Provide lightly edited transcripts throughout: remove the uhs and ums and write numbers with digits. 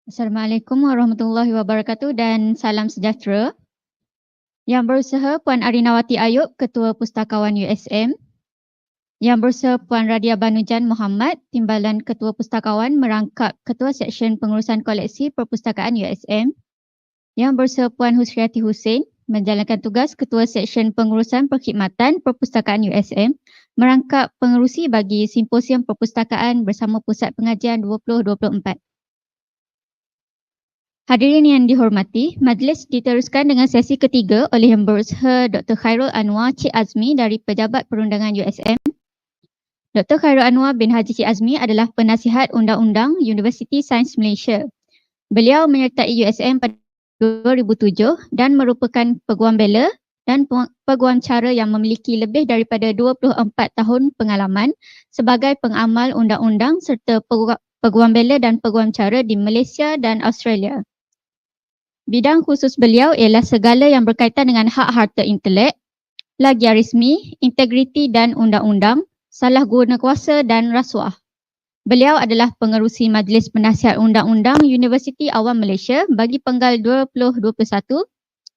Assalamualaikum warahmatullahi wabarakatuh dan salam sejahtera. Yang berusaha Puan Arinawati Ayub, Ketua Pustakawan USM. Yang berusaha Puan Radia Banujan Muhammad, Timbalan Ketua Pustakawan merangkap Ketua Seksyen Pengurusan Koleksi Perpustakaan USM. Yang berusaha Puan Husriati Hussein, menjalankan tugas Ketua Seksyen Pengurusan Perkhidmatan Perpustakaan USM, merangkap pengerusi bagi Simposium Perpustakaan Bersama Pusat Pengajian 2024. Hadirin yang dihormati, majlis diteruskan dengan sesi ketiga oleh Yang Berusaha Dr. Khairul Anwar Cik Azmi dari Pejabat Perundangan USM. Dr. Khairul Anwar bin Haji Cik Azmi adalah penasihat undang-undang Universiti Sains Malaysia. Beliau menyertai USM pada 2007 dan merupakan peguam bela dan peguam cara yang memiliki lebih daripada 24 tahun pengalaman sebagai pengamal undang-undang serta peguam bela dan peguam cara di Malaysia dan Australia. Bidang khusus beliau ialah segala yang berkaitan dengan hak harta intelek, plagiarisme, integriti dan undang-undang, salah guna kuasa dan rasuah. Beliau adalah pengerusi Majlis Penasihat Undang-Undang Universiti Awam Malaysia bagi penggal 2021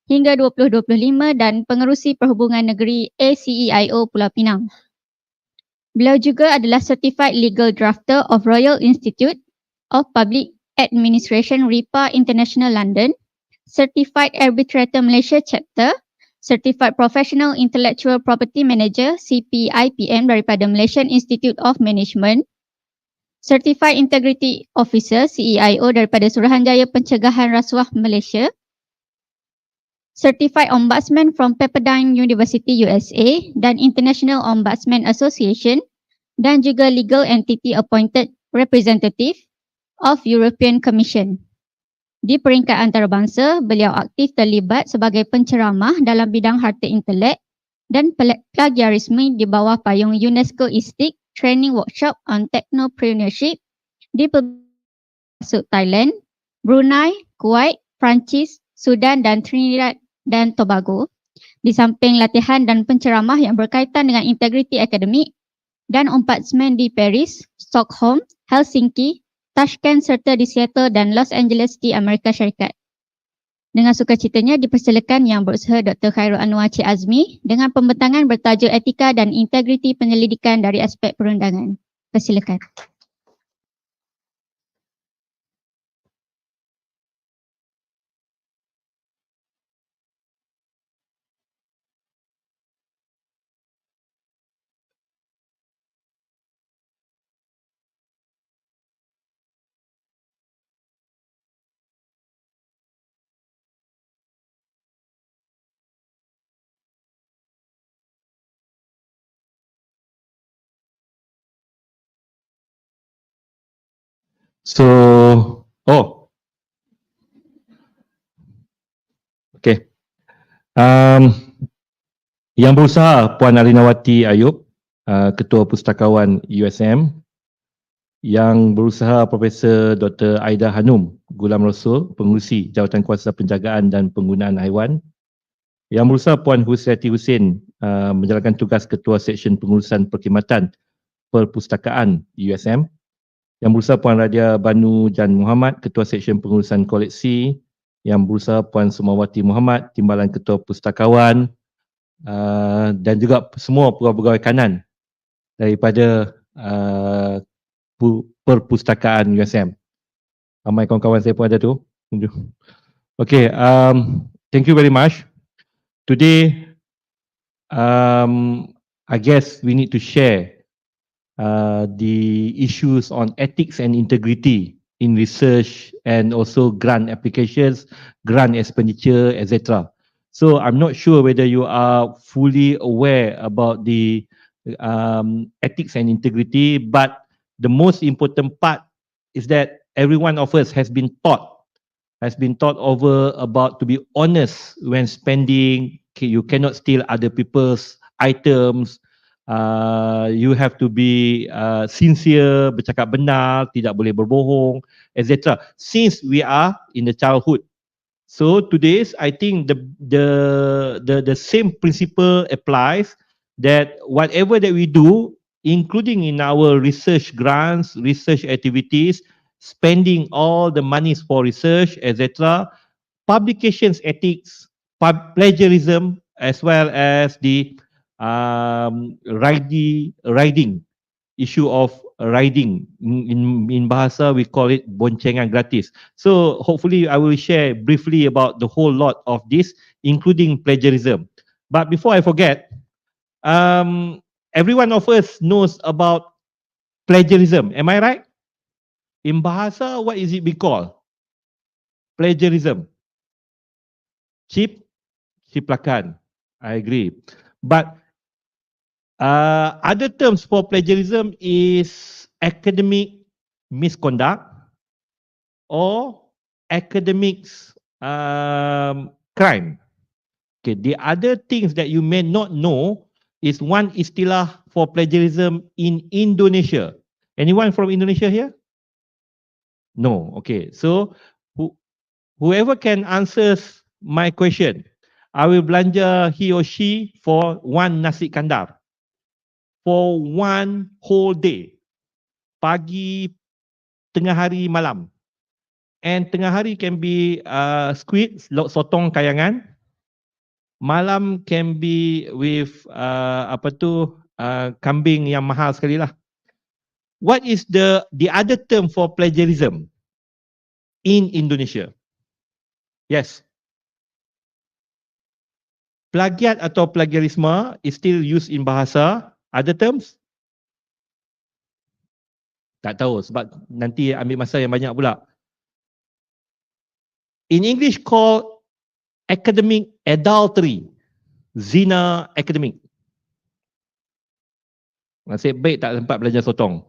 hingga 2025 dan pengerusi Perhubungan Negeri ACEIO Pulau Pinang. Beliau juga adalah Certified Legal Drafter of Royal Institute of Public Administration RIPA International London, Certified Arbitrator Malaysia Chapter, Certified Professional Intellectual Property Manager CPIPM daripada Malaysian Institute of Management, Certified Integrity Officer CEIO daripada Suruhanjaya Pencegahan Rasuah Malaysia, Certified Ombudsman from Pepperdine University USA dan International Ombudsman Association dan juga Legal Entity Appointed Representative of European Commission. Di peringkat antarabangsa, beliau aktif terlibat sebagai penceramah dalam bidang harta intelek dan plagiarisme di bawah payung UNESCO ISTIC Training Workshop on Technopreneurship di Thailand, Brunei, Kuwait, Perancis, Sudan dan Trinidad dan Tobago. Di samping latihan dan penceramah yang berkaitan dengan integriti akademik dan ombudsman di Paris, Stockholm, Helsinki, Tashkent serta di Seattle dan Los Angeles di Amerika Syarikat. Dengan sukacitanya dipersilakan Yang Berusaha Dr. Khairul Anwar Cik Azmi dengan pembentangan bertajuk Etika dan Integriti Penyelidikan dari Aspek Perundangan. Persilakan. Okay. Yang Berusaha Puan Arinawati Ayub, Ketua Pustakawan USM. Yang Berusaha Profesor Dr. Aida Hanum Gulam Rasul, Pengerusi Jawatan Kuasa Penjagaan dan Penggunaan Haiwan. Yang Berusaha Puan Husriati Hussein, menjalankan tugas Ketua Seksyen Pengurusan Perkhidmatan Perpustakaan USM. Yang Berusaha Puan Radia Banujan Muhammad, Ketua Seksyen Pengurusan Koleksi. Yang Berusaha Puan Sumawati Muhammad, Timbalan Ketua Pustakawan, dan juga semua pegawai-pegawai kanan daripada Perpustakaan USM. Ramai kawan-kawan saya pun ada tu. Okay, thank you very much. Today, I guess we need to share the issues on ethics and integrity in research and also grant applications, grant expenditure, etc. So I'm not sure whether you are fully aware about the ethics and integrity, but the most important part is that every one of us has been taught over about to be honest when spending. You cannot steal other people's items. You have to be sincere, bercakap benar, tidak boleh berbohong, etc. Since we are in the childhood, so today's I think the same principle applies, that whatever that we do, including in our research grants, research activities, spending all the monies for research, etc., publications ethics, plagiarism, as well as the riding issue of riding. In bahasa, we call it boncengan gratis. So hopefully I will share briefly about the whole lot of this, including plagiarism. But before I forget, every one of us knows about plagiarism. Am I right? In bahasa, what is it we call? Plagiarism. Ciplakan. I agree. But other terms for plagiarism is academic misconduct or academics crime. Okay, the other things that you may not know is one istilah for plagiarism in Indonesia. Anyone from Indonesia here? No. Okay, so whoever can answer my question, I will belanja he or she for one nasi kandar for one whole day. Pagi, tengah hari, malam. And tengah hari can be squid, sotong kayangan. Malam can be with kambing yang mahal sekali lah. What is the other term for plagiarism in Indonesia? Yes. Plagiat atau plagiarisme is still used in bahasa. Other terms? Tak tahu sebab nanti ambil masa yang banyak pula. In English called academic adultery. Zina academic. Nasib baik tak sempat belajar sotong.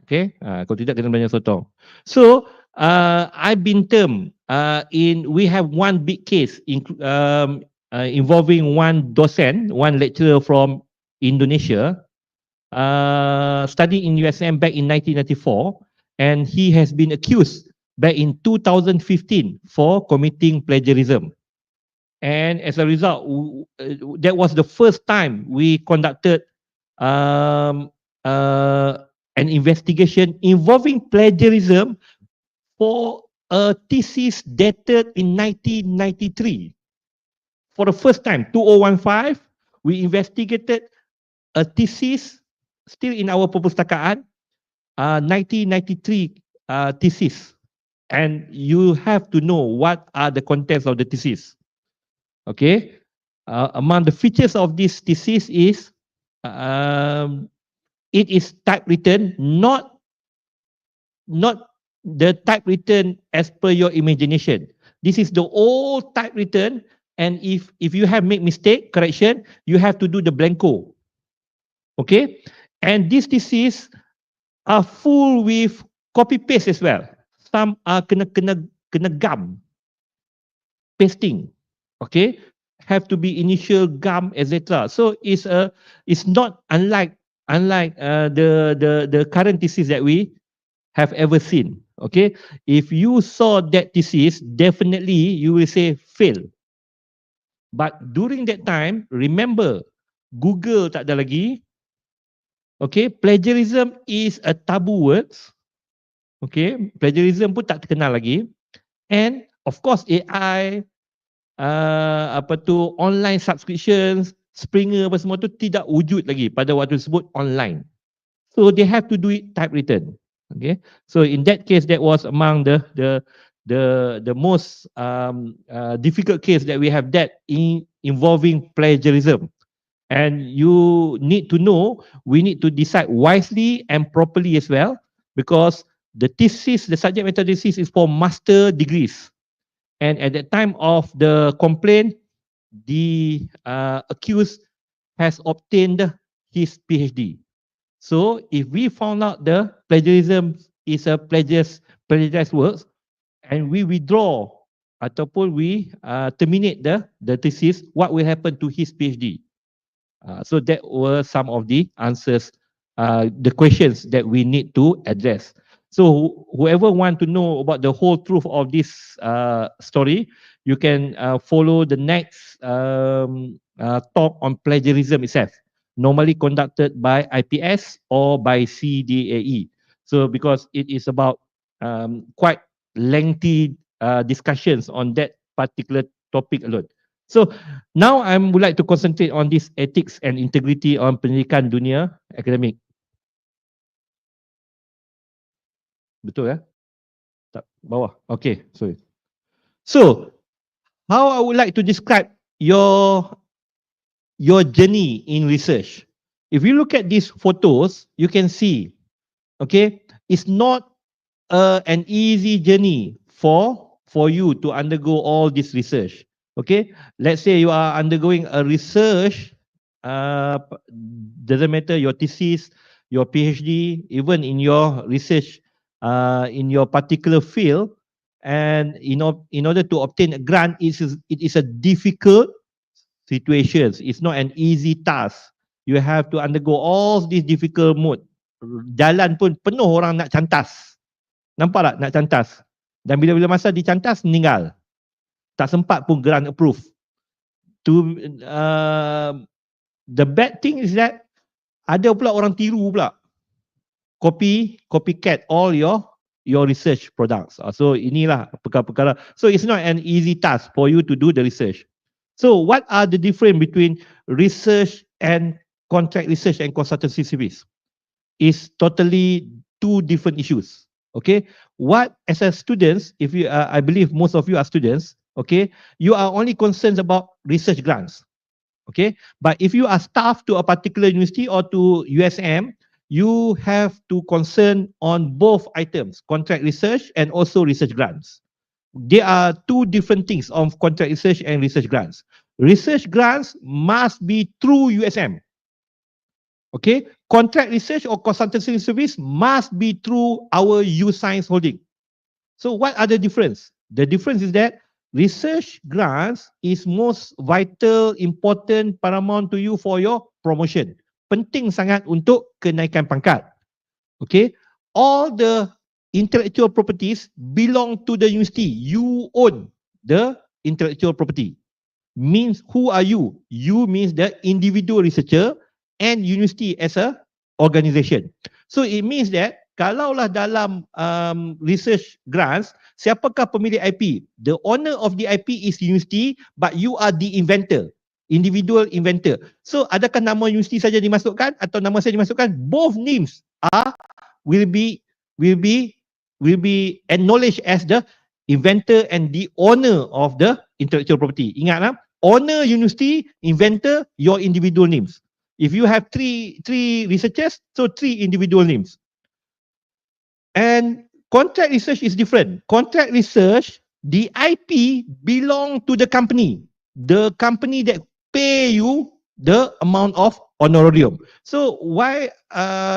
Okay, kalau tidak kena belajar sotong. So, I've been termed we have one big case involving one docent, one lecturer from Indonesia, studying in USM back in 1994, and he has been accused back in 2015 for committing plagiarism. And as a result, that was the first time we conducted an investigation involving plagiarism for a thesis dated in 1993. For the first time, 2015, we investigated a thesis still in our perpustakaan, 1993 thesis. And you have to know what are the contents of the thesis. Okay, among the features of this thesis is it is typewritten, not the typewritten as per your imagination. This is the old typewritten, and if you have made mistake, correction, you have to do the blanco. Okay, and this thesis are full with copy paste as well. Some are kena gum, pasting. Okay, have to be initial gum, etc. So it's not unlike the current thesis that we have ever seen. Okay, if you saw that thesis, definitely you will say fail. But during that time, remember, Google tak ada lagi. Okay, plagiarism is a taboo words. Okay, plagiarism pun tak terkenal lagi. And of course AI, online subscriptions, Springer apa semua tu tidak wujud lagi pada waktu tersebut online. So they have to do it typewritten. Okay, so in that case, that was among the most difficult case that we have that involving plagiarism. And you need to know, we need to decide wisely and properly as well, because the thesis, the subject matter thesis is for master degrees. And at the time of the complaint, the accused has obtained his PhD. So if we found out the plagiarism is a plagiarized works, and we withdraw ataupun we terminate the thesis, what will happen to his PhD? So that were some of the answers, the questions that we need to address. So whoever want to know about the whole truth of this story, you can follow the next talk on plagiarism itself, normally conducted by IPS or by CDAE. So because it is about quite lengthy discussions on that particular topic alone. So now I would like to concentrate on this ethics and integrity on pendidikan dunia akademik. Betul ya? Tak, bawah. Okay, sorry. So, how I would like to describe your journey in research. If you look at these photos, you can see, okay, it's not an easy journey for you to undergo all this research. Okay, let's say you are undergoing a research, doesn't matter your thesis, your PhD, even in your research in your particular field, and in order to obtain a grant, it is a difficult situation. It's not an easy task. You have to undergo all these difficult mode. Jalan pun penuh orang nak cantas. Nampak tak nak cantas? Dan bila-bila masa dicantas, meninggal. Tak sempat pun grant approve. The bad thing is that ada pula orang tiru pula. Copycat all your research products. So inilah perkara-perkara. So it's not an easy task for you to do the research. So what are the difference between research and contract research and consultancy service? It's totally two different issues. Okay, what as a students, if you, I believe most of you are students, okay, you are only concerned about research grants, okay. But if you are staff to a particular university or to USM, you have to concern on both items, contract research and also research grants. There are two different things of contract research and research grants. Research grants must be through USM. Okay, contract research or consultancy service must be through our U-Science holding. So what are the difference? The difference is that research grants is most vital, important, paramount to you for your promotion. Penting sangat untuk kenaikan pangkat. Okay, all the intellectual properties belong to the university. You own the intellectual property. Means who are you? You means the individual researcher and university as a organisation. So it means that kalaulah dalam research grants, siapakah pemilik IP? The owner of the IP is university, but you are the inventor, individual inventor. So adakah nama universiti saja dimasukkan atau nama saya dimasukkan? Both names will be acknowledged as the inventor and the owner of the intellectual property. Ingat, owner university, inventor, your individual names. If you have three researchers, so 3 individual names. And contract research is different. Contract research, the IP belong to the company. The company that pay you the amount of honorarium. So why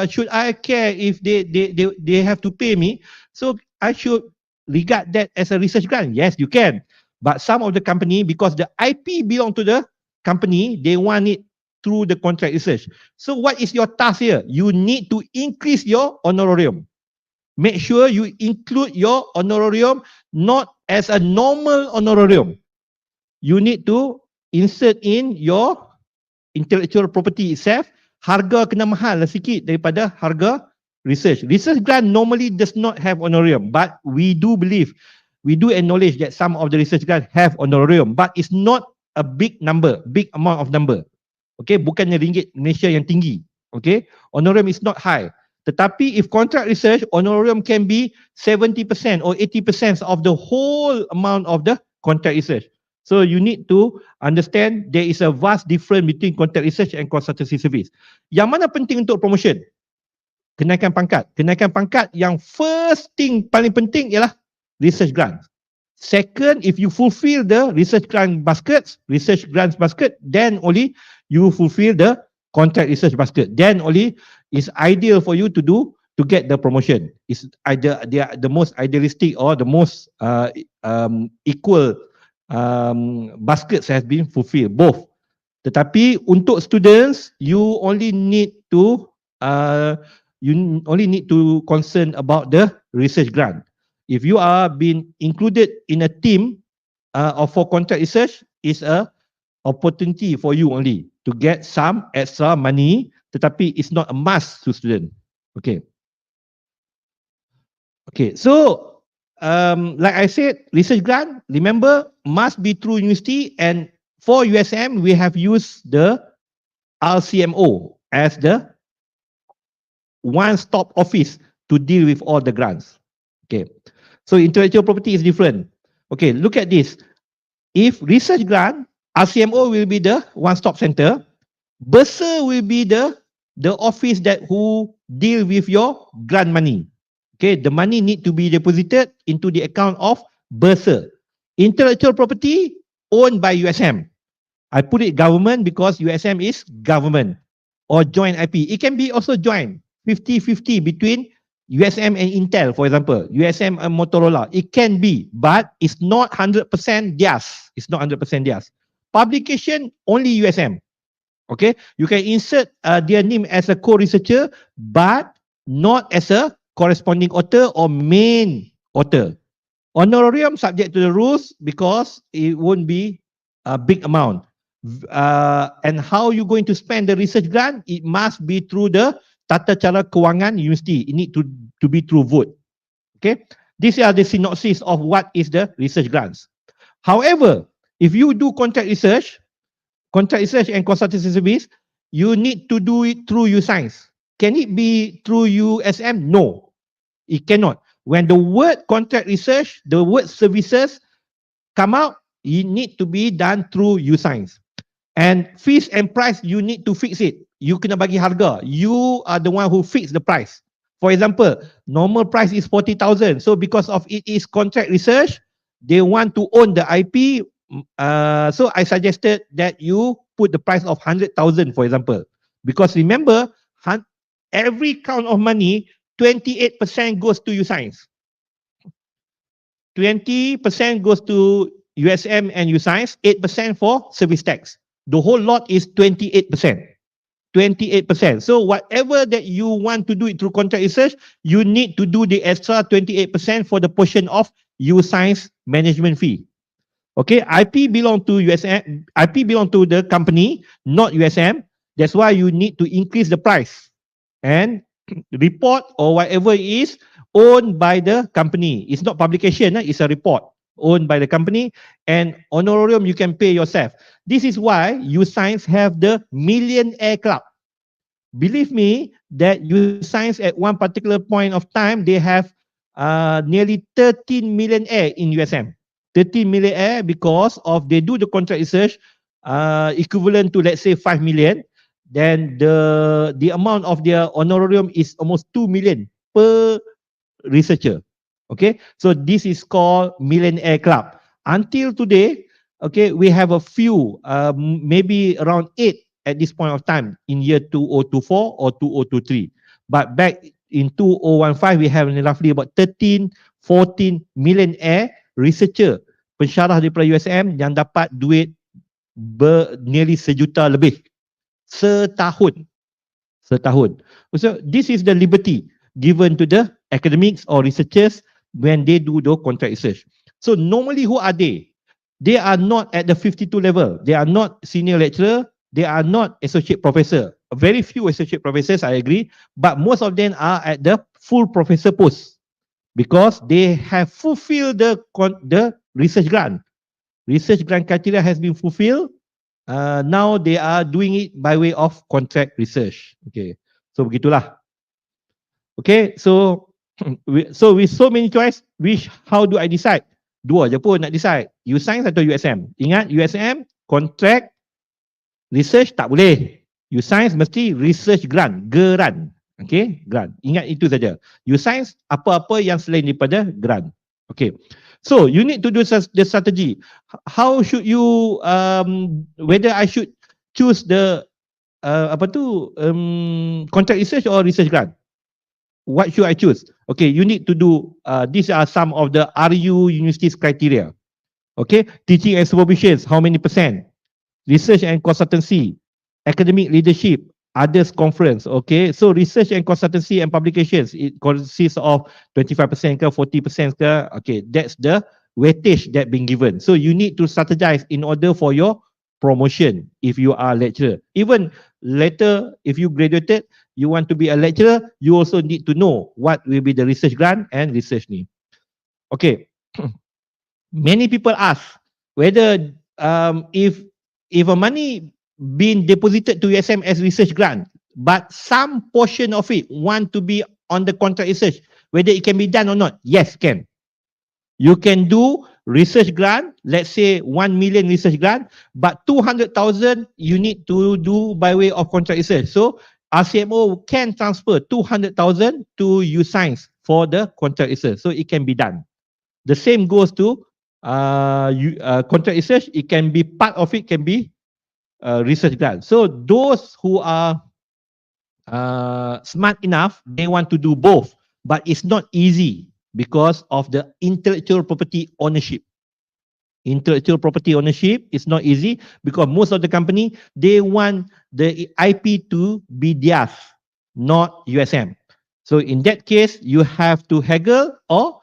should I care if they have to pay me? So I should regard that as a research grant. Yes, you can. But some of the company, because the IP belong to the company, they want it through the contract research. So what is your task here? You need to increase your honorarium. Make sure you include your honorarium not as a normal honorarium. You need to insert in your intellectual property itself. Harga kena mahal lah sikit daripada harga research. Research grant normally does not have honorarium, but we do believe, we do acknowledge that some of the research grant have honorarium, but it's not a big number, big amount of number. Okay, bukannya ringgit Malaysia yang tinggi. Okay, honorarium is not high. Tetapi if contract research, honorarium can be 70% or 80% of the whole amount of the contract research. So you need to understand there is a vast difference between contract research and consultancy service. Yang mana penting untuk promotion? Kenaikan pangkat. Kenaikan pangkat yang first thing paling penting ialah research grant. Second, if you fulfill the research grant baskets, research grants basket, then only you fulfill the contract research basket. Then only it's ideal for you to get the promotion. It's either the most idealistic or the most equal baskets has been fulfilled, both. Tetapi untuk students, you only need to concern about the research grant. If you are being included in a team for contract research, is a opportunity for you only to get some extra money, tetapi it's not a must to student. Okay. Okay, so like I said, research grant, remember, must be through university, and for USM, we have used the RCMO as the one-stop office to deal with all the grants. Okay, so intellectual property is different. Okay, look at this. If research grant, RCMO will be the one-stop center. Bersa will be the office that who deal with your grant money. Okay, the money need to be deposited into the account of Bersa. Intellectual property owned by USM. I put it government because USM is government, or joint IP. It can be also joint 50-50 between USM and Intel, for example, USM and Motorola. It can be, but it's not 100% theirs. It's not 100% theirs. Publication only USM. Okay, you can insert their name as a co-researcher, but not as a corresponding author or main author. Honorarium subject to the rules because it won't be a big amount. And how you going to spend the research grant? It must be through the Tata Cara Kewangan University. It need to be through vote. Okay, these are the synopsis of what is the research grants. However, if you do contract research and consultancy service, you need to do it through UScience. Can it be through USM? No, it cannot. When the word contract research, the word services come out, it need to be done through UScience. And fees and price, you need to fix it. You kena bagi harga. You are the one who fix the price. For example, normal price is 40,000. So because of it is contract research, they want to own the IP. So I suggested that you put the price of 100,000, for example. Because remember, every count of money, 28% goes to UScience. 20% goes to USM and UScience, 8% for service tax. The whole lot is 28%. 28%. So whatever that you want to do it through contract research, you need to do the extra 28% for the portion of UScience management fee. Okay, IP belong to USM, IP belong to the company, not USM. That's why you need to increase the price. And report or whatever it is owned by the company. It's not publication, it's a report owned by the company, and honorarium you can pay yourself. This is why UScience have the Millionaire Club. Believe me that UScience at one particular point of time, they have nearly 13 millionaire in USM. 13 millionaire because of they do the contract research equivalent to, let's say, 5 million. Then the amount of their honorarium is almost 2 million per researcher. Okay, so this is called Millionaire Club. Until today, okay, we have a few, maybe around 8 at this point of time in year 2024 or 2023. But back in 2015, we have roughly about 13, 14 millionaire researcher pensyarah daripada USM yang dapat duit nearly sejuta lebih setahun. So this is the liberty given to the academics or researchers when they do the contract research. So normally who are they? They are not at the 52 level. They are not senior lecturer. They are not associate professor. Very few associate professors, I agree. But most of them are at the full professor post because they have fulfilled the research grant. Research grant criteria has been fulfilled. Now they are doing it by way of contract research. Okay, so begitulah. Okay, so with so many choice, how do I decide? Dua je pun nak decide. UScience atau USM? Ingat, USM contract research tak boleh. UScience mesti research grant, grant. Okay, grant. Ingat itu saja. UScience apa-apa yang selain daripada grant. Okay. So you need to do the strategy. How should you whether I should choose the contract research or research grant? What should I choose? Okay, you need to do these are some of the RU universities criteria. Okay, teaching and supervisions, how many percent? Research and consultancy, academic leadership, others conference. Okay, so research and consultancy and publications, it consists of 25% ke 40% ke. Okay, that's the weightage that being given. So you need to strategize in order for your promotion if you are lecturer. Even later, if you graduated, you want to be a lecturer, you also need to know what will be the research grant and research need. Okay. Many people ask whether if a money being deposited to USM as research grant, but some portion of it want to be on the contract research, whether it can be done or not. Yes, can. You can do research grant, let's say 1 million research grant, but 200,000 you need to do by way of contract research. So RCMO can transfer 200,000 to UScience for the contract research. So it can be done. The same goes to contract research. It can be part of it, can be research grant. So those who are smart enough, they want to do both, but it's not easy because of the intellectual property ownership. Intellectual property ownership is not easy because most of the company, they want the IP to be theirs, not USM. So in that case, you have to haggle, or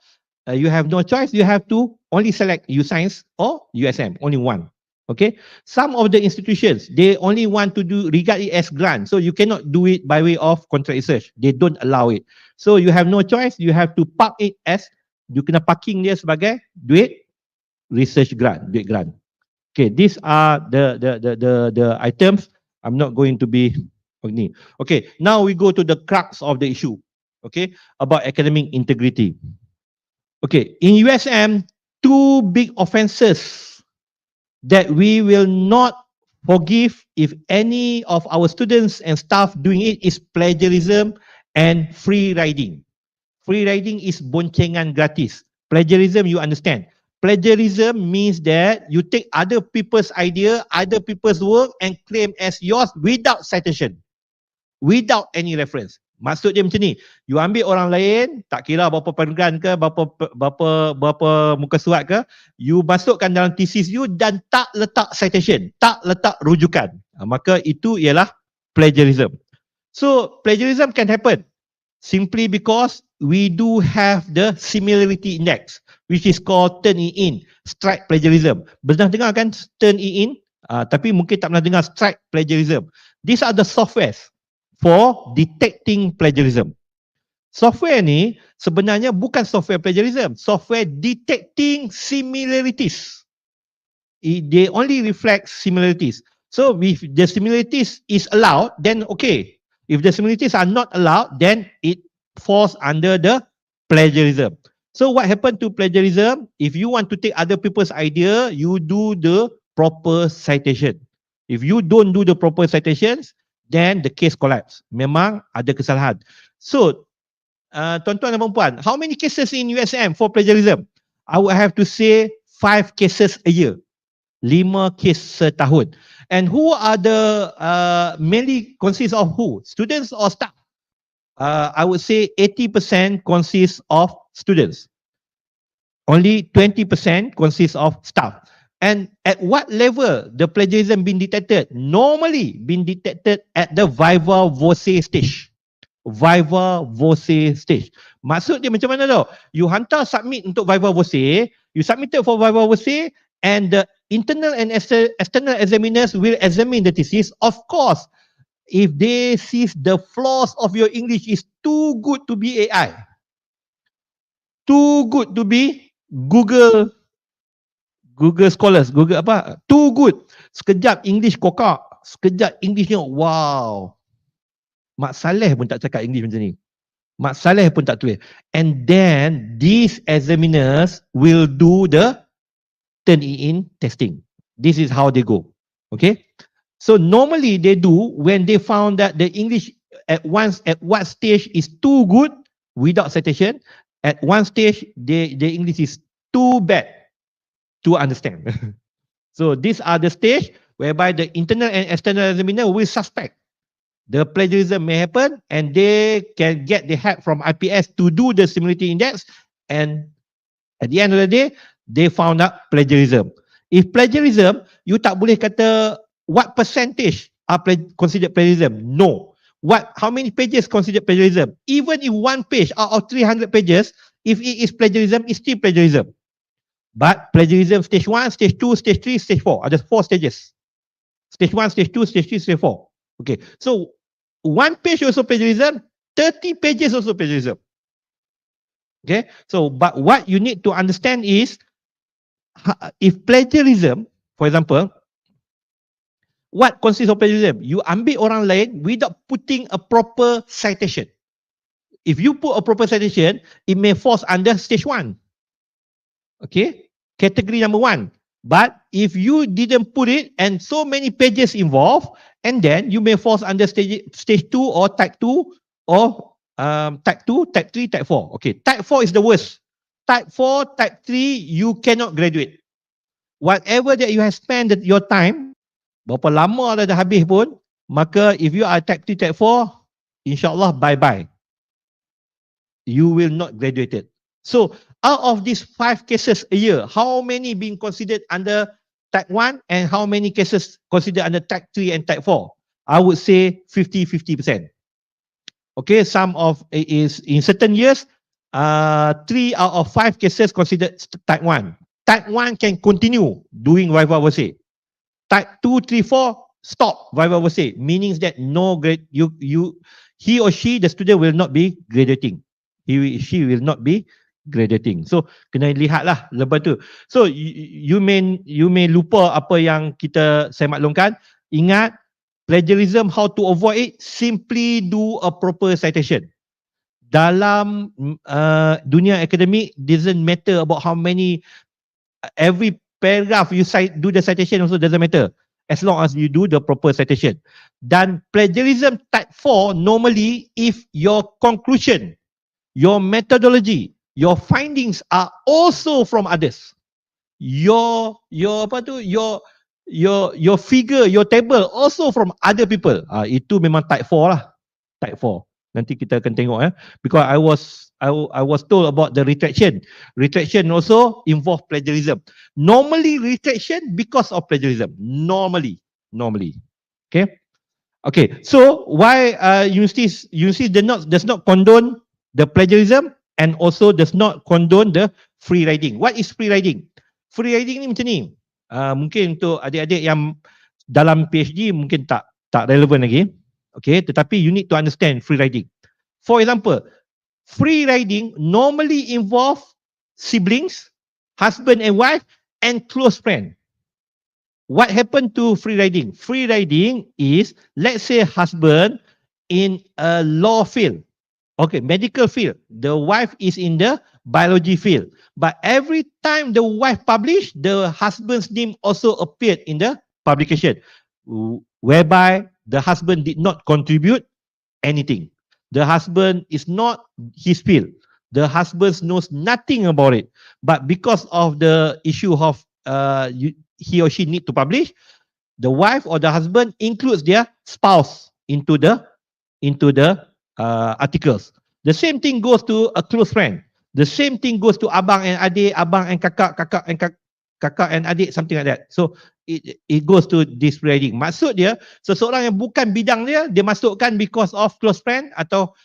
you have no choice. You have to only select UScience or USM, only one. Okay. Some of the institutions, they only want to do regard it as grant. So you cannot do it by way of contract research. They don't allow it. So you have no choice. You have to park it as, you kena parking dia sebagai duit research grant, duit grant. Okay, these are the items. I'm not going to be okay. Now we go to the crux of the issue. Okay, about academic integrity. Okay, in USM, two big offenses that we will not forgive if any of our students and staff doing it is plagiarism and free riding. Free riding is boncengan gratis. Plagiarism, you understand. Plagiarism means that you take other people's idea, other people's work and claim as yours without citation, without any reference. Maksud dia macam ni, you ambil orang lain, tak kira berapa perenggan ke, berapa muka surat ke, you masukkan dalam thesis you dan tak letak citation, tak letak rujukan. Maka itu ialah plagiarism. So plagiarism can happen simply because we do have the similarity index, which is called Turn-in, strike plagiarism. Pernah dengar kan Turn-in? Tapi mungkin tak pernah dengar strike plagiarism. These are the softwares for detecting plagiarism. Software ni sebenarnya bukan software plagiarism, software detecting similarities. They only reflect similarities. So if the similarities is allowed, then okay. If the similarities are not allowed, then it falls under the plagiarism. So what happened to plagiarism? If you want to take other people's idea, you do the proper citation. If you don't do the proper citations, then the case collapse. Memang ada kesalahan. So, tuan-tuan dan puan, how many cases in USM for plagiarism? I would have to say 5 cases a year. 5 kes setahun. And who are the mainly consists of who? Students or staff? I would say 80% consists of students. Only 20% consists of staff. And at what level the plagiarism been detected? Normally been detected at the viva voce stage. Viva voce stage. Maksud dia macam mana tau? You hantar submit untuk viva voce, you submitted for viva voce, and the internal and external examiners will examine the thesis. Of course, if they see the flaws of your English is too good to be AI, too good to be Google Scholars, Google apa? Too good. Sekejap English kokak, sekejap Englishnya wow. Mak Saleh pun tak cakap English macam ni. Mak Saleh pun tak tulis. And then these examiners will do the Turn-in testing. This is how they go. Okay? So normally they do when they found that the English at what stage is too good without citation, at one stage the English is too bad to understand. So these are the stage whereby the internal and external examiner will suspect the plagiarism may happen, and they can get the help from IPS to do the similarity index, and at the end of the day, they found out plagiarism. If plagiarism, you tak boleh kata what percentage are considered plagiarism. No. How many pages considered plagiarism? Even if one page out of 300 pages, if it is plagiarism, it's still plagiarism. But plagiarism stage 1, stage 2, stage 3, stage 4. Ada 4 stages. Stage 1, stage 2, stage 3, stage 4. Okay. So one page also plagiarism, 30 pages also plagiarism. Okay, so but what you need to understand is, if plagiarism, for example, what consists of plagiarism? You ambil orang lain without putting a proper citation. If you put a proper citation, it may fall under stage 1. Okay, category number 1. But if you didn't put it and so many pages involved, and then you may fall under stage 2 or type 2 or type 2, type 3, type 4. Okay, type 4 is the worst. Type 4, type 3, you cannot graduate. Whatever that you have spent your time, berapa lama dah habis pun, maka if you are type 3, type 4, insyaAllah bye-bye. You will not graduate it. So out of these 5 cases a year, how many being considered under type 1 and how many cases considered under type 3 and type 4? I would say 50-50%. Okay, some of it is in certain years, 3 out of 5 cases considered type 1. Type 1 can continue doing whatever I say. Type 2, 3, 4, stop whatever I say. Meaning that no grade, he or she, the student will not be graduating. She will not be graduating. So kena lihatlah lepas tu. So you may lupa apa yang saya maklumkan. Ingat, plagiarism, how to avoid it? Simply do a proper citation. Dalam dunia akademik, doesn't matter about how many, every paragraph you do the citation also doesn't matter, as long as you do the proper citation. Dan plagiarism type 4, normally if your conclusion, your methodology, your findings are also from others, your figure, your table also from other people, itu memang type 4 lah. Type 4. Nanti kita akan tengok because I was told about the retraction. Retraction also involve plagiarism. Normally retraction because of plagiarism. Normally. Okay. So why universities does not condone the plagiarism and also does not condone the free riding. What is free riding? Free riding ni macam ni. Mungkin untuk adik-adik yang dalam PhD mungkin tak relevan lagi. Okay, tetapi you need to understand free riding. For example, free riding normally involve siblings, husband and wife, and close friend. What happened to free riding? Free riding is, let's say, husband in a law field, okay, medical field. The wife is in the biology field. But every time the wife published, the husband's name also appeared in the publication, whereby the husband did not contribute anything. The husband is not his field. The husband knows nothing about it. But because of the issue of he or she need to publish, the wife or the husband includes their spouse into the articles. The same thing goes to a close friend. The same thing goes to abang and adik, abang and kakak, kakak and adik, something like that. So it goes to this reading. Maksud dia, seseorang yang bukan bidang dia masukkan because of close friend atau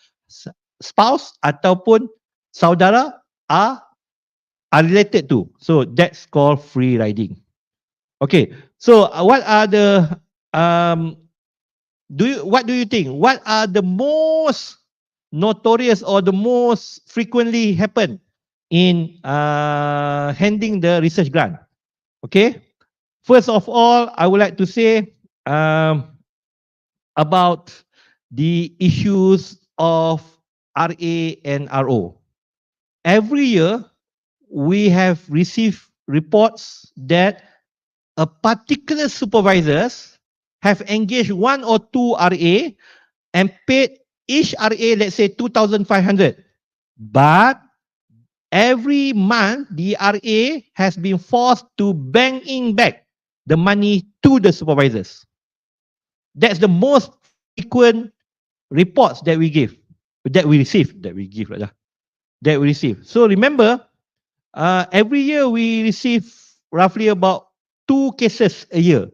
spouse ataupun saudara are related to. So that's called free riding. Okay, so what are the what do you think? What are the most notorious or the most frequently happen in handing the research grant? Okay, first of all, I would like to say about the issues of RA and RO. Every year, we have received reports that a particular supervisors have engaged 1 or 2 RA and paid each RA, let's say 2,500. But every month, the RA has been forced to banking back the money to the supervisors. That's the most frequent reports that we receive. So remember, every year we receive roughly about 2 cases a year.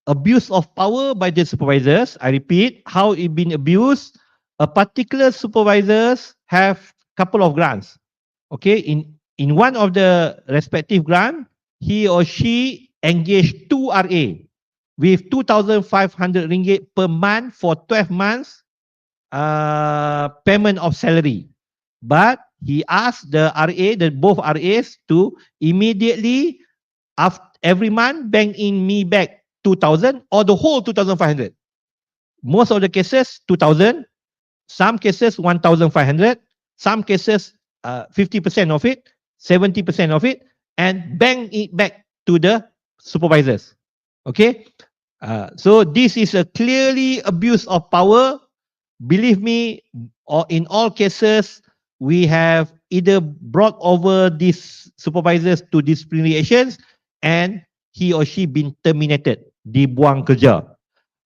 Abuse of power by the supervisors. I repeat, how it been abused. A particular supervisors have couple of grants. Okay, in one of the respective grant, he or she engaged 2 RA. with 2,500 ringgit per month for 12 months payment of salary. But he asked the RA, both RAs, to immediately, after every month, bank in me back 2,000 or the whole 2,500. Most of the cases, 2,000. Some cases, 1,500. Some cases, 50% of it, 70% of it, and bank it back to the supervisors. Okay? So this is a clearly abuse of power. Believe me, or in all cases, we have either brought over these supervisors to disciplinary actions and he or she been terminated, dibuang kerja.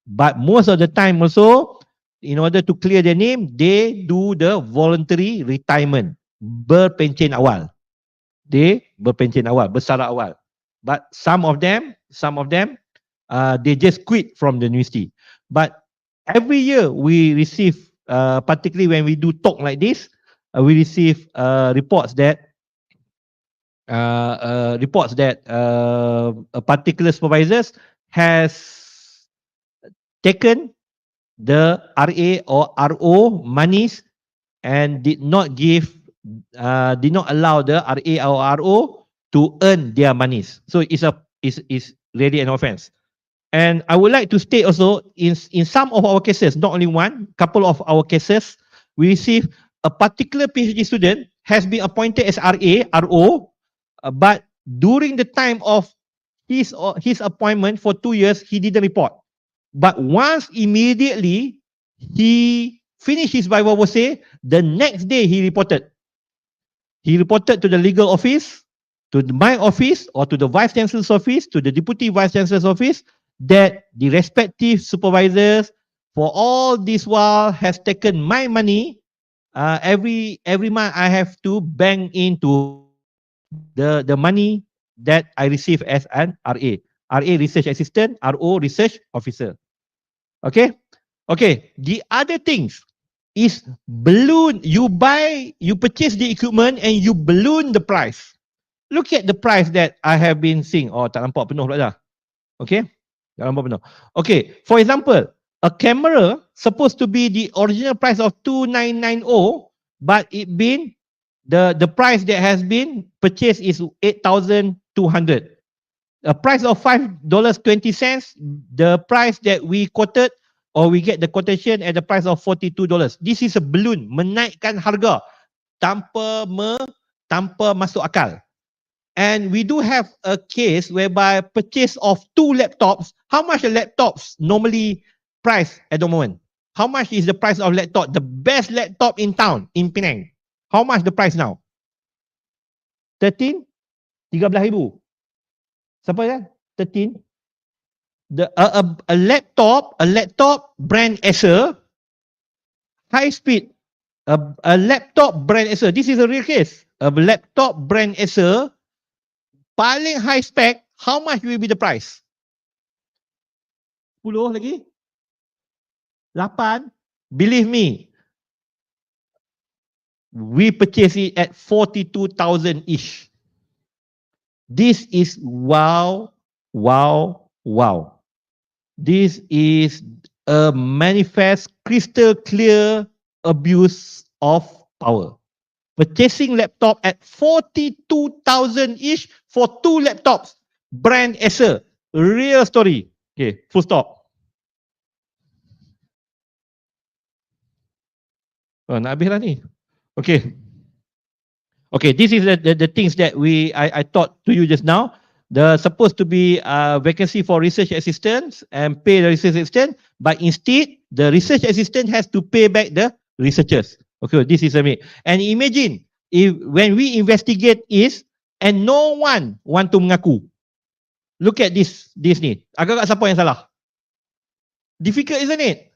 But most of the time also, in order to clear their name, they do the voluntary retirement, berpencen awal. They berpencen awal, bersara awal. But some of them, they just quit from the university. But every year we receive, particularly when we do talk like this, we receive reports that a particular supervisors has taken the RA or RO monies and did not allow the RA or RO to earn their monies. So it's really an offense. And I would like to state also, in some of our cases, not only one, couple of our cases, we receive a particular PhD student has been appointed as RA, RO, but during the time of his appointment for 2 years, he didn't report. But once immediately he finished his Bible essay, the next day he reported. He reported to the legal office, to my office, or to the Vice Chancellor's office, to the Deputy Vice Chancellor's office, that the respective supervisors for all this while has taken my money. Every month I have to bank into the money that I receive as an RA. RA Research Assistant, RO Research Officer. Okay? Okay. The other things is balloon. You purchase the equipment and you balloon the price. Look at the price that I have been seeing. Oh, tak nampak penuh pula dah. Okay? Tak nampak penuh. Okay. For example, a camera supposed to be the original price of 2,990, but the price that has been purchased is 8,200. A price of $5.20, the price that we quoted or we get the quotation at the price of $42. This is a balloon, menaikkan harga tanpa masuk akal. And we do have a case whereby purchase of 2 laptops. How much a laptops normally price at the moment? How much is the price of laptop? The best laptop in town, in Penang. How much the price now? 13,000. Siapa ya? 13. A laptop brand Acer, high speed. A laptop brand Acer. This is a real case. A laptop brand Acer, paling high spec. How much will be the price? 10 lagi? 8? Believe me, we purchase it at 42,000 ish. This is wow. This is a manifest, crystal clear abuse of power. Purchasing laptop at 42,000 ish for 2 laptops. Brand Acer. Real story. Okay, full stop. Oh, nak habis lah ni. Okay. Okay, this is the things that I taught to you just now. The supposed to be vacancy for research assistants and pay the research assistant, but instead the research assistant has to pay back the researchers. Okay, this is a me. And imagine if when we investigate is and no one want to mengaku. Look at this ni. Agak-agak siapa yang salah? Difficult, isn't it?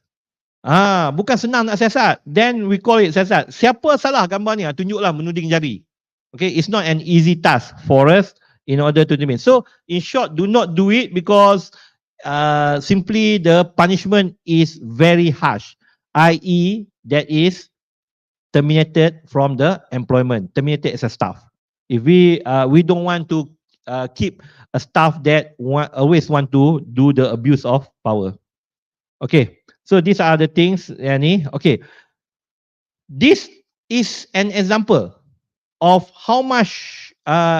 Bukan senang nak siasat. Then we call it siasat. Siapa salah gambar ni? Tunjuklah menuding jari. Okay, it's not an easy task for us in order to determine. So, in short, do not do it because simply the punishment is very harsh. I.e., that is terminated from the employment, terminated as a staff. If we don't want to keep a staff that always want to do the abuse of power. Okay, so these are the things, Yani. Okay, this is an example of how much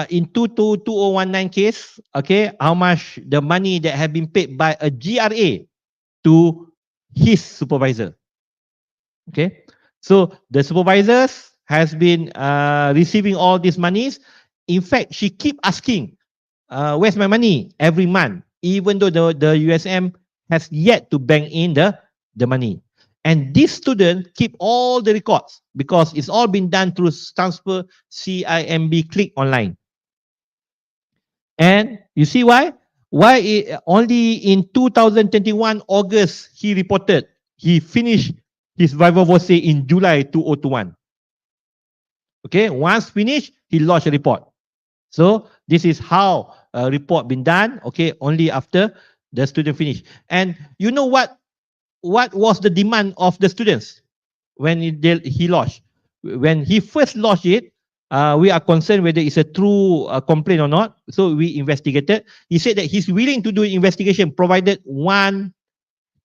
in 2019 case, okay, how much the money that have been paid by a GRA to his supervisor. Okay, so the supervisors has been receiving all these monies. In fact, she keep asking, where's my money every month, even though the USM has yet to bank in the money. And this student keep all the records because it's all been done through transfer CIMB click online. And you see why? Why only in 2021 August he reported he finished his viva voce in July 2021. Okay, once finished, he lodged a report. So this is how a report been done. Okay, only after the student finished. And you know what was the demand of the students when he lodged? When he first lodged it, we are concerned whether it's a true complaint or not. So we investigated. He said that he's willing to do investigation provided one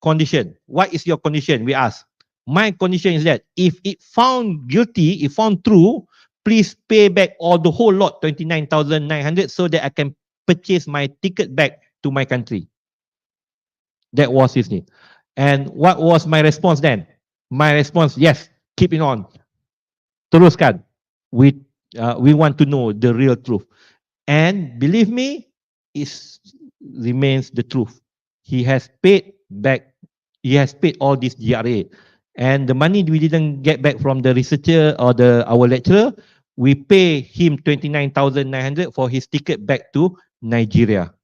condition. What is your condition? We asked. My condition is that if it found guilty, if found true, please pay back all the whole lot, 29,900, so that I can purchase my ticket back to my country. That was his need. And what was my response then? My response, yes, keep it on. Teruskan. We want to know the real truth. And believe me, it remains the truth. He has paid back, he has paid all this GRA. And the money we didn't get back from the researcher or our lecturer, we pay him 29,900 for his ticket back to Nigeria.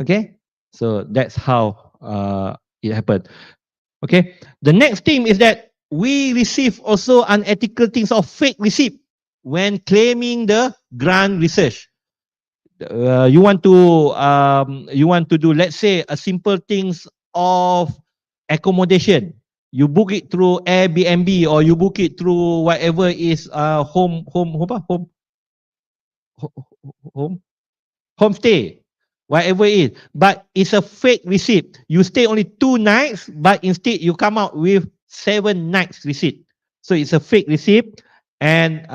Okay, so that's how it happened. Okay, the next thing is that we receive also unethical things of fake receipt when claiming the grant research. You want to do, let's say, a simple things of accommodation. You book it through Airbnb or you book it through whatever is homestay, whatever it is. But it's a fake receipt. You stay only 2 nights, but instead you come out with 7 nights receipt. So it's a fake receipt, and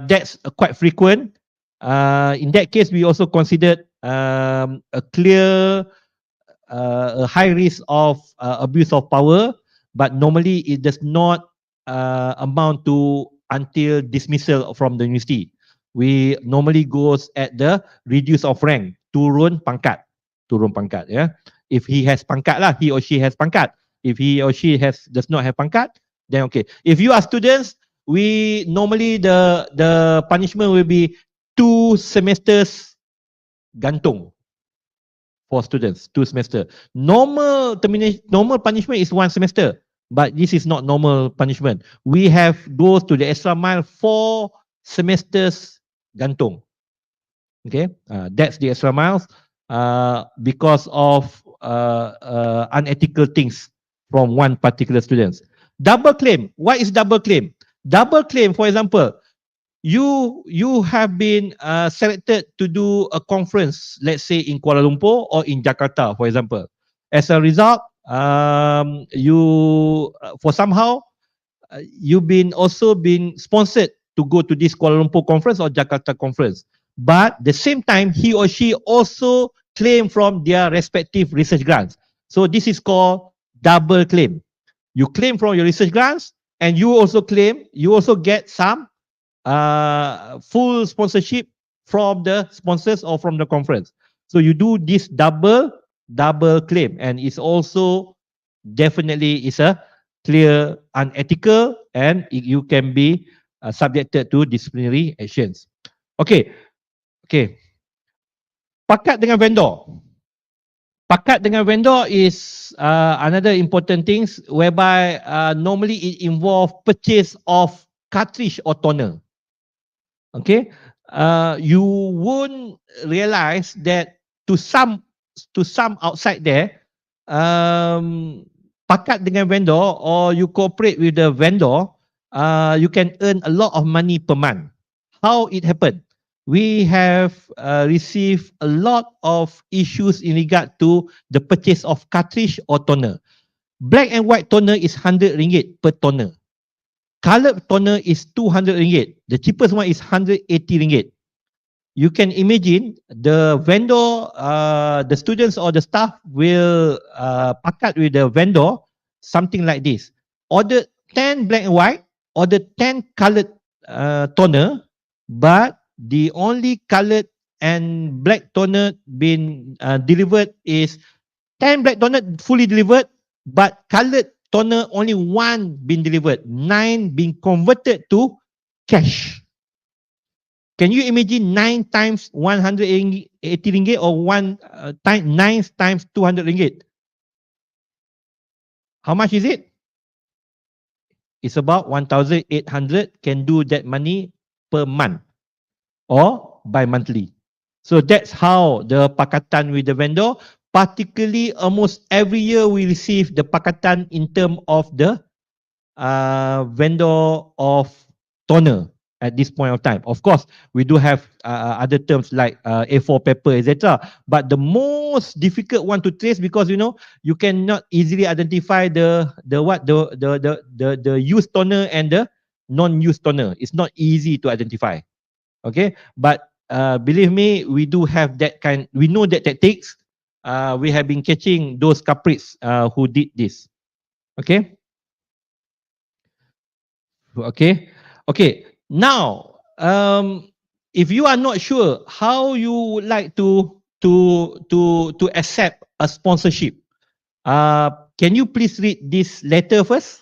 that's quite frequent. In that case, we also considered a clear, a high risk of abuse of power, but normally it does not amount to until dismissal from the university. We normally goes at the reduce of rank, turun pangkat, yeah. If he has pangkat lah, he or she has pangkat. If he or she does not have pangkat, then okay. If you are students, we normally the punishment will be 2 semesters gantung for students, 2 semester. Normal punishment is 1 semester, but this is not normal punishment. We have goes to the extra mile 4 semesters gantung. Okay, that's the extra miles because of unethical things from one particular students. Double claim. What is double claim? Double claim, for example, you have been selected to do a conference, let's say in Kuala Lumpur or in Jakarta, for example. As a result, you've also been sponsored to go to this Kuala Lumpur conference or Jakarta conference. But the same time, he or she also claim from their respective research grants. So this is called double claim. You claim from your research grants, and you also get some full sponsorship from the sponsors or from the conference. So you do this double claim, and it's also definitely is a clear unethical, and you can be subjected to disciplinary actions. Okay. Pakat dengan vendor. Pakat dengan vendor is another important things whereby normally it involve purchase of cartridge or toner. Okay, you won't realize that to some outside there, pakat dengan vendor or you cooperate with the vendor, you can earn a lot of money per month. How it happened? we have received a lot of issues in regard to the purchase of cartridge or toner. Black and white toner is RM100 per toner. Colored toner is RM200. The cheapest one is RM180. You can imagine the vendor, the students or the staff will pakat with the vendor something like this. Order 10 black and white, order 10 colored toner, but the only colored and black toner been delivered is 10 black toner fully delivered, but colored toner only one been delivered, 9 being converted to cash. Can you imagine 9 times RM180 or 9 times RM200? How much is it? It's about 1,800. Can do that money per month or bi-monthly. So that's how the pakatan with the vendor, particularly almost every year we receive the pakatan in terms of the vendor of toner at this point of time. Of course, we do have other terms like A4 paper, etc. But the most difficult one to trace, because you cannot easily identify the used toner and the non-used toner. It's not easy to identify. Okay, but believe me, we do have that kind. We know that tactics. We have been catching those culprits who did this. Okay. Okay. Okay. Now, if you are not sure how you would like to accept a sponsorship, can you please read this letter first?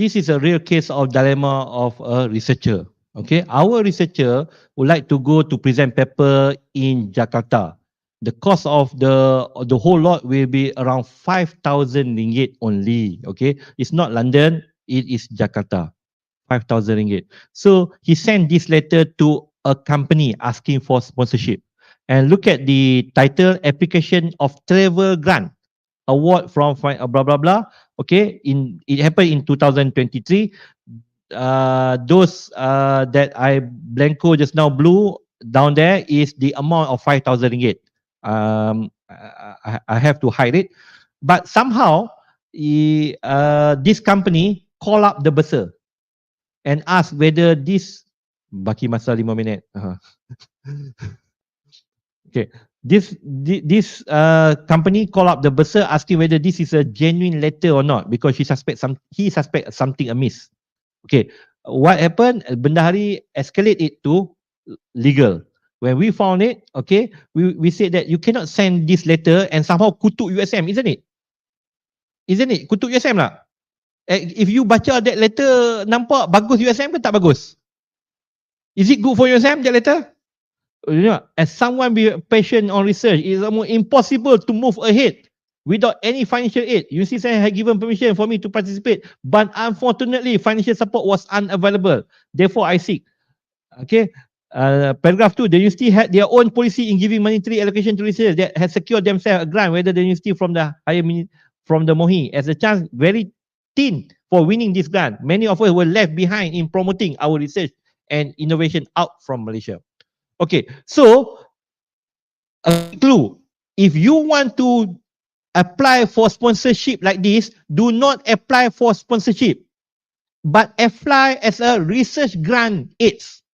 This is a real case of dilemma of a researcher. Okay, our researcher would like to go to present paper in Jakarta. The cost of the whole lot will be around 5,000 ringgit only. Okay, it's not London, it is Jakarta. 5,000 ringgit. So he sent this letter to a company asking for sponsorship. And look at the title, application of travel grant award from blah blah blah. Okay, it happened in 2023. Those that I blanco just now blue down there is the amount of 5,000 ringgit. I have to hide it, but somehow this company call up the bursar and ask whether this baki masa 5 minit. Okay. This company call up the bursar asking whether this is a genuine letter or not, because he suspect something amiss. Okay. What happened? Bendahari escalate it to legal. When we found it, okay, we said that you cannot send this letter and somehow kutuk USM, isn't it? Isn't it? Kutuk USM lah. If you baca that letter, nampak bagus USM ke tak bagus? Is it good for USM, that letter? As someone be patient on research, it is almost impossible to move ahead without any financial aid. UCSF had given permission for me to participate, but unfortunately, financial support was unavailable. Therefore, I seek. Okay. Paragraph 2, the university had their own policy in giving monetary allocation to research that had secured themselves a grant, whether the university from the MOHI. As a chance very thin for winning this grant, many of us were left behind in promoting our research and innovation out from Malaysia. Okay, so a clue. If you want to apply for sponsorship like this, do not apply for sponsorship, but apply as a research grant aids.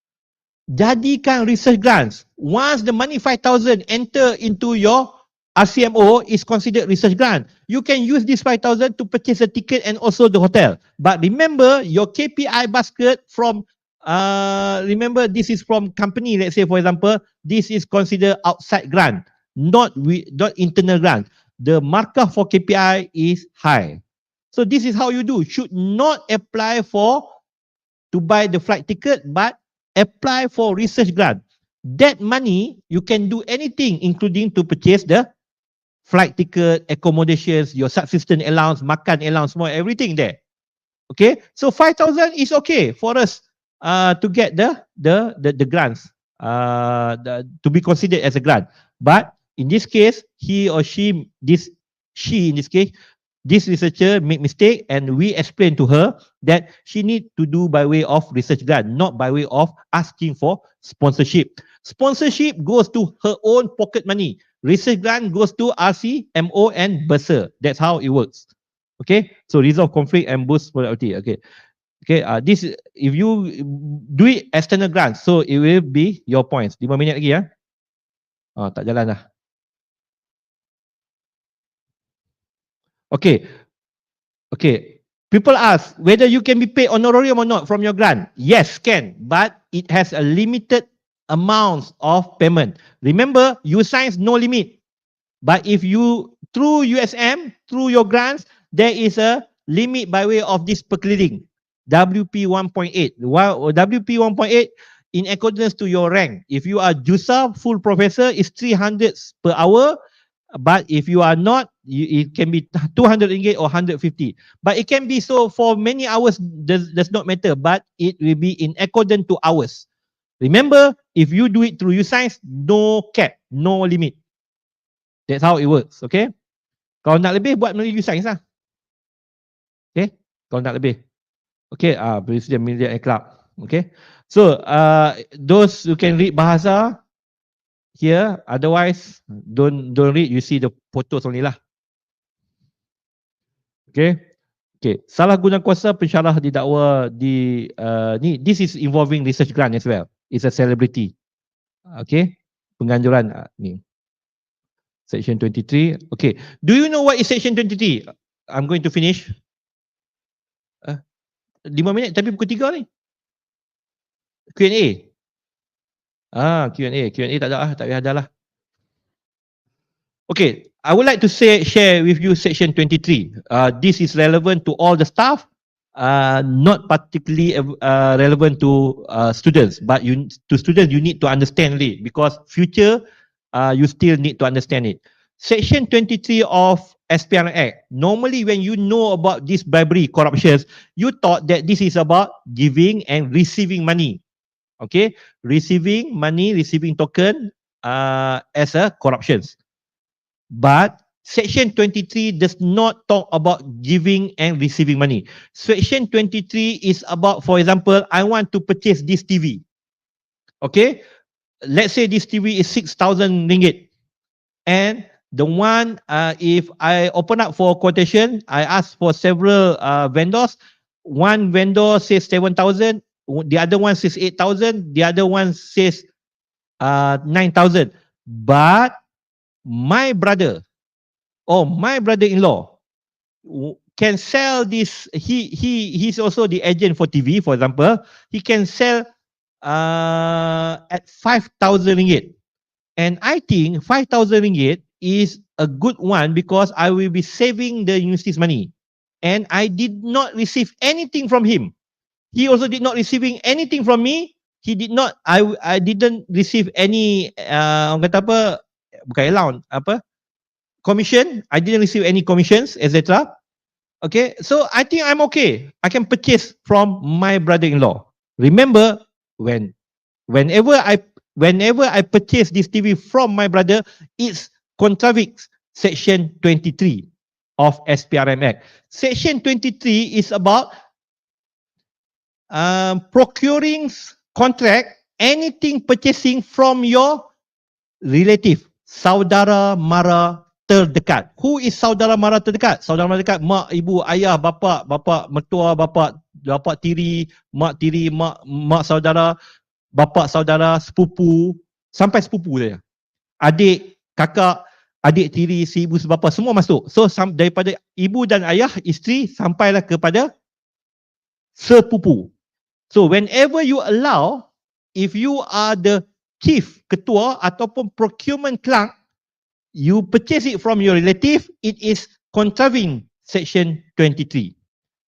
Jadikan research grants. Once the money 5,000 enter into your RCMO, is considered research grant. You can use this 5,000 to purchase a ticket and also the hotel. But remember, your KPI basket from remember, this is from company. Let's say, for example, this is considered outside grant, not internal grant. The markup for KPI is high. So this is how you do. Should not apply for to buy the flight ticket, but apply for research grant. That money, you can do anything, including to purchase the flight ticket, accommodations, your subsistence allowance, makan allowance, more, everything there. Okay, so 5,000 is okay for us to get the grants, to be considered as a grant. But in this case, he or she, in this case, this researcher made mistake, and we explained to her that she need to do by way of research grant, not by way of asking for sponsorship. Sponsorship goes to her own pocket money. Research grant goes to RC, MO, and Bursa. That's how it works. Okay, so resolve conflict and boost productivity. Okay, this, if you do it external grant, so it will be your points. 5 minit lagi ya. Tak jalan dah. Okay. People ask whether you can be paid honorarium or not from your grant. Yes, can, but it has a limited amount of payment. Remember, U-Science no limit. But if you, through USM, through your grants, there is a limit by way of this perclearing. WP 1.8. WP 1.8 in accordance to your rank. If you are JUSA, full professor, is 300 per hour. But if you are not, it can be 200 ringgit or 150. But it can be so for many hours, does not matter. But it will be in accordance to hours. Remember, if you do it through U-Science, no cap, no limit. That's how it works, okay? Kalau nak lebih, buat melalui U-Science lah. Okay? Kalau nak lebih. Okay, Presiden Media and Club. Okay? So, those who can read bahasa here, otherwise, don't read, you see the photos only lah. Okay? Okay, salah guna kuasa pensyarah didakwa di, this is involving research grant as well. It's a celebrity. Okay? Penganjuran ni. Section 23. Okay. Do you know what is Section 23? I'm going to finish. 5 minit tapi pukul 3 ni. Q&A. Q&A tak ada lah. Tak payah ada lah. Okay. I would like to share with you Section 23. This is relevant to all the staff. Not particularly relevant to students. But to students, you need to understand it. Because future, you still need to understand it. Section 23 of SPRM Act. Normally, when you know about this bribery, corruptions, you thought that this is about giving and receiving money. Okay, receiving money, receiving token as a corruptions. But Section 23 does not talk about giving and receiving money. Section 23 is about, for example, I want to purchase this TV. Okay, let's say this TV is 6,000 ringgit. And the one, if I open up for quotation, I ask for several vendors. One vendor says 7,000, the other one says 8,000, the other one says 9,000. But my brother or my brother-in-law can sell this. He's also the agent for TV, for example. He can sell at 5,000 ringgit. And I think 5,000 ringgit is a good one because I will be saving the university's money. And I did not receive anything from him. He also did not receiving anything from me. He did not, I didn't receive any, orang kata apa, bukan allowance, apa, commission. I didn't receive any commissions, etc. Okay, so I think I'm okay. I can purchase from my brother-in-law. Remember, whenever I purchase this TV from my brother, it's contradicts Section 23 of SPRM Act. Section 23 is about procuring contract, anything purchasing from your relative, saudara mara terdekat. Who is saudara mara terdekat? Saudara mara terdekat, mak, ibu, ayah, bapa mertua, bapa tiri, mak saudara, bapa saudara, sepupu, sampai sepupu saja. Adik, kakak, adik tiri, si ibu, sebapa, semua masuk. So daripada ibu dan ayah, isteri, sampailah kepada sepupu. So whenever you allow, if you are the chief, ketua ataupun procurement clerk, you purchase it from your relative, it is contravening Section 23.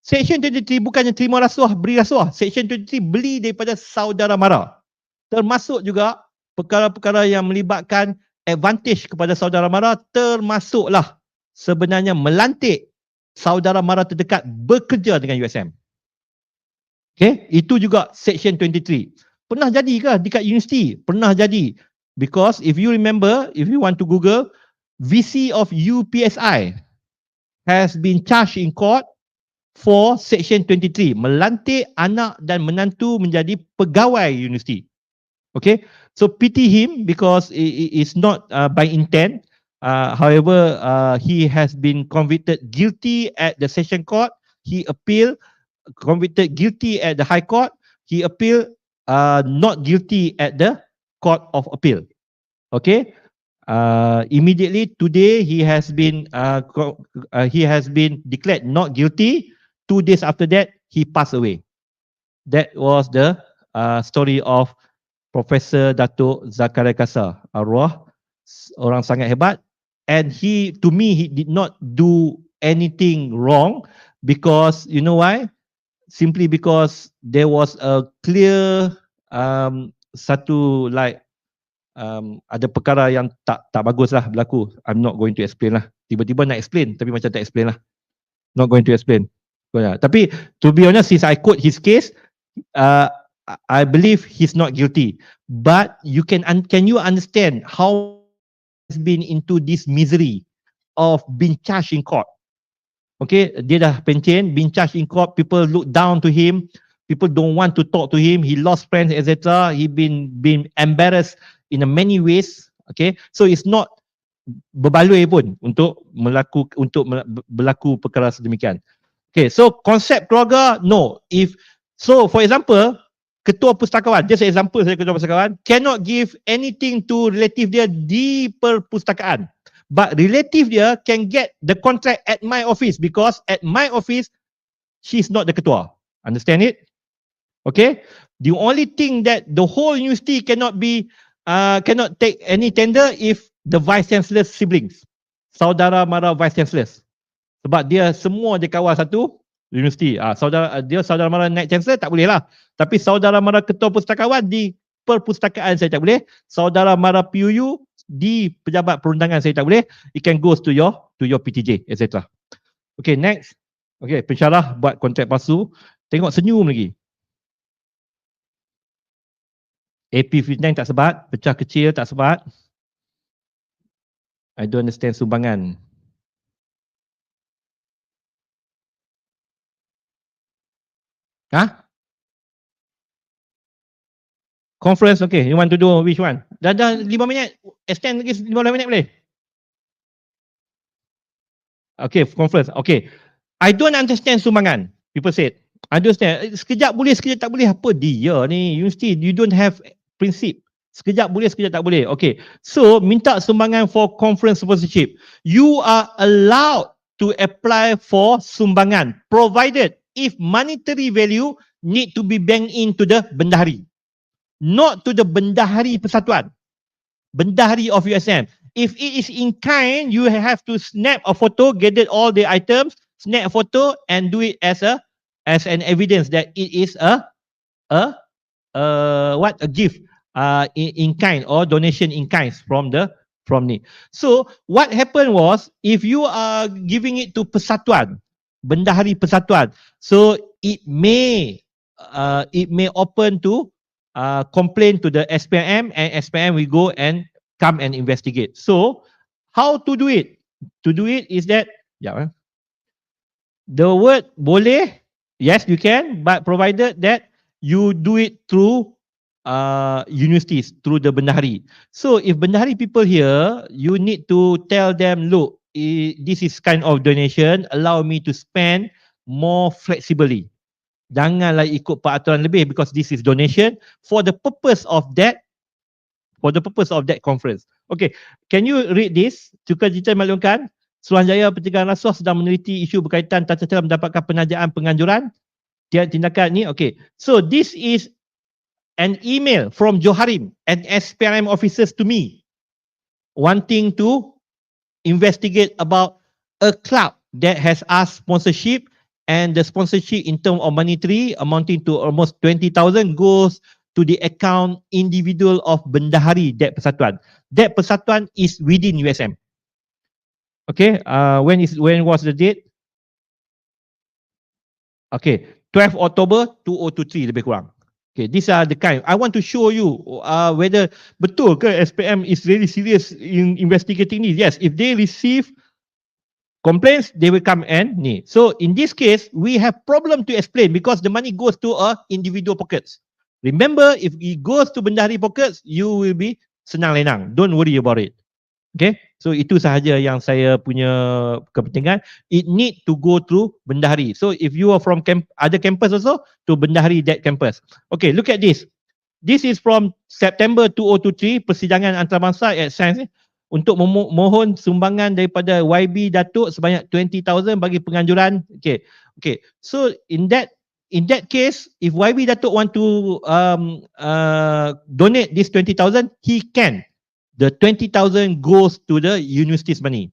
Section 23 bukannya terima rasuah, beri rasuah. Section 23 beli daripada saudara mara. Termasuk juga perkara-perkara yang melibatkan advantage kepada saudara mara, termasuklah sebenarnya melantik saudara mara terdekat bekerja dengan USM. Okay, itu juga Section 23. Pernah jadi ke dekat universiti? Pernah jadi. Because if you remember, if you want to Google, VC of UPSI has been charged in court for Section 23, melantik anak dan menantu menjadi pegawai universiti. Okay, so pity him because it is not by intent. However, he has been convicted guilty at the session court. He appealed, convicted guilty at the High Court. He appealed not guilty at the Court of Appeal. Okay. Immediately today he has been declared not guilty. 2 days after that he passed away. That was the story of Profesor Datuk Zakaria Kasar, arwah, orang sangat hebat, and to me he did not do anything wrong, because you know why? Simply because there was a clear ada perkara yang tak bagus lah berlaku. I'm not going to explain lah. Tiba-tiba nak explain tapi macam tak explain lah. Not going to explain. Tapi to be honest, since I quote his case, I believe he's not guilty. But can you understand how he's been into this misery of being charged in court? Okay, dia dah pencen, being charged in court, people look down to him, people don't want to talk to him, he lost friends, etc. He been embarrassed in many ways. Okay, so it's not berbaloi pun untuk berlaku perkara sedemikian. Okay, so konsep keluarga, no. So for example, ketua pustakawan, just example saya ketua pustakawan, cannot give anything to relative dia di perpustakaan. But relative dia can get the contract at my office, because at my office, she's not the ketua. Understand it? Okay? The only thing that the whole university cannot take any tender if the vice chancellor's siblings. Saudara mara vice chancellors. Sebab dia semua dia kawal satu universiti. Saudara mara naik chancellor tak boleh lah. Tapi saudara mara ketua pustakawan di perpustakaan saya tak boleh. Saudara mara PUU di pejabat perundangan saya tak boleh. It can goes to your PTJ, etc. Okay, next. Okay, pensyarah buat kontrak palsu. Tengok senyum lagi. AP59 tak sebat, pecah kecil tak sebat. I don't understand sumbangan. Conference, okay. You want to do which one? Dah 5 minit. Extend lagi 15 minit boleh? Okay, conference. Okay. I don't understand sumbangan. People said. I don't understand. Sekejap boleh, sekejap tak boleh. Apa dia ni? University, you don't have prinsip. Sekejap boleh, sekejap tak boleh. Okay. So, minta sumbangan for conference sponsorship. You are allowed to apply for sumbangan, provided if monetary value need to be banked into the bendahari. Not to the bendahari persatuan. Bendahari of USM. If it is in kind, you have to snap a photo, gather all the items, snap a photo and do it as an evidence that it is a gift in kind or donation in kind from me. So what happened was, if you are giving it to persatuan, bendahari persatuan, so it may open to complain to the SPM, and SPM will go and come and investigate. So, how to do it? To do it is that, the word boleh, yes you can, but provided that you do it through universities, through the bendahari. So, if bendahari people here, you need to tell them, look, this is kind of donation, allow me to spend more flexibly. Janganlah ikut peraturan lebih, because this is donation for the purpose of that conference. Okay, can you read this? Sukacita maklumkan, Suruhanjaya Pencegahan Rasuah sedang meneliti isu berkaitan tata cara mendapatkan penajaan penganjuran tindakan ni. Okay, so this is an email from Joharim and SPRM officers to me, wanting to investigate about a club that has asked sponsorship and the sponsorship in terms of monetary amounting to almost 20,000 goes to the account individual of Bendahari Debt Persatuan. Debt Persatuan is within USM. Okay, when was the date? Okay, 12 October 2023 lebih kurang. Okay, these are the kind. I want to show you whether betul ke SPM is really serious in investigating this. Yes, if they receive complaints, they will come and ni. So in this case, we have problem to explain because the money goes to individual pockets. Remember, if it goes to Bendahari pockets, you will be senang lenang. Don't worry about it. Okay, so itu sahaja yang saya punya kepentingan. It need to go through Bendahari. So if you are from other campus also, to Bendahari that campus. Okay, look at this. This is from September 2023, persidangan antarabangsa at Sains untuk memohon sumbangan daripada YB Datuk sebanyak 20,000 bagi penganjuran. Okay, okay. So in that case, if YB Datuk want to donate this 20,000, he can. The 20,000 goes to the university's money.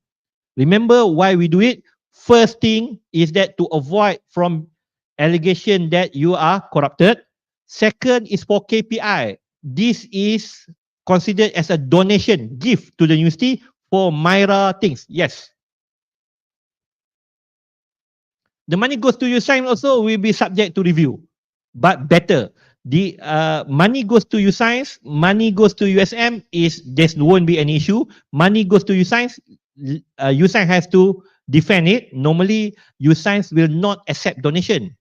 Remember why we do it? First thing is that to avoid from allegation that you are corrupted. Second is for KPI. This is considered as a donation, gift to the university for Myra things. Yes. The money goes to USAID also will be subject to review. But better. The money goes to UScience, money goes to USM there won't be an issue. Money goes to UScience, UScience has to defend it. Normally, UScience will not accept donation.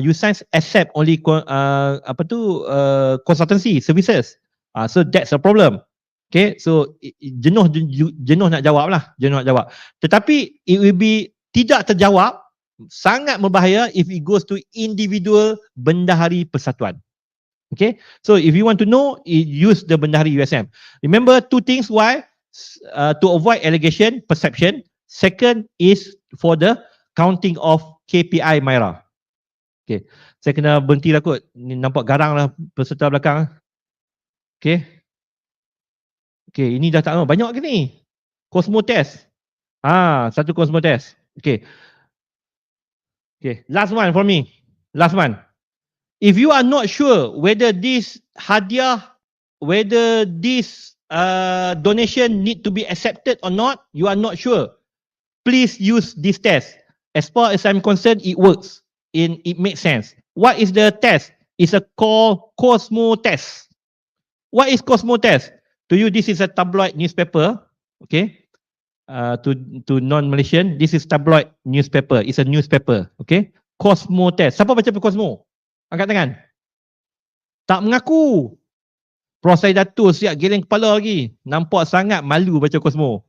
UScience accept only consultancy services. So that's a problem. Okay, so jenuh nak jawab lah, jenuh nak jawab. Tetapi it will be tidak terjawab. Sangat berbahaya if it goes to individual Bendahari Persatuan. Okay, so if you want to know, use the Bendahari USM. Remember two things why, to avoid allegation, perception. Second is for the counting of KPI Myra. Okay, saya kena berhenti lah kot. Ni nampak garang lah peserta belakang. Okay, okay, ini dah tak tahu banyak ke ni? Cosmo test. Satu Cosmo test. Okay. Okay, last one for me. Last one. If you are not sure whether this hadiah, whether this donation need to be accepted or not, you are not sure. Please use this test. As far as I'm concerned, it works. It makes sense. What is the test? It's called Cosmo test. What is Cosmo test? To you, this is a tabloid newspaper. Okay. To non-Malaysian, this is tabloid newspaper. It's a newspaper. Okay. Cosmo test. Siapa baca Cosmo? Angkat tangan. Tak mengaku. Prof saya Datuk siap geleng kepala lagi. Nampak sangat malu baca Cosmo.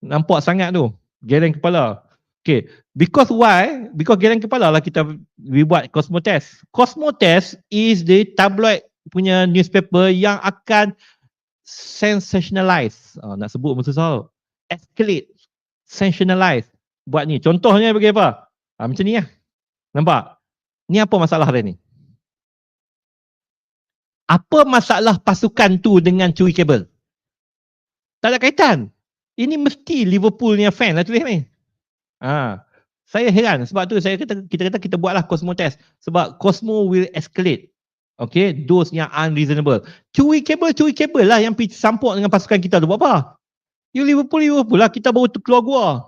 Nampak sangat tu. Geleng kepala. Okay. Because why? Because geleng kepala lah we buat Cosmo test. Cosmo test is the tabloid punya newspaper yang akan sensationalize. Nak sebut pun susah. Escalate, sensationalize. Buat ni. Contohnya bagi apa? Macam ni lah. Nampak? Ni apa masalah dia ni? Apa masalah pasukan tu dengan curi kabel? Tak ada kaitan. Ini mesti Liverpool ni fan lah tulis ni. Saya heran. Sebab tu kita kata kita buatlah Cosmo test. Sebab Cosmo will escalate. Okay, those yang unreasonable. Curi kabel lah yang pergi sampuk dengan pasukan kita tu. Buat apa? You Liverpool lah, kita baru keluar gua.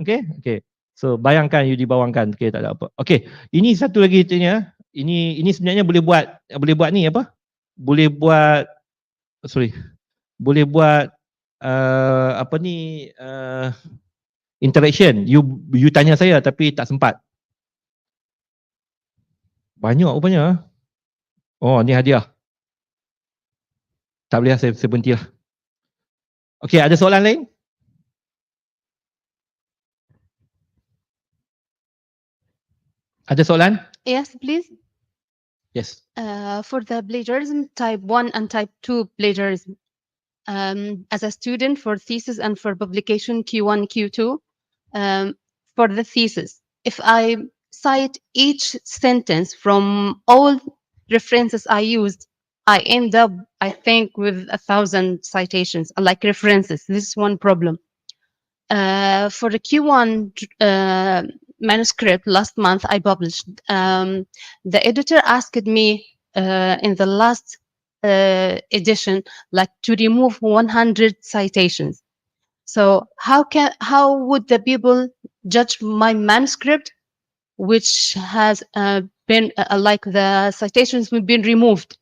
Okay. So bayangkan you dibawangkan. Okay, tak ada apa. Okay, ini satu lagi tanya. Ini sebenarnya boleh buat ni apa? Boleh buat interaction. You tanya saya tapi tak sempat. Banyak rupanya. Oh, ni hadiah. Tak boleh lah, saya berhenti lah. Okey, ada soalan lain? Ada soalan? Yes, please. Yes. For the plagiarism, type 1 and type 2 plagiarism. As a student for thesis and for publication Q1, Q2, for the thesis, if I cite each sentence from all references I used, I end up, I think, with 1,000 citations, like references. This is one problem. For the Q1 manuscript last month I published. The editor asked me in the last edition, like, to remove 100 citations. So how would the people judge my manuscript, which has been like the citations have been removed?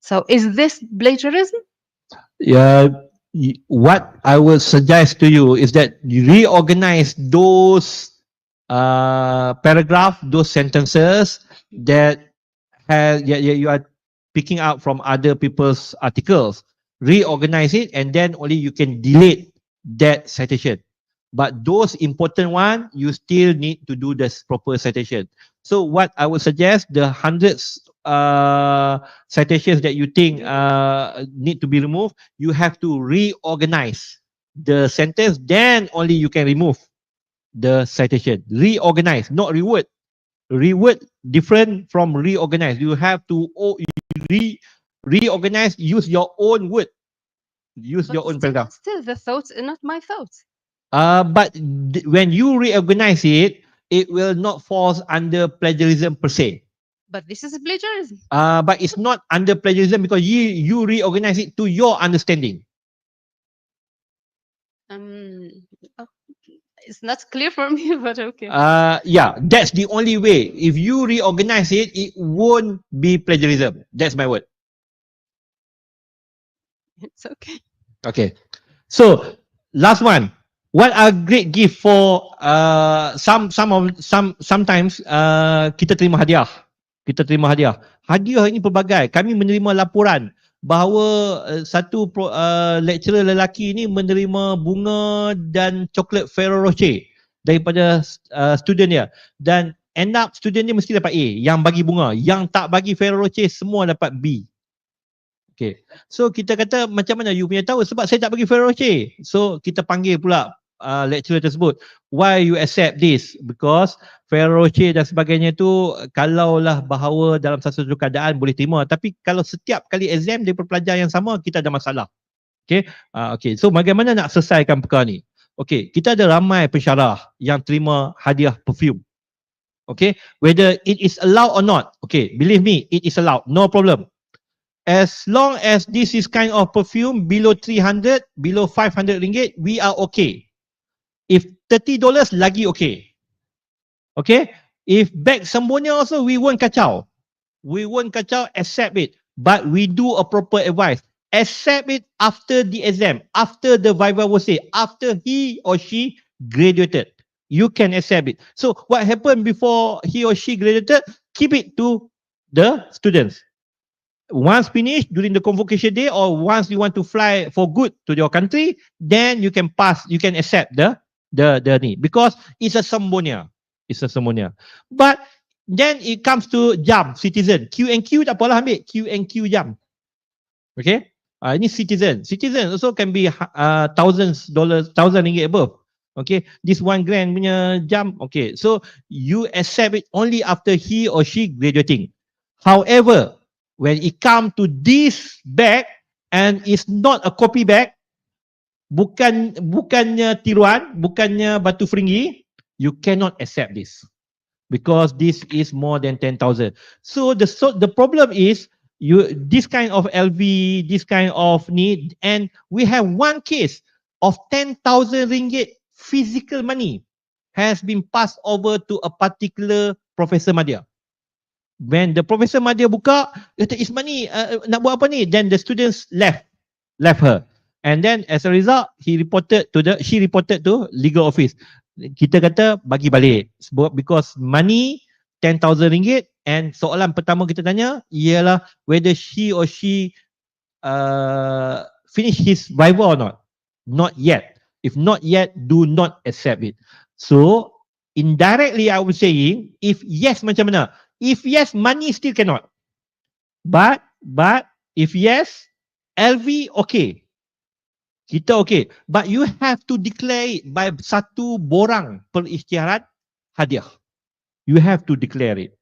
So is this plagiarism? Yeah, what I would suggest to you is that you reorganize those paragraph, those sentences that you are picking out from other people's articles. Reorganize it, and then only you can delete that citation. But those important one, you still need to do the proper citation. So what I would suggest, the hundreds citations that you think need to be removed, you have to reorganize the sentence, then only you can remove the citation. Reorganize, not reword. Reword different from reorganize. You have to reorganize, use your own word. Use But your own paragraph. still the thoughts, not my thoughts. But when you reorganize it, it will not fall under plagiarism per se. But this is plagiarism. But it's not under plagiarism because you reorganize it to your understanding. Oh, it's not clear for me, but okay. Yeah, that's the only way. If you reorganize it, it won't be plagiarism. That's my word. It's okay. Okay. So last one. What are great gift for sometimes kita terima hadiah. Kita terima hadiah. Hadiah ini pelbagai. Kami menerima laporan bahawa satu lecturer lelaki ini menerima bunga dan coklat Ferrero Rocher daripada student dia, dan end up student dia mesti dapat A yang bagi bunga, yang tak bagi Ferrero Rocher semua dapat B. Okay. So kita kata macam mana you punya tahu, sebab saya tak bagi Ferrero Rocher. So kita panggil pula lecturer tersebut, why you accept this? Because Ferrero Rocher dan sebagainya tu kalaulah bahawa dalam satu keadaan boleh terima, tapi kalau setiap kali exam daripada pelajar yang sama, kita ada masalah. Okay. Okay. So bagaimana nak selesaikan perkara ni? Okay, kita ada ramai pensyarah yang terima hadiah perfume. Okay, whether it is allowed or not. Okay, believe me, it is allowed, no problem. As long as this is kind of perfume below 300, below 500 ringgit, we are okay. If $30 lagi okay. Okay? If bag sembunyi also, we won't kacau. We won't kacau, accept it. But we do a proper advice. Accept it after the exam, after the viva was say, after he or she graduated. You can accept it. So what happened before he or she graduated, keep it to the students. Once finished during the convocation day, or once you want to fly for good to your country, then you can pass, you can accept the need, because it's a sembonia. It's a sembonia. But then it comes to jam, citizen. Q&Q tak apalah ambil, Q&Q jam. Okay? Ini citizen. Citizen also can be $1,000 ringgit above. Okay, this 1 grand punya jam. Okay, so you accept it only after he or she graduating. However, when it come to this bag and it's not a copy bag, bukannya tiruan, bukannya batu feringgi, you cannot accept this because this is more than 10,000. So the problem is this kind of LV, this kind of need, and we have one case of 10,000 ringgit physical money has been passed over to a particular Professor Madya. When the Professor Madya buka, kata is money, nak buat apa ni? Then the students left her. And then as a result, she reported to legal office. Kita kata bagi balik. Because money, 10,000 ringgit, and soalan pertama kita tanya ialah whether he or she finish his viva or not. Not yet. If not yet, do not accept it. So, indirectly I was saying, if yes, macam mana? If yes, money still cannot. But if yes, LV okay. Kita okay. But you have to declare it by satu borang perisytiharan hadiah. You have to declare it.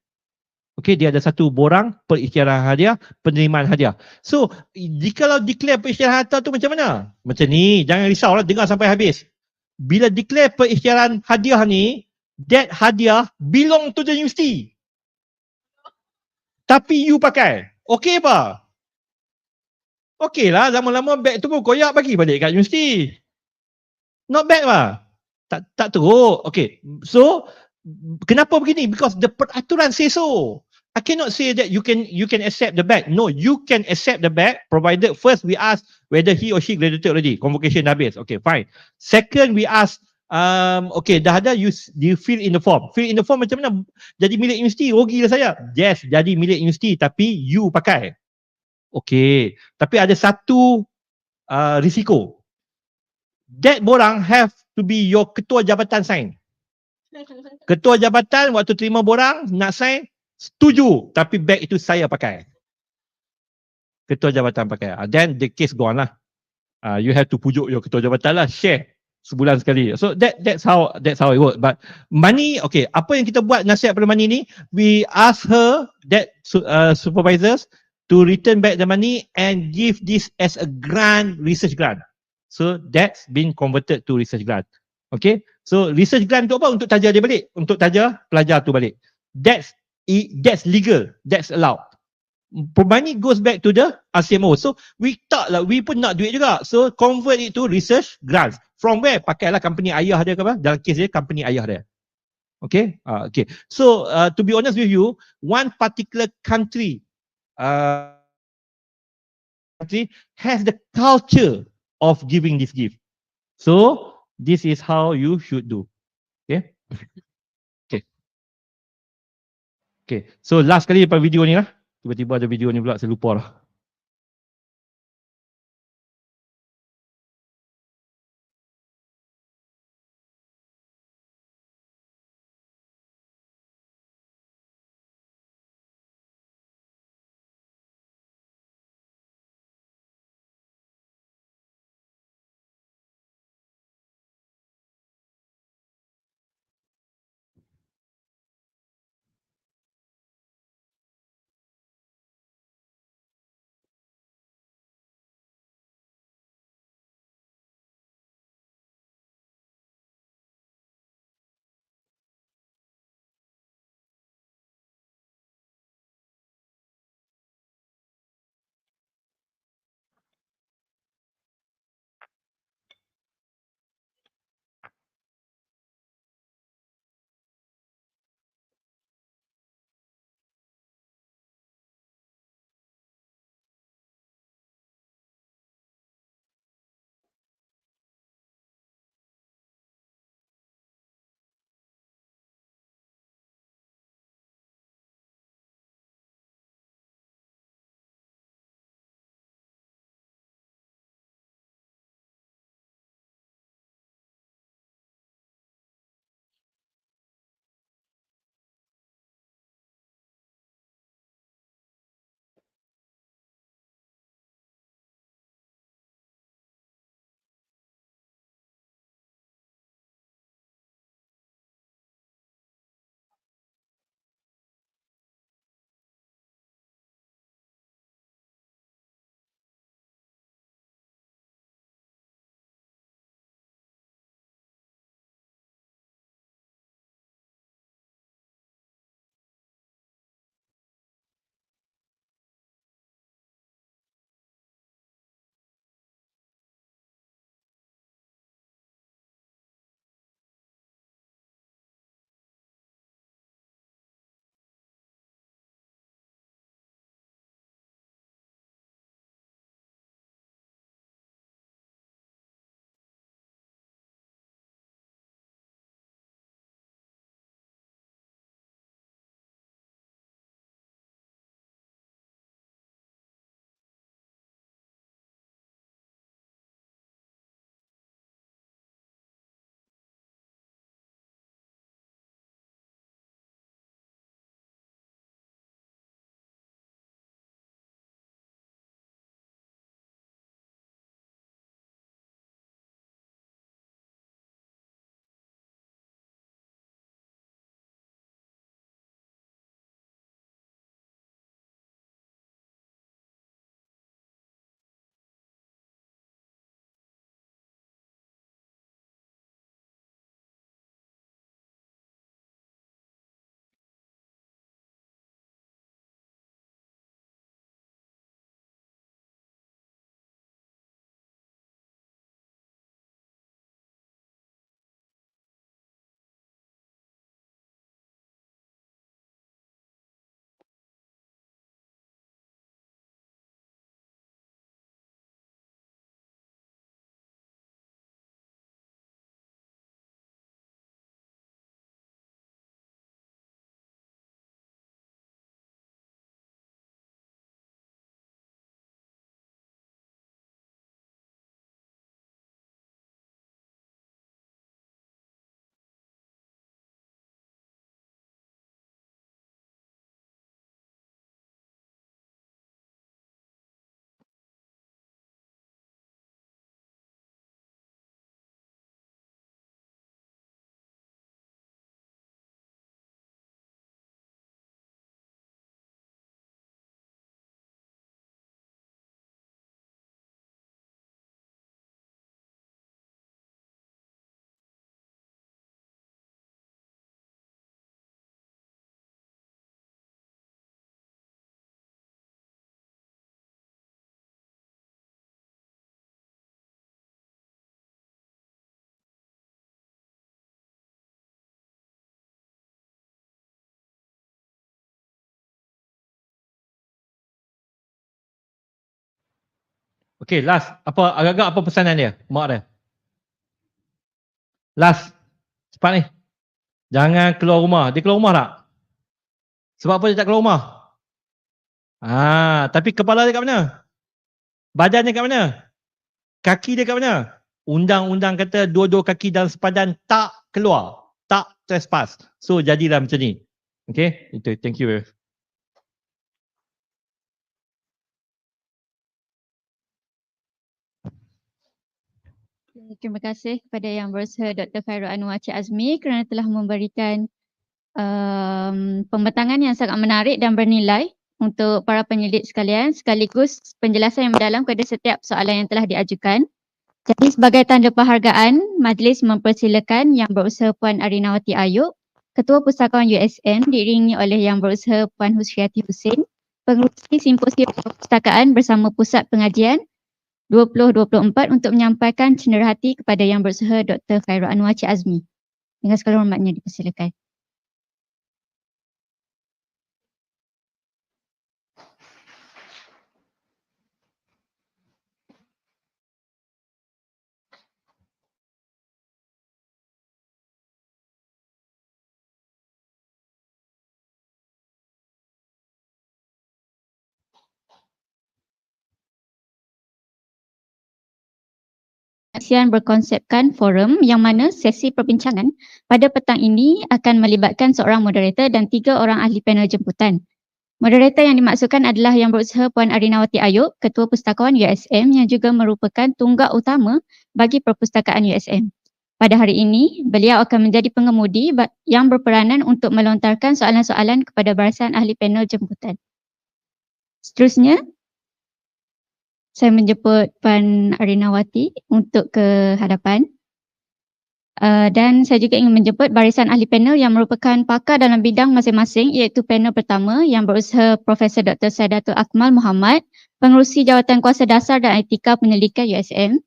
Okay, dia ada satu borang perisytiharan hadiah, penerimaan hadiah. So, jikalau declare perisytiharan hadiah tu macam mana? Macam ni, jangan risaulah, dengar sampai habis. Bila declare perisytiharan hadiah ni, that hadiah belong to the university. Tapi you pakai. Okey apa? Okey lah, lama-lama beg tu pun koyak bagi balik kat universiti. Not bad lah. Tak teruk. Okay. So, kenapa begini? Because the peraturan say so. I cannot say that you can accept the bag. No, you can accept the bag provided first we ask whether he or she graduated already. Convocation dah habis. Okay, fine. Second, we ask, okay, dah ada, you fill in the form. Fill in the form macam mana? Jadi milik universiti, rugilah saya. Yes, jadi milik universiti tapi you pakai. Okay. Tapi ada satu risiko. That borang have to be your ketua jabatan sign. Ketua jabatan waktu terima borang nak sign, setuju. Tapi beg itu saya pakai. Ketua jabatan pakai. Then the case gone lah. You have to pujuk your ketua jabatan lah. Share sebulan sekali. So that's how it works. But money, okay. Apa yang kita buat nasihat pada money ni, we ask her, that supervisors, to return back the money and give this as a grant, research grant. So that's been converted to research grant. Okay. So research grant untuk apa? Untuk taja dia balik. Untuk taja pelajar tu balik. That's legal. That's allowed. Money goes back to the RCMO. So we thought lah, we pun nak duit juga. So convert it to research grants. From where? Pakailah company ayah dia ke apa? Dalam kes dia, company ayah dia. Okay. Okay. So to be honest with you, one particular country has the culture of giving this gift. So this is how you should do. Okay. Okay. Okay. So last kali lepas video ni lah. Tiba-tiba ada video ni pula, saya lupa lah. Okay, last. Agak-agak apa pesanan dia? Mak dia. Last. Cepat ni. Jangan keluar rumah. Dia keluar rumah tak? Sebab apa dia tak keluar rumah? Tapi kepala dia kat mana? Badan dia kat mana? Kaki dia kat mana? Undang-undang kata dua-dua kaki dalam sepadan tak keluar. Tak trespass. So jadilah macam ni. Okay? Itu. Thank you. Terima kasih kepada Yang Berusaha Dr. Khairul Anwar Cik Azmi kerana telah memberikan pembentangan yang sangat menarik dan bernilai untuk para penyelidik sekalian, sekaligus penjelasan yang mendalam kepada setiap soalan yang telah diajukan. Jadi sebagai tanda penghargaan, majlis mempersilakan Yang Berusaha Puan Arinawati Ayub, Ketua Pustakawan USM diiringi oleh Yang Berusaha Puan Husriati Husin, Pengerusi Simposium Perpustakaan Bersama Pusat Pengajian 2024 untuk menyampaikan cenderahati kepada Yang Berusaha Dr. Khairul Anwar Cik Azmi. Dengan segala hormatnya dipersilakan. Pengajian berkonsepkan forum yang mana sesi perbincangan pada petang ini akan melibatkan seorang moderator dan 3 orang ahli panel jemputan. Moderator yang dimaksudkan adalah Yang Berusaha Puan Arinawati Ayub, Ketua Pustakawan USM yang juga merupakan tunggak utama bagi Perpustakaan USM. Pada hari ini, beliau akan menjadi pengemudi yang berperanan untuk melontarkan soalan-soalan kepada barisan ahli panel jemputan. Seterusnya, saya menjemput Puan Arinawati untuk ke hadapan. Dan saya juga ingin menjemput barisan ahli panel yang merupakan pakar dalam bidang masing-masing, iaitu panel pertama yang berusaha Profesor Dr. Saidatul Akmal Muhammad, Pengerusi Jawatan Kuasa Dasar dan Etika Penyelidikan USM.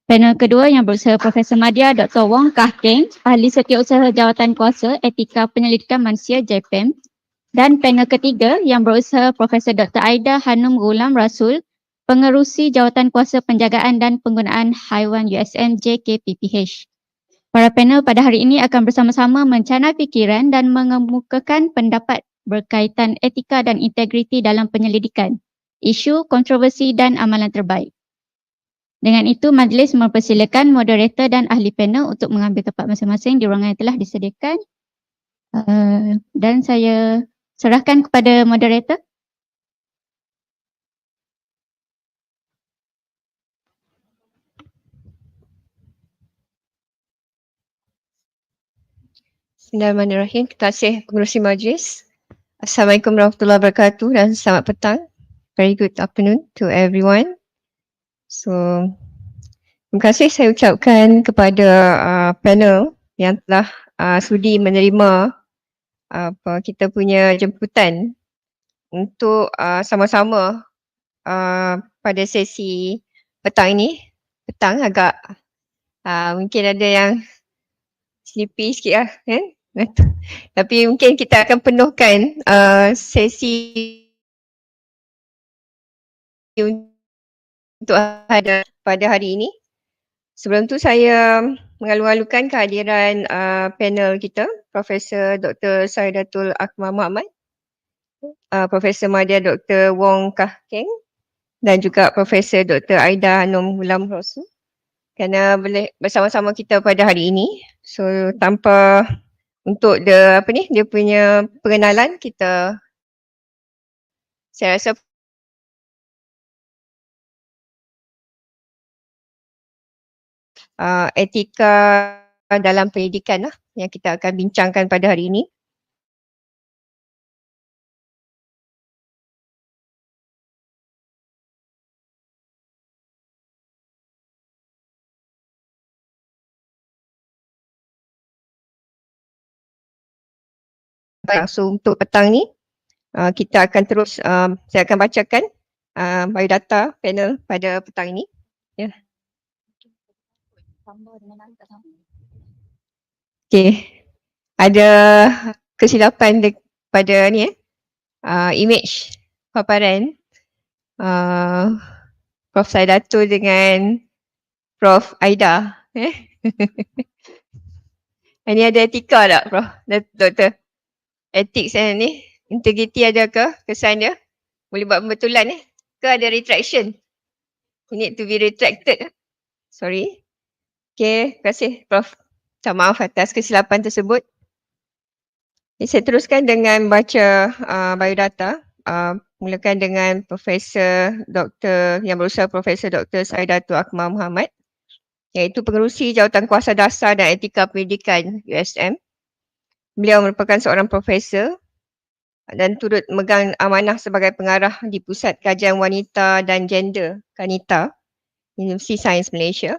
Panel kedua yang berusaha Profesor Madya Dr. Wong Kah Keng, Ahli Setiausaha Jawatan Kuasa Etika Penyelidikan Manusia JPM. Dan panel ketiga yang berusaha Profesor Dr. Aida Hanum Ghulam Rasul, Pengerusi Jawatan Kuasa Penjagaan dan Penggunaan Haiwan USM JKPPH. Para panel pada hari ini akan bersama-sama mencanar fikiran dan mengemukakan pendapat berkaitan etika dan integriti dalam penyelidikan, isu, kontroversi dan amalan terbaik. Dengan itu, majlis mempersilakan moderator dan ahli panel untuk mengambil tempat masing-masing di ruangan yang telah disediakan. Dan saya serahkan kepada moderator. Bismillahirrahmanirrahim. Terima kasih pengerusi majlis. Assalamualaikum warahmatullahi wabarakatuh dan selamat petang. Very good afternoon to everyone. So, terima kasih saya ucapkan kepada panel yang telah sudi menerima kita punya jemputan untuk sama-sama pada sesi petang ini. Petang agak mungkin ada yang sleepy sikit lah kan. Tapi mungkin kita akan penuhkan sesi untuk ada pada hari ini. Sebelum tu saya mengalu-alukan kehadiran panel kita, Profesor Dr. Saidatul Akmal Muhammad, Profesor Madya Dr. Wong Kah Keng dan juga Profesor Dr. Aida Hanum Ghulam Rasul kerana boleh bersama-sama kita pada hari ini. So tanpa untuk dia punya pengenalan, saya rasa etika dalam pendidikan lah yang kita akan bincangkan pada hari ini. Langsung untuk petang ni, kita akan terus, saya akan bacakan biodata panel pada petang ini. Ya. Okay. Ada kesilapan pada ni image paparan Prof Saidatul dengan Prof Aida. Ini ada etika tak Prof? Doktor? Ethics ni, integrity ada ke kesan dia? Boleh buat pembetulan ke ada retraction? You need to be retracted. Sorry. Okay, terima kasih Prof. Minta maaf atas kesilapan tersebut. Okay, saya teruskan dengan baca biodata. Mulakan dengan Profesor Dr. yang berusaha Profesor Dr. Saidatul Akmal Muhammad, iaitu pengerusi Jawatankuasa Dasar dan Etika Pendidikan USM. Beliau merupakan seorang profesor dan turut memegang amanah sebagai pengarah di Pusat Kajian Wanita dan Gender Kanita, Universiti Sains Malaysia.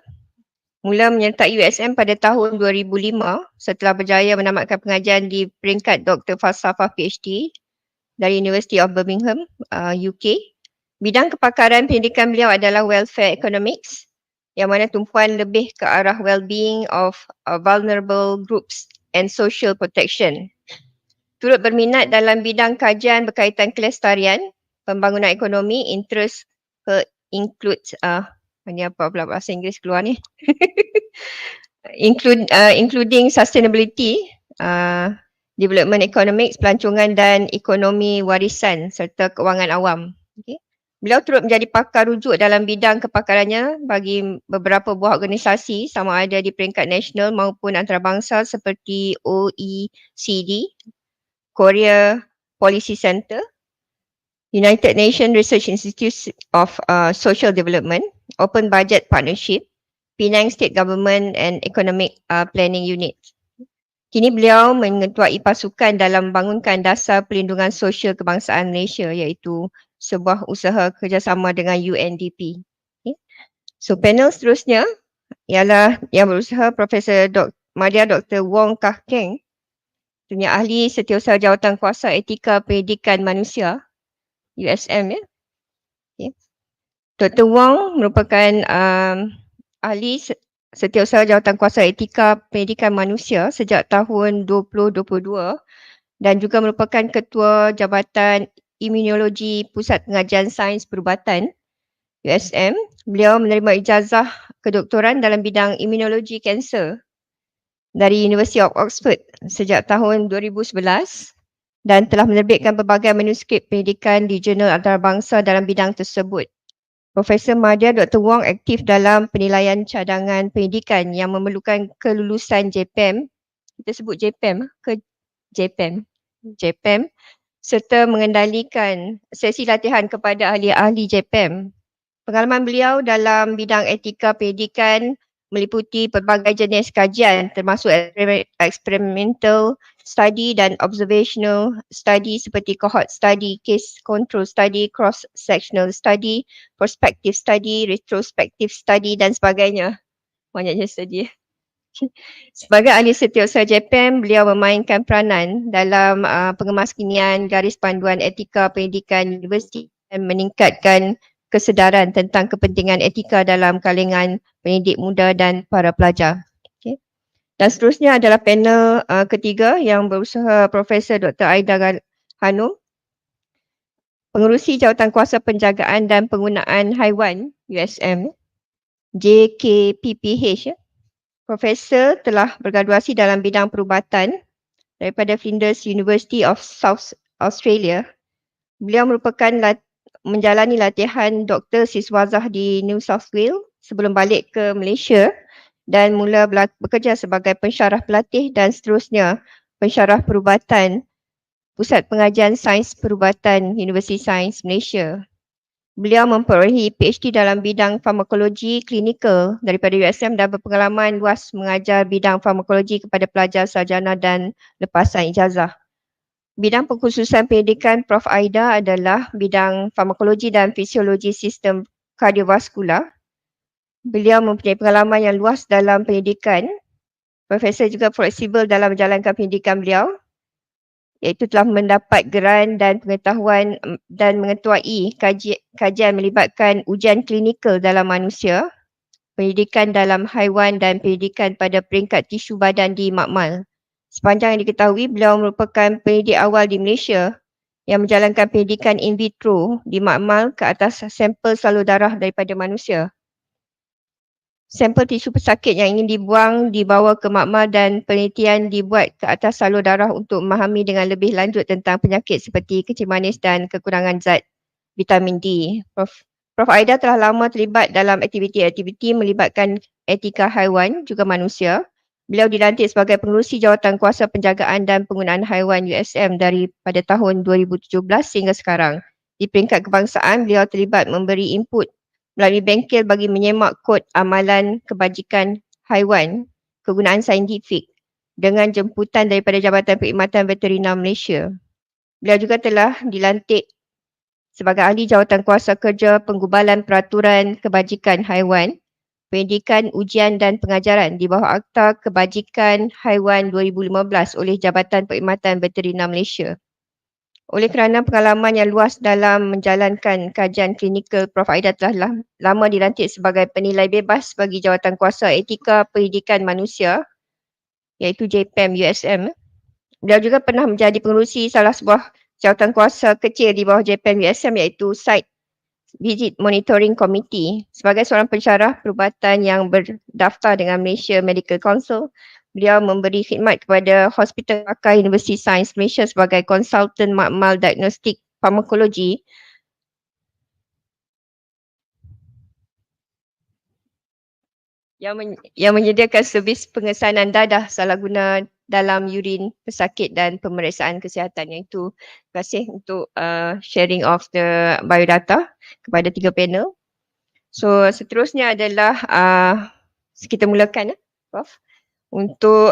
Mula menyertai USM pada tahun 2005 setelah berjaya menamatkan pengajian di peringkat Doktor Falsafah PhD dari University of Birmingham, UK. Bidang kepakaran pendidikan beliau adalah Welfare Economics, yang mana tumpuan lebih ke arah well-being of vulnerable groups and social protection. Turut berminat dalam bidang kajian berkaitan kelestarian, pembangunan ekonomi, interest includes ini apa pula bahasa Inggeris keluar ni? Including sustainability, development economics, pelancongan dan ekonomi warisan serta kewangan awam. Okay. Beliau turut menjadi pakar rujuk dalam bidang kepakarannya bagi beberapa buah organisasi sama ada di peringkat nasional maupun antarabangsa seperti OECD, Korea Policy Center, United Nations Research Institute of Social Development, Open Budget Partnership, Penang State Government and Economic Planning Unit. Kini beliau mengetuai pasukan dalam membangunkan Dasar Perlindungan Sosial Kebangsaan Malaysia, iaitu sebuah usaha kerjasama dengan UNDP. Okay. So panel seterusnya ialah yang berusaha Profesor Madya Dr. Wong Kah Keng, punya ahli Setiausaha Jawatankuasa Etika Pendidikan Manusia USM ya. Okay. Dr. Wong merupakan ahli Setiausaha Jawatankuasa Etika Pendidikan Manusia sejak tahun 2022 dan juga merupakan Ketua Jabatan Imunologi Pusat Pengajian Sains Perubatan USM. Beliau menerima ijazah kedoktoran dalam bidang imunologi kanser dari University of Oxford sejak tahun 2011 dan telah menerbitkan pelbagai manuskrip pendidikan di jurnal antarabangsa dalam bidang tersebut. Profesor Madya Dr. Wong aktif dalam penilaian cadangan pendidikan yang memerlukan kelulusan JPM. Kita sebut JPM ke JPM? JPM serta mengendalikan sesi latihan kepada ahli-ahli JPM. Pengalaman beliau dalam bidang etika pendidikan meliputi pelbagai jenis kajian termasuk experimental study dan observational study seperti cohort study, case control study, cross-sectional study, prospective study, retrospective study dan sebagainya. Banyak jenis study. Sebagai ahli Setiausaha JPM, beliau memainkan peranan dalam pengemaskinian garis panduan etika pendidikan universiti dan meningkatkan kesedaran tentang kepentingan etika dalam kalangan pendidik muda dan para pelajar. Okay. Dan seterusnya adalah panel ketiga yang berusaha Profesor Dr. Aida Hanum, pengerusi Jawatankuasa Penjagaan dan Penggunaan Haiwan USM, JKPPH. Profesor telah bergraduasi dalam bidang perubatan daripada Flinders University of South Australia. Beliau merupakan menjalani latihan Doktor Siswazah di New South Wales sebelum balik ke Malaysia dan mula bekerja sebagai pensyarah pelatih dan seterusnya pensyarah perubatan Pusat Pengajian Sains Perubatan Universiti Sains Malaysia. Beliau memperolehi PhD dalam bidang farmakologi klinikal daripada USM dan berpengalaman luas mengajar bidang farmakologi kepada pelajar sarjana dan lepasan ijazah. Bidang pengkhususan pendidikan Prof. Aida adalah bidang farmakologi dan fisiologi sistem kardiovaskular. Beliau mempunyai pengalaman yang luas dalam pendidikan. Profesor juga fleksibel dalam menjalankan pendidikan beliau, iaitu telah mendapat geran dan pengetahuan dan mengetuai kajian melibatkan ujian klinikal dalam manusia, pendidikan dalam haiwan dan pendidikan pada peringkat tisu badan di makmal. Sepanjang yang diketahui, beliau merupakan pendidik awal di Malaysia yang menjalankan pendidikan in vitro di makmal ke atas sampel salur darah daripada manusia. Sampel tisu pesakit yang ingin dibawa ke makmal dan penelitian dibuat ke atas salur darah untuk memahami dengan lebih lanjut tentang penyakit seperti kencing manis dan kekurangan zat vitamin D. Prof Aida telah lama terlibat dalam aktiviti-aktiviti melibatkan etika haiwan juga manusia. Beliau dilantik sebagai pengerusi Jawatan Kuasa Penjagaan dan Penggunaan Haiwan USM pada tahun 2017 sehingga sekarang. Di peringkat kebangsaan, beliau terlibat memberi input melalui bengkel bagi menyemak kod amalan kebajikan haiwan kegunaan saintifik dengan jemputan daripada Jabatan Perkhidmatan Veteriner Malaysia. Beliau juga telah dilantik sebagai ahli Jawatan Kuasa Kerja Penggubalan Peraturan Kebajikan Haiwan, Pendidikan, Ujian dan Pengajaran di bawah Akta Kebajikan Haiwan 2015 oleh Jabatan Perkhidmatan Veteriner Malaysia. Oleh kerana pengalaman yang luas dalam menjalankan kajian klinikal, Prof Aida telah lama dilantik sebagai penilai bebas bagi Jawatan Kuasa Etika Pendidikan Manusia iaitu JPEM USM. Beliau juga pernah menjadi pengerusi salah sebuah jawatan kuasa kecil di bawah JPEM USM iaitu Site Visit Monitoring Committee. Sebagai seorang pensyarah perubatan yang berdaftar dengan Malaysia Medical Council, beliau memberi khidmat kepada Hospital Pakar Universiti Sains Malaysia sebagai konsultan makmal diagnostik farmakologi yang menyediakan servis pengesanan dadah salah guna dalam urin pesakit dan pemeriksaan kesihatan. Iaitu terima kasih untuk sharing of the biodata kepada 3 panel. So seterusnya adalah kita mulakan Prof. Untuk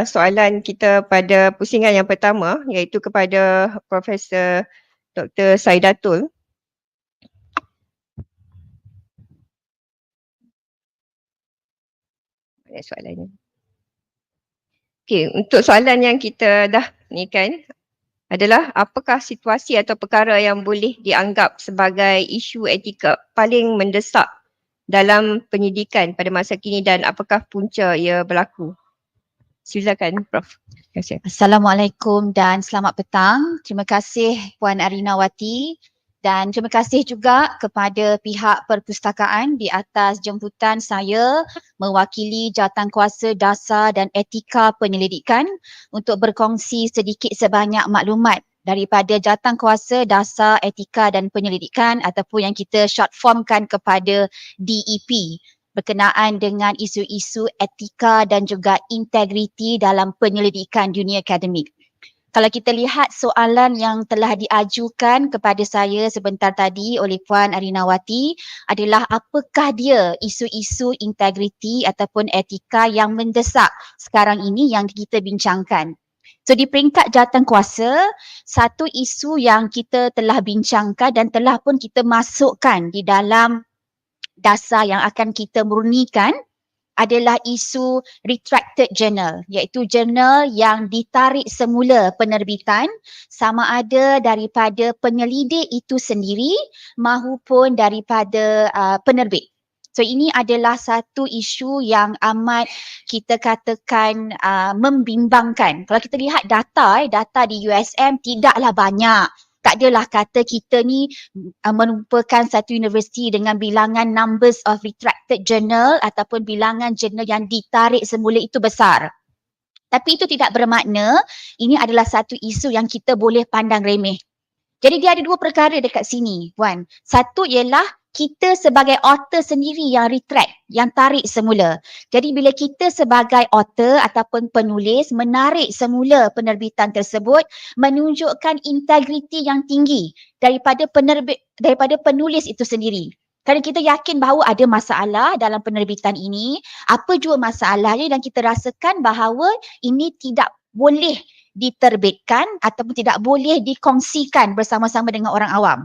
soalan kita pada pusingan yang pertama iaitu kepada Profesor Dr. Saidatul. Mana soalannya? Okey, untuk soalan yang kita dah ni kan adalah apakah situasi atau perkara yang boleh dianggap sebagai isu etika paling mendesak dalam pendidikan pada masa kini dan apakah punca ia berlaku? Silakan Prof. Terima kasih. Assalamualaikum dan selamat petang. Terima kasih Puan Arinawati dan terima kasih juga kepada pihak perpustakaan di atas jemputan saya mewakili Jawatankuasa Dasar dan Etika Penyelidikan untuk berkongsi sedikit sebanyak maklumat daripada Jawatankuasa Dasar Etika dan Penyelidikan ataupun yang kita short formkan kepada DEP berkenaan dengan isu-isu etika dan juga integriti dalam penyelidikan dunia akademik. Kalau kita lihat soalan yang telah diajukan kepada saya sebentar tadi oleh Puan Arinawati adalah apakah dia isu-isu integriti ataupun etika yang mendesak sekarang ini yang kita bincangkan. So di peringkat jawatankuasa, satu isu yang kita telah bincangkan dan telah pun kita masukkan di dalam dasar yang akan kita murnikan adalah isu retracted journal, iaitu jurnal yang ditarik semula penerbitan sama ada daripada penyelidik itu sendiri maupun daripada penerbit. So ini adalah satu isu yang amat kita katakan membimbangkan. Kalau kita lihat data di USM tidaklah banyak. Tak adalah kata kita ni merupakan satu universiti dengan bilangan numbers of retracted journal ataupun bilangan jurnal yang ditarik semula itu besar. Tapi itu tidak bermakna ini adalah satu isu yang kita boleh pandang remeh. Jadi dia ada dua perkara dekat sini, Puan. Satu ialah kita sebagai author sendiri yang retract, yang tarik semula. Jadi bila kita sebagai author ataupun penulis menarik semula penerbitan tersebut menunjukkan integriti yang tinggi daripada penulis itu sendiri. Kerana kita yakin bahawa ada masalah dalam penerbitan ini, apa jua masalahnya dan kita rasakan bahawa ini tidak boleh diterbitkan ataupun tidak boleh dikongsikan bersama-sama dengan orang awam.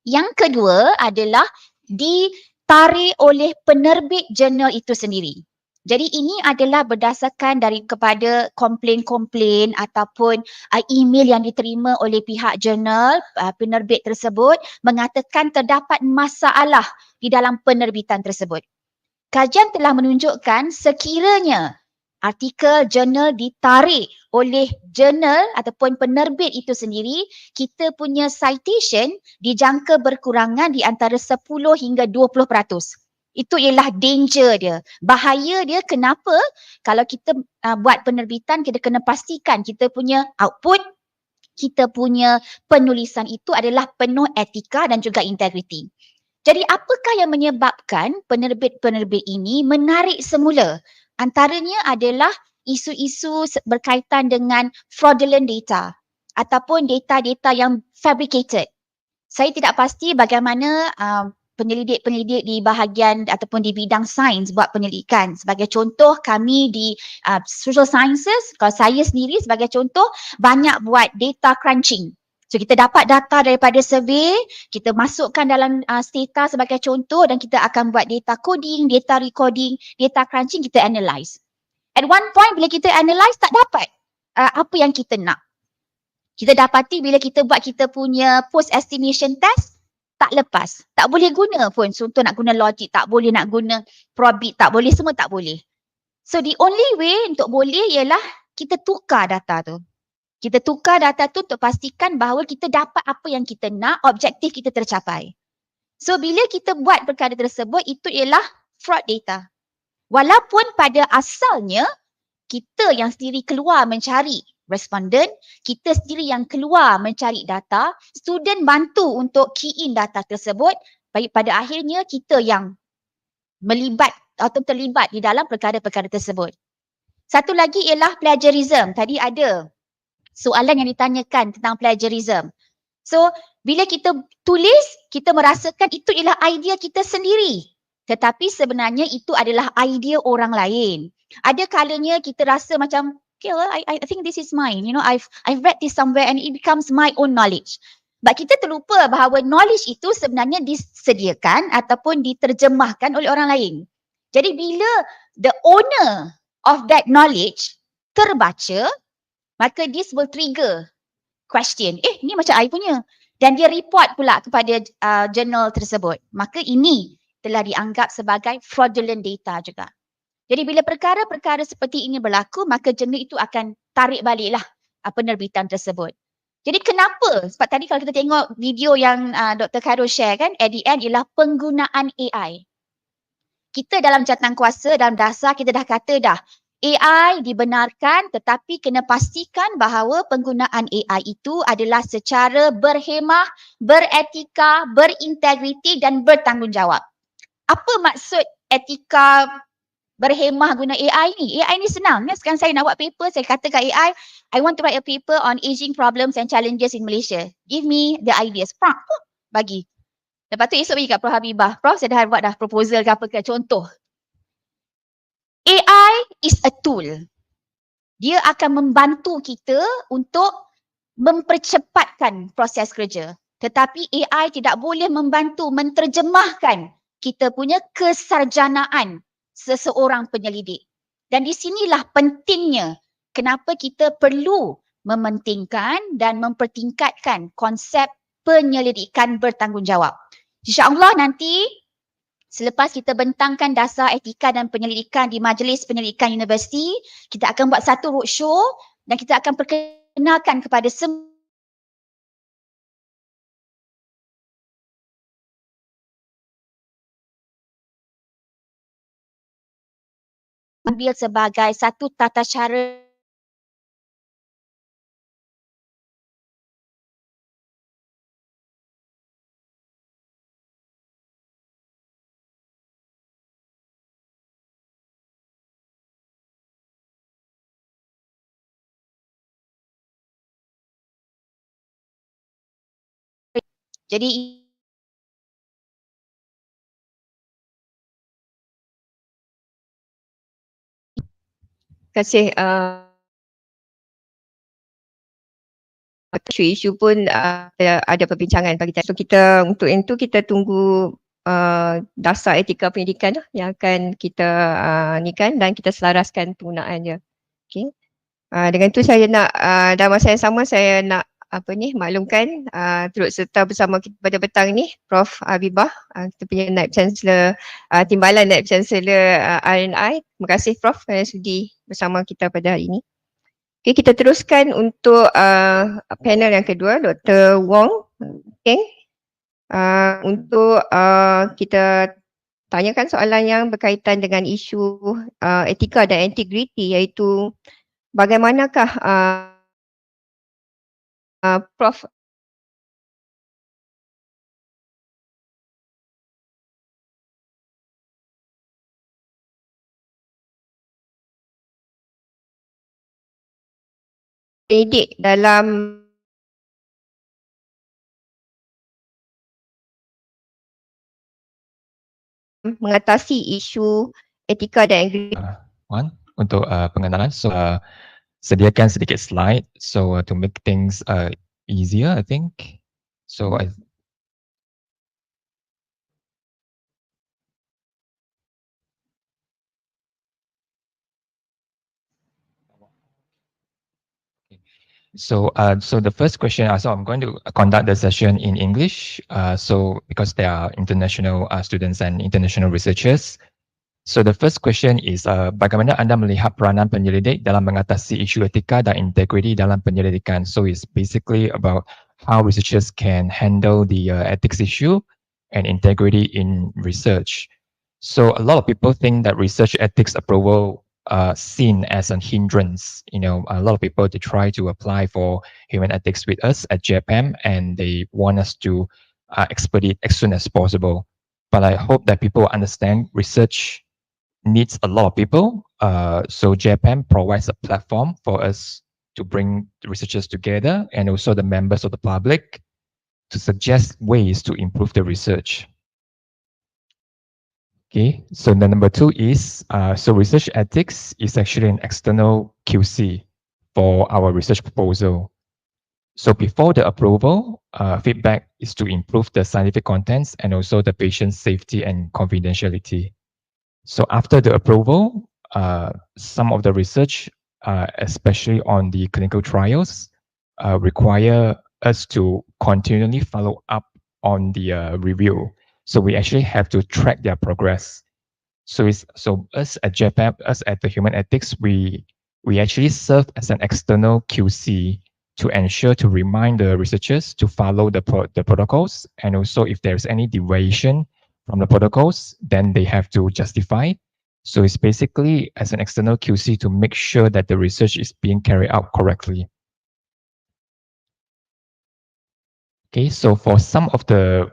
Yang kedua adalah ditarik oleh penerbit jurnal itu sendiri. Jadi ini adalah berdasarkan kepada komplain-komplain ataupun email yang diterima oleh pihak jurnal penerbit tersebut mengatakan terdapat masalah di dalam penerbitan tersebut. Kajian telah menunjukkan sekiranya artikel jurnal ditarik oleh jurnal ataupun penerbit itu sendiri, kita punya citation dijangka berkurangan di antara 10 hingga 20%. Itu ialah danger dia. Bahaya dia kenapa? Kalau kita buat penerbitan, kita kena pastikan kita punya output, kita punya penulisan itu adalah penuh etika dan juga integriti. Jadi apakah yang menyebabkan penerbit-penerbit ini menarik semula? Antaranya adalah isu-isu berkaitan dengan fraudulent data ataupun data-data yang fabricated. Saya tidak pasti bagaimana penyelidik-penyelidik di bahagian ataupun di bidang sains buat penyelidikan. Sebagai contoh, kami di social sciences, kalau saya sendiri sebagai contoh, banyak buat data crunching. So kita dapat data daripada survey, kita masukkan dalam Stata sebagai contoh dan kita akan buat data coding, data recording, data crunching, kita analyse. At one point bila kita analyse tak dapat apa yang kita nak. Kita dapati bila kita buat kita punya post estimation test, tak lepas. Tak boleh guna pun. Contoh nak guna logic, tak boleh, nak guna probit, tak boleh, semua tak boleh. So the only way untuk boleh ialah kita tukar data tu. Kita tukar data tu untuk pastikan bahawa kita dapat apa yang kita nak, objektif kita tercapai. So bila kita buat perkara tersebut, itu ialah fraud data. Walaupun pada asalnya, kita yang sendiri keluar mencari responden, kita sendiri yang keluar mencari data, student bantu untuk key in data tersebut, baik pada akhirnya kita yang melibat atau terlibat di dalam perkara-perkara tersebut. Satu lagi ialah plagiarism. Tadi ada soalan yang ditanyakan tentang plagiarism. So, bila kita tulis, kita merasakan itu ialah idea kita sendiri. Tetapi sebenarnya itu adalah idea orang lain. Ada kalanya kita rasa macam, okay, well, I think this is mine. You know, I've read this somewhere and it becomes my own knowledge. But kita terlupa bahawa knowledge itu sebenarnya disediakan ataupun diterjemahkan oleh orang lain. Jadi bila the owner of that knowledge terbaca, maka this will trigger question. Ni macam I punya. Dan dia report pula kepada jurnal tersebut. Maka ini telah dianggap sebagai fraudulent data juga. Jadi bila perkara-perkara seperti ini berlaku, maka jurnal itu akan tarik baliklah penerbitan tersebut. Jadi kenapa? Sebab tadi kalau kita tengok video yang Dr. Khairul share kan, at the end ialah penggunaan AI. Kita dalam jawatan kuasa, dalam dasar kita dah kata dah, AI dibenarkan tetapi kena pastikan bahawa penggunaan AI itu adalah secara berhemah, beretika, berintegriti dan bertanggungjawab. Apa maksud etika berhemah guna AI ni? AI ni senang. Sekarang saya nak buat paper, saya kata kat AI, I want to write a paper on aging problems and challenges in Malaysia. Give me the ideas. Prof, bagi. Lepas tu esok bagi kat Prof Habibah. Prof, saya dah buat dah proposal ke apa ke. Contoh. AI is a tool. Dia akan membantu kita untuk mempercepatkan proses kerja. Tetapi AI tidak boleh membantu menterjemahkan kita punya kesarjanaan seseorang penyelidik. Dan di sinilah pentingnya kenapa kita perlu mementingkan dan mempertingkatkan konsep penyelidikan bertanggungjawab. InsyaAllah nanti selepas kita bentangkan dasar etika dan penyelidikan di Majlis Penyelidikan Universiti, kita akan buat satu roadshow dan kita akan perkenalkan kepada semua ambil sebagai satu tata cara jadi kasih isu pun ada perbincangan bagi kita. So kita untuk itu kita tunggu dasar etika pendidikan yang akan kita ni kan dan kita selaraskan penggunaannya. Okey. Dengan itu saya nak dalam masa yang sama saya nak maklumkan turut serta bersama kita pada petang ni Prof Habibah, kita punya Naib Chancellor Timbalan Naib Chancellor RNI. Terima kasih Prof kerana sudi bersama kita pada hari ini. Okay, kita teruskan untuk panel yang kedua, Dr. Wong. Okay. Untuk kita tanyakan soalan yang berkaitan dengan isu etika dan integriti, iaitu bagaimanakah Prof didik dalam mengatasi isu etika dan integriti. Untuk pengenalan, so sediakan sedikit slide so to make things easier, I think. So so the first question, so I'm going to conduct the session in English. So because there are international students and international researchers. So the first question is, bagaimana Anda melihat peranan penyelidik dalam mengatasi isu etika dan integriti dalam penyelidikan? So it's basically about how researchers can handle the ethics issue and integrity in research. So a lot of people think that research ethics approval seen as a hindrance. You know, a lot of people, they try to apply for human ethics with us at JPM and they want us to expedite as soon as possible. But I hope that people understand research needs a lot of people. So JPM provides a platform for us to bring the researchers together and also the members of the public to suggest ways to improve the research. Okay, so the number 2 is, so research ethics is actually an external QC for our research proposal. So before the approval, feedback is to improve the scientific contents and also the patient safety and confidentiality. So after the approval, some of the research, especially on the clinical trials, require us to continually follow up on the review. So we actually have to track their progress. So us at JPAP, us at the Human Ethics, we actually serve as an external QC to ensure to remind the researchers to follow the protocols, and also if there's any deviation from the protocols, then they have to justify. So it's basically as an external QC to make sure that the research is being carried out correctly. Okay, so for some of the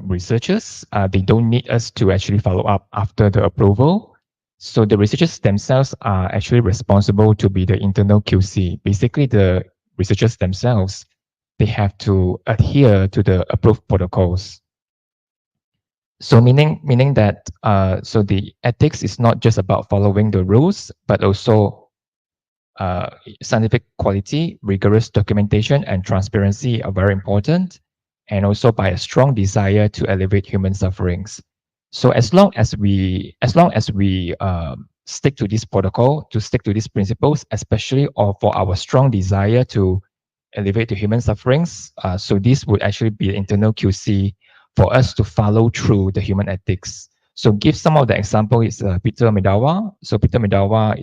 researchers, they don't need us to actually follow up after the approval. So the researchers themselves are actually responsible to be the internal QC. Basically, the researchers themselves, they have to adhere to the approved protocols. So meaning that so the ethics is not just about following the rules, but also scientific quality, rigorous documentation, and transparency are very important, and also by a strong desire to elevate human sufferings. So as long as we stick to this protocol, to stick to these principles, especially for our strong desire to elevate the human sufferings, so this would actually be an internal QC for us to follow through the human ethics. So give some of the example is Peter Medawa. So Peter Medawa,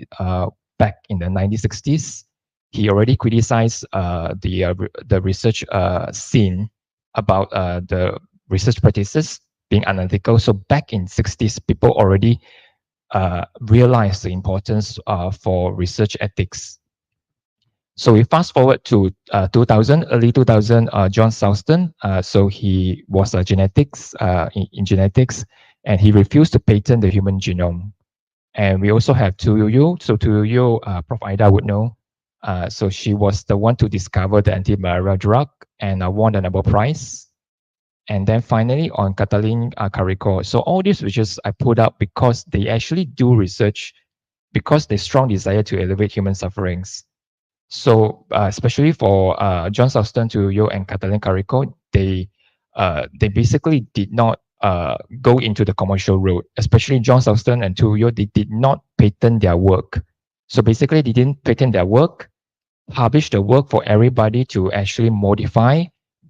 back in the 1960s, he already criticized the research scene about the research practices being unethical. So back in 60s, people already realized the importance for research ethics. So we fast forward to 2000, early 2000, John Sulston. So he was in genetics, and he refused to patent the human genome. And we also have Tu Youyou. So Tu Youyou, Prof. Ida would know. So she was the one to discover the anti-malaria drug and won the Nobel Prize. And then finally on Katalin Kariko. So all these research I put up because they actually do research because they strong desire to elevate human sufferings. So especially for John Sulston, Tu Youyou, and Katalin Kariko, they basically did not go into the commercial road. Especially John Sulston and Tu Youyou, they did not patent their work. So basically, they didn't patent their work, publish the work for everybody to actually modify,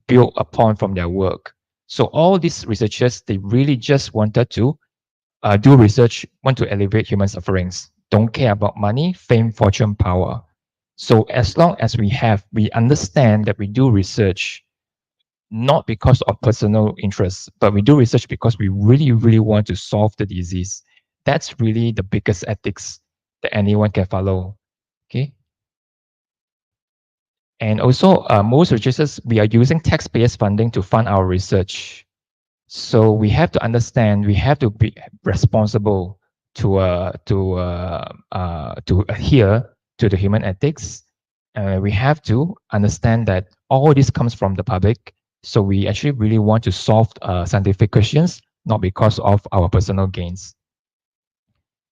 build upon from their work. So all these researchers, they really just wanted to do research, want to elevate human sufferings, don't care about money, fame, fortune, power. So as long as we understand that we do research not because of personal interest, but we do research because we really, really want to solve the disease. That's really the biggest ethics that anyone can follow. Okay. And also, most researchers, we are using taxpayers' funding to fund our research. So we have to understand, we have to be responsible to adhere to the human ethics. We have to understand that all this comes from the public. So we actually really want to solve scientific questions, not because of our personal gains.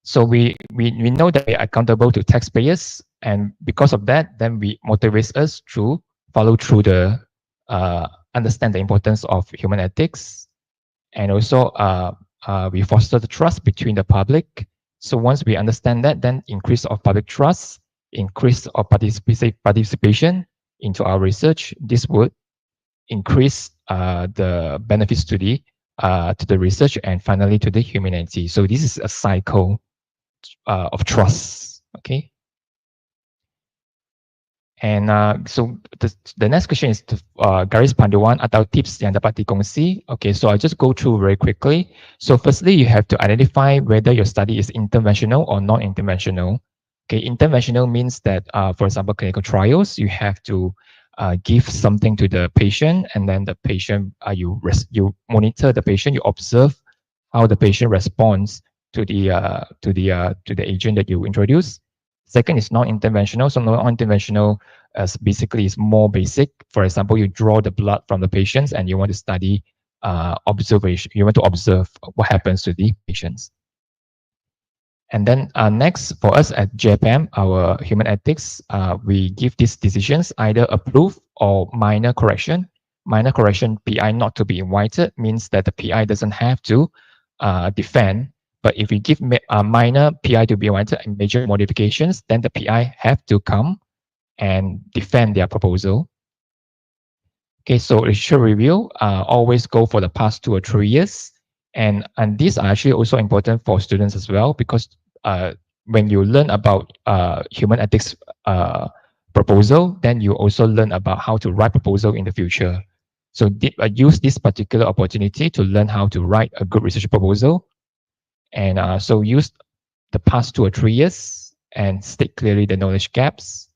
So we know that we are accountable to taxpayers, and because of that, then we motivates us to follow through the understand the importance of human ethics, and also we foster the trust between the public. So once we understand that, then increase of public trust, increase of participation into our research. This would increase the benefits to the research and finally to the humanity. So this is a cycle of trust. Okay. And so the next question is garis panduan atau tips yang dapat dikongsi. Okay, so I'll just go through very quickly. So firstly, you have to identify whether your study is interventional or non-interventional. Okay, interventional means that, for example, clinical trials, you have to give something to the patient, and then the patient, you monitor the patient, you observe how the patient responds to the agent that you introduce. Second is non-interventional. So non-interventional basically is more basic. For example, you draw the blood from the patients and you want to study observation. You want to observe what happens to the patients. And then next, for us at JPM, our human ethics, we give these decisions either approve or minor correction. Minor correction, PI not to be invited, means that the PI doesn't have to defend. But if we give a minor PI to be invited and major modifications, then the PI have to come and defend their proposal. Okay, so literature review, always go for the past 2 or 3 years. And these are actually also important for students as well, because when you learn about human ethics proposal, then you also learn about how to write proposal in the future. So use this particular opportunity to learn how to write a good research proposal. And so use the past 2 or 3 years and state clearly the knowledge gaps.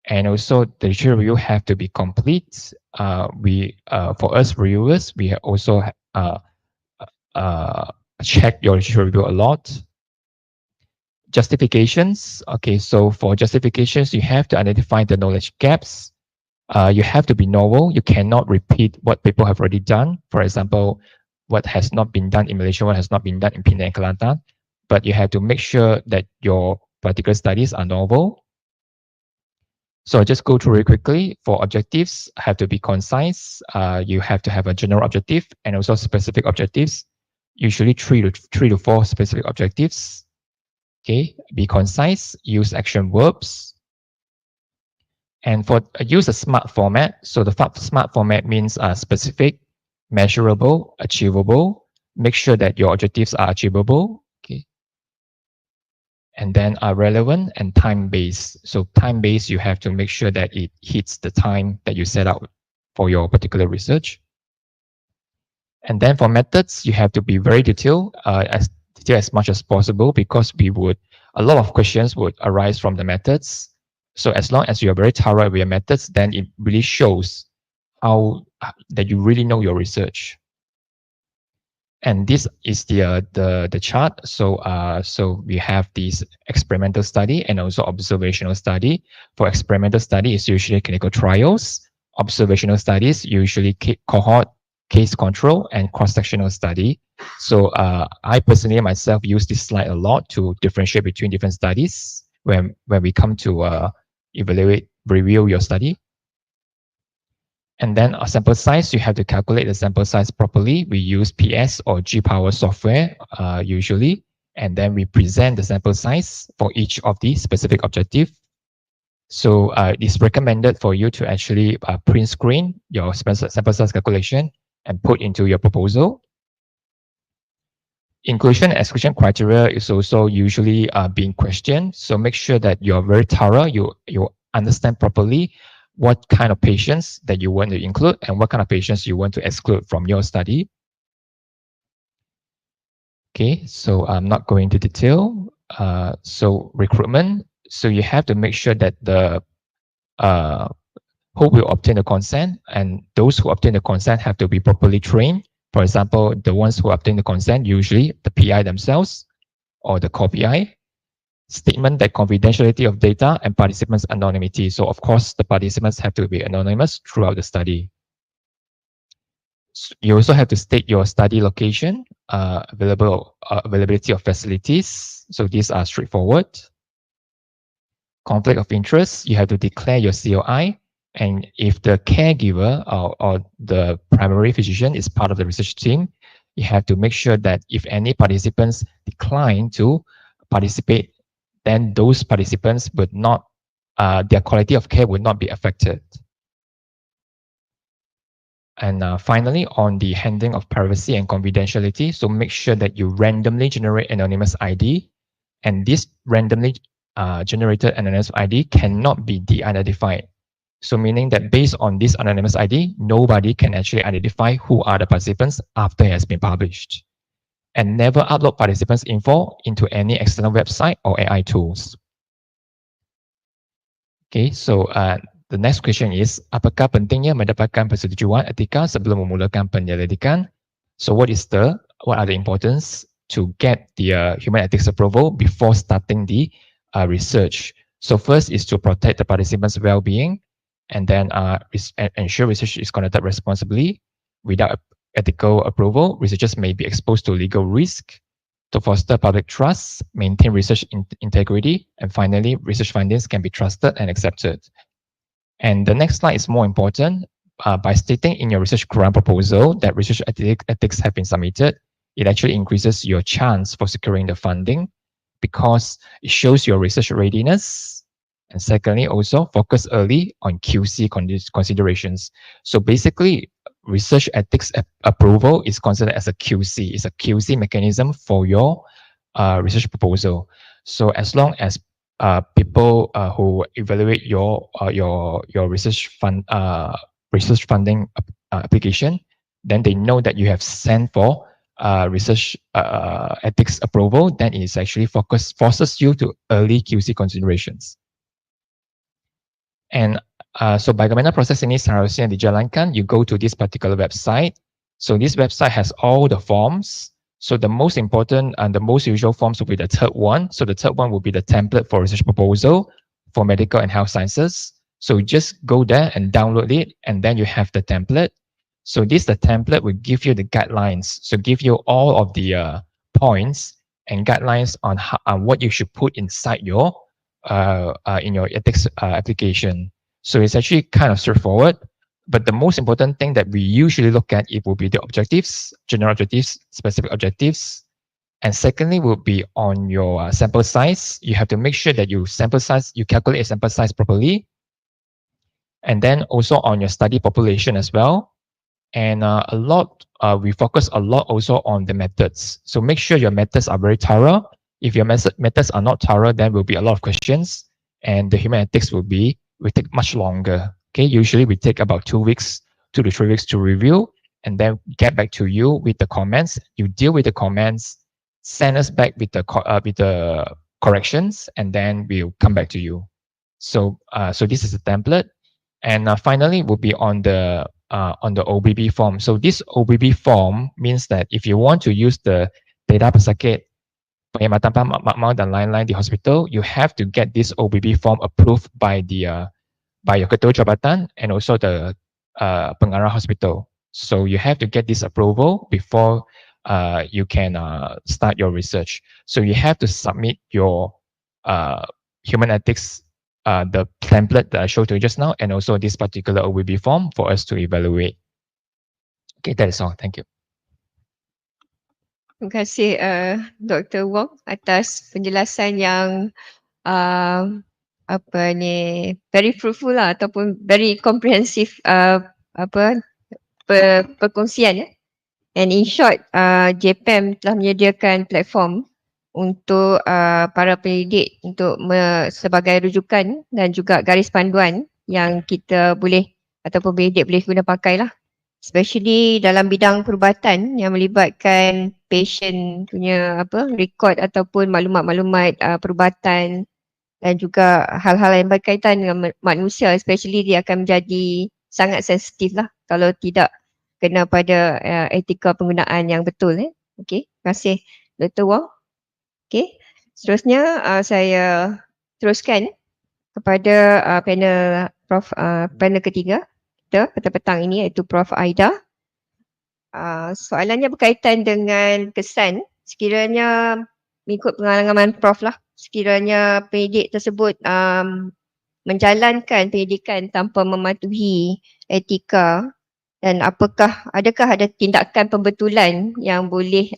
And also the literature review have to be complete. For us reviewers, we also check your literature review a lot. Justifications. Okay, so for justifications, you have to identify the knowledge gaps. You have to be novel. You cannot repeat what people have already done. For example, what has not been done in Malaysia, what has not been done in Penang and Kelantan. But you have to make sure that your particular studies are novel. So I'll just go through very quickly. For objectives, have to be concise. You have to have a general objective and also specific objectives. Usually 3 to 4 specific objectives. Okay, be concise, use action verbs. And for use a SMART format. So the SMART format means specific, measurable, achievable. Make sure that your objectives are achievable. Okay. And then are relevant and time-based. So time-based, you have to make sure that it hits the time that you set out for your particular research. And then for methods, you have to be very detailed, as much as possible, because a lot of questions would arise from the methods. So as long as you are very thorough with your methods, then it really shows how that you really know your research. And this is the chart. So we have this experimental study and also observational study. For experimental study, it's usually clinical trials. Observational studies, usually cohort, case control, and cross-sectional study. So I personally myself use this slide a lot to differentiate between different studies when we come to review your study. And then a sample size, you have to calculate the sample size properly. We use PS or G-Power software usually, and then we present the sample size for each of the specific objective. So it's recommended for you to actually print screen your sample size calculation and put into your proposal. Inclusion and exclusion criteria is also usually being questioned. So make sure that you're very thorough, you understand properly what kind of patients that you want to include and what kind of patients you want to exclude from your study. Okay, so I'm not going into detail. So recruitment, so you have to make sure that the who will obtain the consent, and those who obtain the consent have to be properly trained. For example, the ones who obtain the consent, usually the PI themselves or the co-PI. Statement that confidentiality of data and participants' anonymity. So of course, the participants have to be anonymous throughout the study. You also have to state your study location, availability of facilities. So these are straightforward. Conflict of interest, you have to declare your COI. And if the caregiver or the primary physician is part of the research team, you have to make sure that if any participants decline to participate, then those participants would not, their quality of care would not be affected. And finally, on the handling of privacy and confidentiality, so make sure that you randomly generate anonymous ID, and this randomly generated anonymous ID cannot be de-identified. So meaning that based on this anonymous ID, nobody can actually identify who are the participants after it has been published. And never upload participants' info into any external website or AI tools. Okay, so the next question is, apakah pentingnya mendapatkan persetujuan etika sebelum memulakan penyelidikan? So what are the importance to get the human ethics approval before starting the research? So first is to protect the participants' well-being, and then ensure research is conducted responsibly. Without ethical approval, researchers may be exposed to legal risk. To foster public trust, maintain research integrity, and finally, research findings can be trusted and accepted. And the next slide is more important. By stating in your research grant proposal that research ethics have been submitted, it actually increases your chance for securing the funding because it shows your research readiness. And secondly, also focus early on QC considerations. So basically, research ethics approval is considered as a QC. It's a QC mechanism for your research proposal. So as long as people who evaluate your research funding application, then they know that you have sent for research ethics approval, then it is actually forces you to early QC considerations. And so bagaimana proses ini seharusnya dijalankan? You go to this particular website. So this website has all the forms. So the most important and the most usual forms will be the third one. So the third one will be the template for research proposal for medical and health sciences. So just go there and download it, and then you have the template. So the template will give you the guidelines. So give you all of the points and guidelines on what you should put inside your in your ethics application. So it's actually kind of straightforward, but the most important thing that we usually look at, it will be the objectives, general objectives, specific objectives. And secondly will be on your sample size. You have to make sure that you calculate a sample size properly. And then also on your study population as well. And we focus a lot also on the methods. So make sure your methods are very thorough. If your methods are not thorough, then will be a lot of questions, and the human ethics will take much longer. Okay, usually we take about 2 to 3 weeks to review, and then get back to you with the comments. You deal with the comments, send us back with the corrections, and then we'll come back to you. So this is a template, and finally will be on the OBB form. So this OBB form means that if you want to use the data pesakit penghematan makmal dan lain-lain di hospital, you have to get this OBB form approved by your ketua jabatan and also the pengarah hospital. So you have to get this approval before you can start your research. So you have to submit your human ethics, the template that I showed you just now, and also this particular OBB form for us to evaluate. Okay, that is all. Thank you. Terima kasih Dr. Wong atas penjelasan yang very fruitful lah, ataupun very comprehensive perkongsian ya. And in short, JPM telah menyediakan platform untuk para pendidik untuk sebagai rujukan dan juga garis panduan yang kita boleh ataupun pendidik boleh guna pakai lah. Especially dalam bidang perubatan yang melibatkan patient punya rekod ataupun maklumat-maklumat perubatan dan juga hal-hal yang berkaitan dengan manusia, especially dia akan menjadi sangat sensitif lah kalau tidak kena pada etika penggunaan yang betul. Okey, terima kasih Dr. Wong. Okey, seterusnya saya teruskan kepada panel ketiga kita petang-petang ini, iaitu Prof. Aida. Soalannya berkaitan dengan kesan sekiranya mengikut pengalaman Prof lah, sekiranya pendidik tersebut menjalankan pendidikan tanpa mematuhi etika, dan adakah ada tindakan pembetulan yang boleh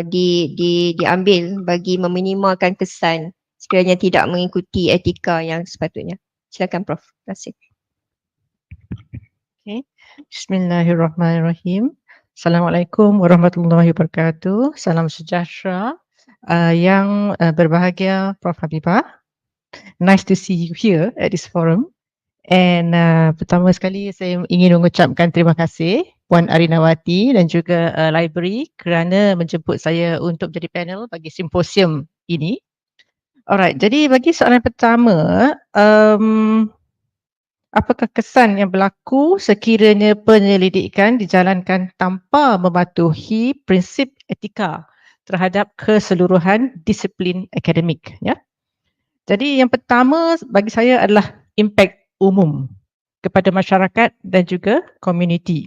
diambil bagi meminimalkan kesan sekiranya tidak mengikuti etika yang sepatutnya. Silakan Prof. Terima kasih. Okay. Bismillahirrahmanirrahim. Assalamualaikum warahmatullahi wabarakatuh. Salam sejahtera yang berbahagia Prof. Habibah. Nice to see you here at this forum. And pertama sekali saya ingin mengucapkan terima kasih Puan Arinawati dan juga library kerana menjemput saya untuk jadi panel bagi simposium ini. Alright, jadi bagi soalan pertama, apakah kesan yang berlaku sekiranya penyelidikan dijalankan tanpa mematuhi prinsip etika terhadap keseluruhan disiplin akademik? Ya. Jadi yang pertama bagi saya adalah impak umum kepada masyarakat dan juga komuniti.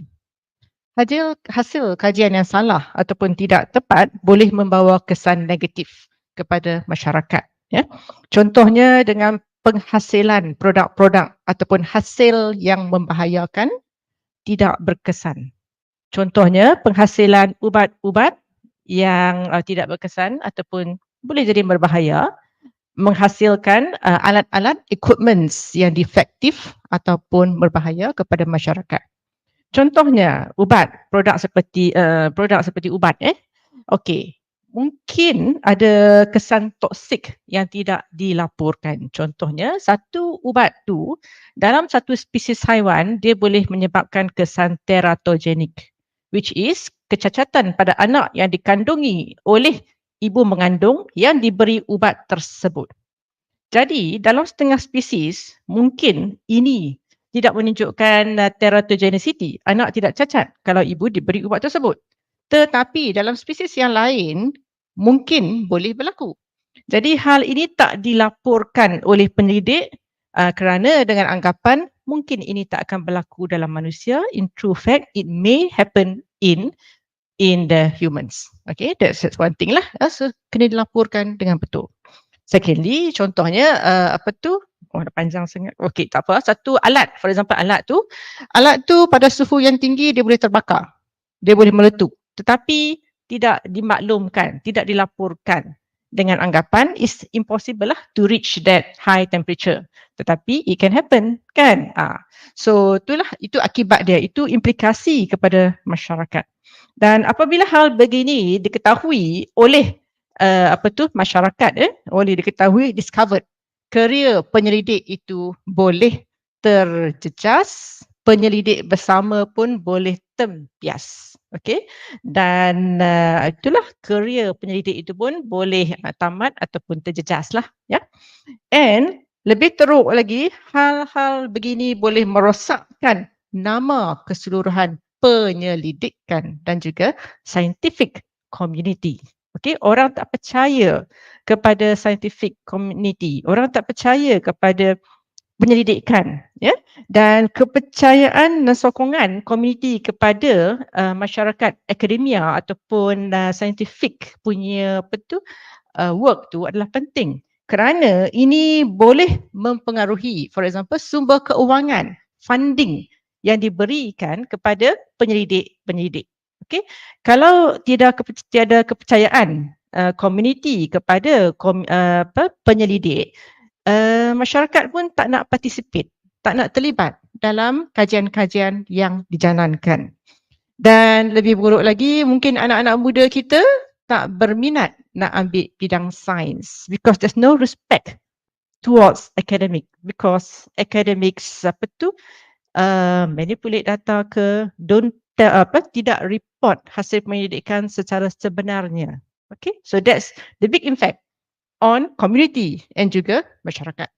Hasil kajian yang salah ataupun tidak tepat boleh membawa kesan negatif kepada masyarakat. Ya. Contohnya dengan penghasilan produk-produk ataupun hasil yang membahayakan tidak berkesan. Contohnya penghasilan ubat-ubat yang tidak berkesan ataupun boleh jadi berbahaya, menghasilkan alat-alat equipments yang defektif ataupun berbahaya kepada masyarakat. Contohnya produk seperti ubat. Okey, mungkin ada kesan toksik yang tidak dilaporkan. Contohnya satu ubat tu dalam satu spesies haiwan dia boleh menyebabkan kesan teratogenik, which is kecacatan pada anak yang dikandungi oleh ibu mengandung yang diberi ubat tersebut. Jadi dalam setengah spesies mungkin ini tidak menunjukkan teratogenicity, anak tidak cacat kalau ibu diberi ubat tersebut. Tetapi dalam spesies yang lain mungkin boleh berlaku. Jadi hal ini tak dilaporkan oleh penyelidik kerana dengan anggapan mungkin ini tak akan berlaku dalam manusia. In true fact, it may happen in the humans. Okay, that's one thing lah. So, kena dilaporkan dengan betul. Secondly, contohnya dah panjang sangat. Okay, tak apa. Satu alat, for example alat tu pada suhu yang tinggi dia boleh terbakar. Dia boleh meletup. Tetapi tidak dimaklumkan, tidak dilaporkan dengan anggapan it's impossible lah to reach that high temperature. Tetapi it can happen, kan? So itu akibat dia, itu implikasi kepada masyarakat. Dan apabila hal begini diketahui oleh masyarakat, discovered, kerjaya penyelidik itu boleh terjejas, penyelidik bersama pun boleh tempias. Okey, dan itulah kerjaya penyelidik itu pun boleh tamat ataupun terjejas lah, ya. And lebih teruk lagi, hal-hal begini boleh merosakkan nama keseluruhan penyelidikan dan juga scientific community. Okey, orang tak percaya kepada scientific community, orang tak percaya kepada penyelidikan, ya, dan kepercayaan dan sokongan komuniti kepada masyarakat akademia ataupun scientific punya work tu adalah penting kerana ini boleh mempengaruhi, for example, sumber keuangan, funding yang diberikan kepada penyelidik-penyelidik. Okey, kalau tiada kepercayaan komuniti kepada penyelidik, masyarakat pun tak nak participate, tak nak terlibat dalam kajian-kajian yang dijalankan. Dan lebih buruk lagi, mungkin anak-anak muda kita tak berminat nak ambil bidang sains because there's no respect towards academic, because academics manipulate data ke, tidak report hasil penyelidikan secara sebenarnya. Okay, so that's the big impact on community and juga masyarakat.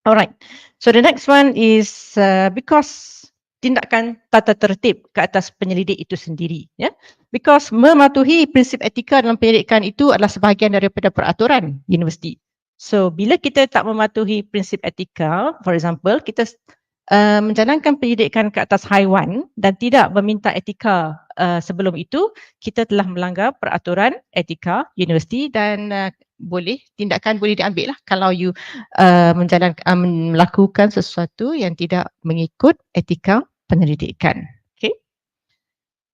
Alright, so the next one is because tindakan tata tertib ke atas penyelidik itu sendiri, ya. Because mematuhi prinsip etika dalam penyelidikan itu adalah sebahagian daripada peraturan universiti. So bila kita tak mematuhi prinsip etika, for example, kita menjalankan penyelidikan ke atas haiwan dan tidak meminta etika sebelum itu, kita telah melanggar peraturan etika universiti dan tindakan boleh diambil lah kalau you melakukan sesuatu yang tidak mengikut etika penyelidikan. Okay.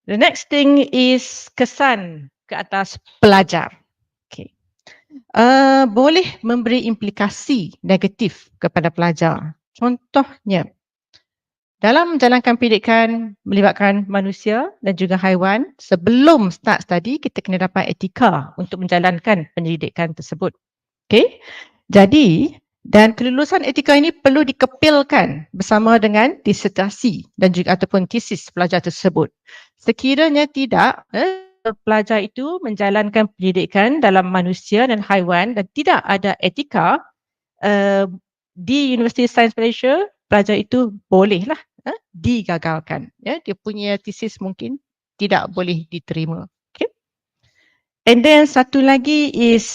The next thing is kesan ke atas pelajar. Okay. Boleh memberi implikasi negatif kepada pelajar. Contohnya, dalam menjalankan pendidikan melibatkan manusia dan juga haiwan, sebelum start study kita kena dapat etika untuk menjalankan penyelidikan tersebut. Okay. Jadi, dan kelulusan etika ini perlu dikepilkan bersama dengan disertasi dan juga ataupun tesis pelajar tersebut. Sekiranya tidak, pelajar itu menjalankan pendidikan dalam manusia dan haiwan dan tidak ada etika di Universiti Sains Malaysia, pelajar itu bolehlah digagalkan. Ya, dia punya tesis mungkin tidak boleh diterima. Okay. And then satu lagi is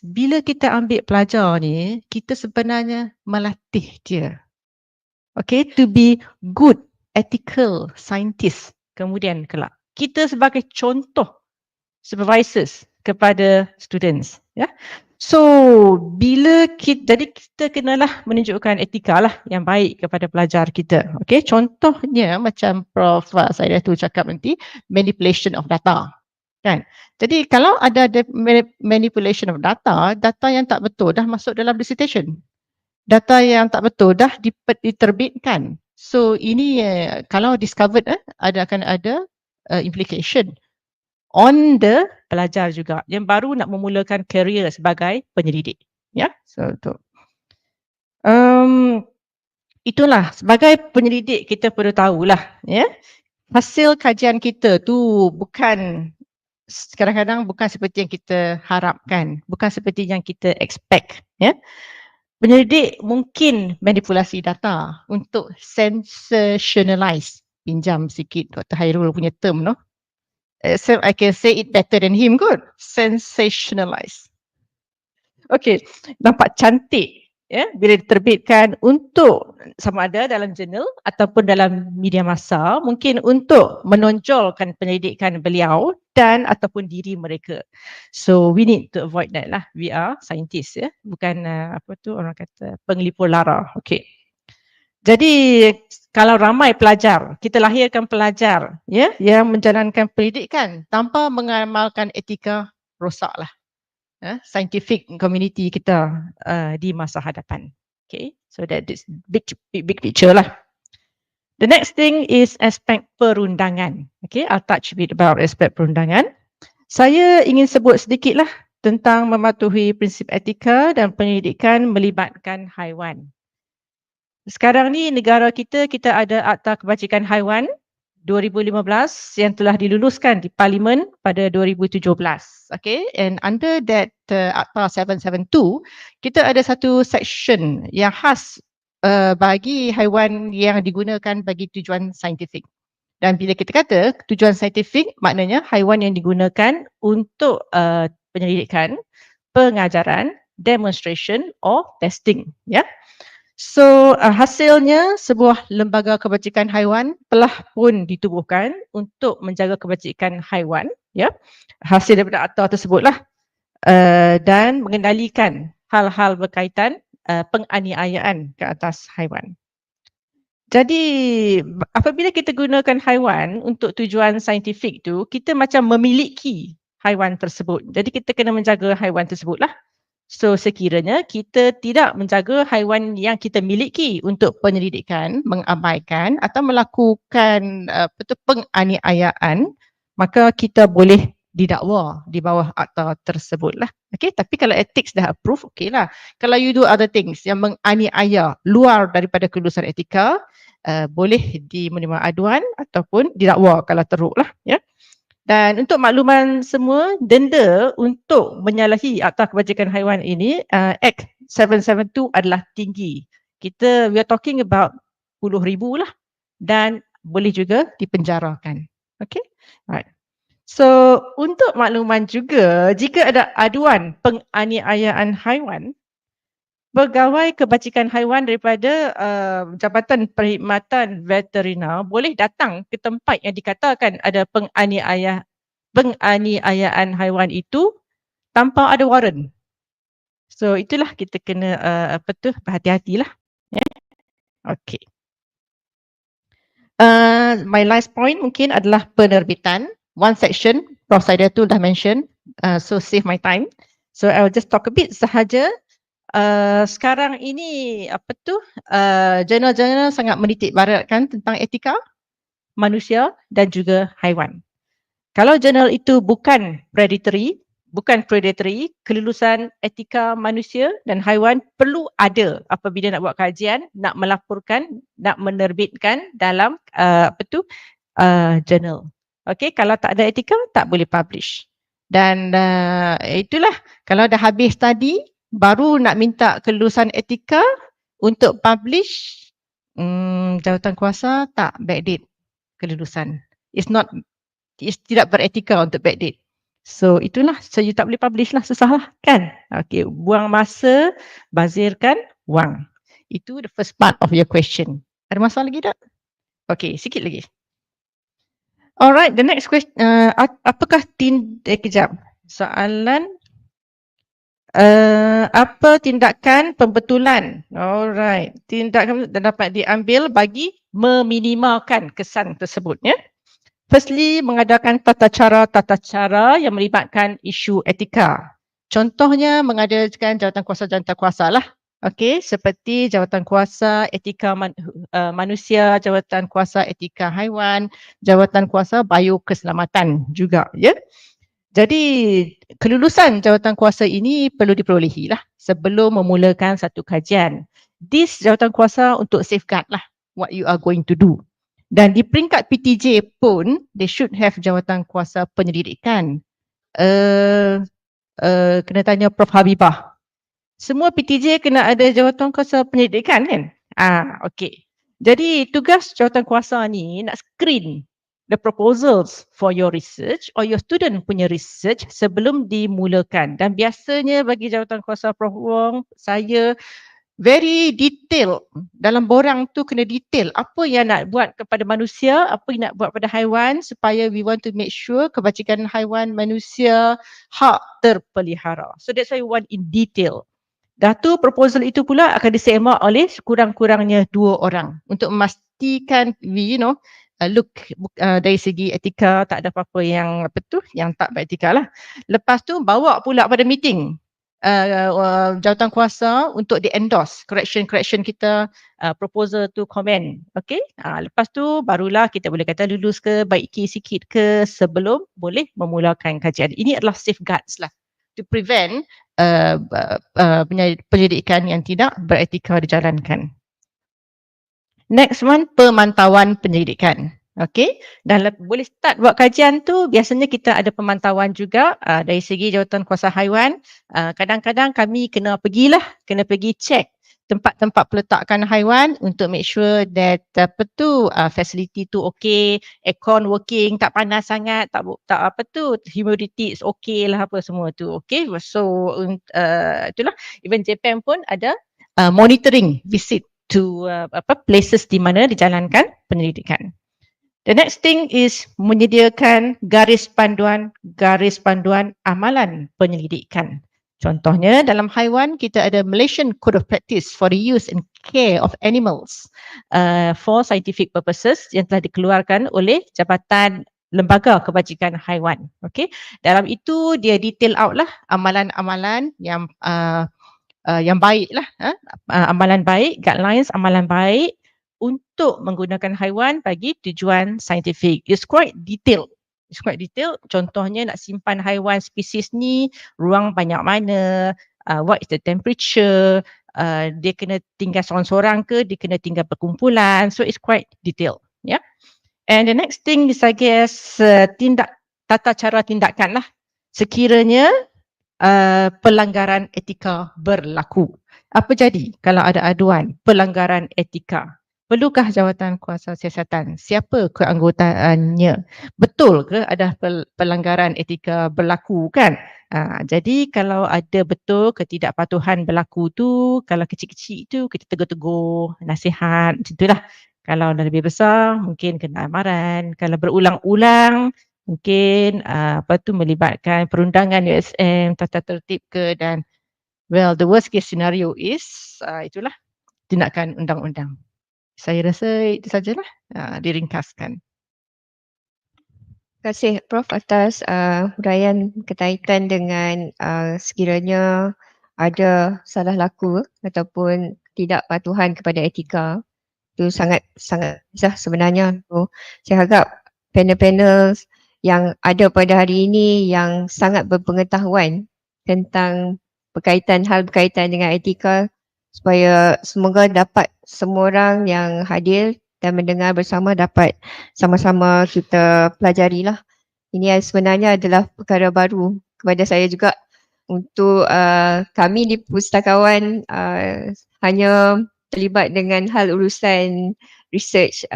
bila kita ambil pelajar ni, kita sebenarnya melatih dia. Okay, to be good ethical scientist kemudian kelak. Kita sebagai contoh supervisors kepada students. Ya. So, jadi kita kenalah menunjukkan etika lah yang baik kepada pelajar kita. Okay, contohnya macam Prof. Saya tu cakap nanti, manipulation of data. Kan? Jadi kalau ada manipulation of data, data yang tak betul dah masuk dalam dissertation. Data yang tak betul dah diterbitkan. So ini kalau discovered akan ada implication on the pelajar juga yang baru nak memulakan career sebagai penyelidik. Ya, so tu. Itulah sebagai penyelidik kita perlu tahulah, ya. Hasil kajian kita tu kadang-kadang bukan seperti yang kita harapkan, bukan seperti yang kita expect, ya. Penyelidik mungkin manipulasi data untuk sensationalize. Pinjam sikit Dr. Hairul punya term, no? So I can say it better than him kot. Sensationalize. Okay, nampak cantik ya bila diterbitkan untuk sama ada dalam jurnal ataupun dalam media massa, mungkin untuk menonjolkan penyelidikan beliau dan ataupun diri mereka. So we need to avoid that lah. We are scientists ya, bukan orang kata pengelipur lara. Okay. Jadi kalau ramai pelajar, kita lahirkan pelajar ya yang menjalankan pendidikan tanpa mengamalkan etika, rosaklah scientific community kita di masa hadapan. Okay, so that is big picture lah. The next thing is aspek perundangan. Okay, I'll touch a bit about aspek perundangan. Saya ingin sebut sedikit lah tentang mematuhi prinsip etika dan pendidikan melibatkan haiwan. Sekarang ni negara kita ada Akta Kebajikan Haiwan 2015 yang telah diluluskan di Parlimen pada 2017. Okay, and under that Akta 772, kita ada satu section yang khas bagi haiwan yang digunakan bagi tujuan saintifik. Dan bila kita kata tujuan saintifik, maknanya haiwan yang digunakan untuk penyelidikan, pengajaran, demonstration or testing. Ya. So hasilnya sebuah lembaga kebajikan haiwan telah pun ditubuhkan untuk menjaga kebajikan haiwan, ya. Hasil daripada akta tersebutlah dan mengendalikan hal-hal berkaitan penganiayaan ke atas haiwan. Jadi apabila kita gunakan haiwan untuk tujuan saintifik tu, kita macam memiliki haiwan tersebut. Jadi kita kena menjaga haiwan tersebutlah. So sekiranya kita tidak menjaga haiwan yang kita miliki untuk penyelidikan, mengabaikan atau melakukan penganiayaan, maka kita boleh didakwa di bawah akta tersebut lah. Okay, tapi kalau ethics dah approve, okay lah. Kalau you do other things yang menganiaya luar daripada kelulusan etika, boleh menerima aduan ataupun didakwa kalau teruk lah. Ya. Dan untuk makluman semua, denda untuk menyalahi Akta Kebajikan Haiwan ini, Act 772 adalah tinggi. We are talking about 10,000 lah, dan boleh juga dipenjarakan. Okay, right. So untuk makluman juga, jika ada aduan penganiayaan haiwan, Pegawai Kebajikan Haiwan daripada Jabatan Perkhidmatan Veterina boleh datang ke tempat yang dikatakan ada penganiayaan haiwan itu tanpa ada waran. So itulah kita kena berhati-hatilah. Yeah. Okay. My last point mungkin adalah penerbitan. One section, Prof. Saidatul dah mention, so save my time. So I will just talk a bit sahaja. Sekarang ini jurnal-jurnal sangat menitik baratkan tentang etika manusia dan juga haiwan. Kalau jurnal itu bukan predatory, kelulusan etika manusia dan haiwan perlu ada apabila nak buat kajian, nak melaporkan, nak menerbitkan dalam jurnal. Okay, kalau tak ada etika tak boleh publish. Dan itulah, kalau dah habis study baru nak minta kelulusan etika untuk publish, jawatan kuasa tak backdate kelulusan. It's tidak beretika untuk backdate. So itulah, so you tak boleh publish lah, susah lah kan. Okay, buang masa, bazirkan wang. Itu the first part of your question. Ada masalah lagi tak? Okay, sikit lagi. Alright, the next question, apakah kejap. Soalan, apa tindakan pembetulan? Alright, tindakan dapat diambil bagi meminimalkan kesan tersebut, ya. Firstly, mengadakan tata cara yang melibatkan isu etika. Contohnya mengadakan jawatan kuasa lah. Okey, seperti jawatan kuasa etika manusia, jawatan kuasa etika haiwan, jawatan kuasa biokeselamatan juga, ya. Jadi kelulusan jawatan kuasa ini perlu diperolehi lah sebelum memulakan satu kajian. This jawatan kuasa untuk safeguard lah what you are going to do. Dan di peringkat PTJ pun, they should have jawatan kuasa penyelidikan. Kena tanya Prof. Habibah. Semua PTJ kena ada jawatan kuasa penyelidikan kan? Okey. Jadi tugas jawatan kuasa ni nak screen the proposals for your research or your student punya research sebelum dimulakan. Dan biasanya bagi jawatan kuasa Prof. Wong, saya very detail. Dalam borang tu kena detail apa yang nak buat kepada manusia, apa yang nak buat pada haiwan, supaya we want to make sure kebajikan haiwan manusia hak terpelihara. So that's why we want in detail. Dah tu proposal itu pula akan disemak oleh sekurang-kurangnya 2 orang untuk memastikan look dari segi etika tak ada apa-apa yang yang tak beretika lah. Lepas tu bawa pula pada meeting jawatan kuasa untuk di-endorse correction kita, proposal tu komen. Okay, lepas tu barulah kita boleh kata lulus ke, baiki sikit ke sebelum boleh memulakan kajian. Ini adalah safeguards lah to prevent penyelidikan yang tidak beretika dijalankan. Next one, pemantauan penyelidikan. Okay, dan boleh start buat kajian tu, biasanya kita ada pemantauan juga dari segi jawatan kuasa haiwan. Kadang-kadang kami kena pergi check tempat-tempat peletakan haiwan untuk make sure that facility tu okay, aircon working, tak panas sangat, tak humidity is okay lah, apa semua tu. Okay, so itulah, even Japan pun ada monitoring visit to places di mana dijalankan penyelidikan. The next thing is menyediakan garis panduan amalan penyelidikan. Contohnya dalam haiwan kita ada Malaysian Code of Practice for the use and care of animals for scientific purposes yang telah dikeluarkan oleh Jabatan lembaga kebajikan haiwan. Okey, dalam itu dia detail out lah amalan-amalan yang baik lah, amalan baik, guidelines amalan baik untuk menggunakan haiwan bagi tujuan saintifik. It's quite detailed. It's quite detailed. Contohnya nak simpan haiwan spesies ni, ruang banyak mana, what is the temperature, dia kena tinggal seorang-seorang ke, dia kena tinggal berkumpulan. So it's quite detailed. Yeah. And the next thing is I guess tata cara tindakan lah. Sekiranya pelanggaran etika berlaku. Apa jadi kalau ada aduan pelanggaran etika? Perlukah jawatan kuasa siasatan? Siapa keanggotaannya? Betul ke ada pelanggaran etika berlaku kan? Jadi kalau ada betul ketidakpatuhan berlaku tu, kalau kecil-kecil tu kita tegur-tegur, nasihat, macam itulah. Kalau dah lebih besar mungkin kena amaran. Kalau berulang-ulang mungkin melibatkan perundangan USM, tata tertib ke, dan well the worst case scenario is itulah tindakan undang-undang. Saya rasa itu sajalah diringkaskan. Terima kasih Prof atas huraian berkaitan dengan sekiranya ada salah laku ataupun tidak patuhan kepada etika. Itu sangat susah sebenarnya. So, saya harap panel-panel yang ada pada hari ini yang sangat berpengetahuan tentang hal berkaitan dengan etika, supaya semoga dapat semua orang yang hadir dan mendengar bersama dapat sama-sama kita pelajarilah. Ini sebenarnya adalah perkara baru kepada saya juga. Untuk kami di pustakawan hanya terlibat dengan hal urusan research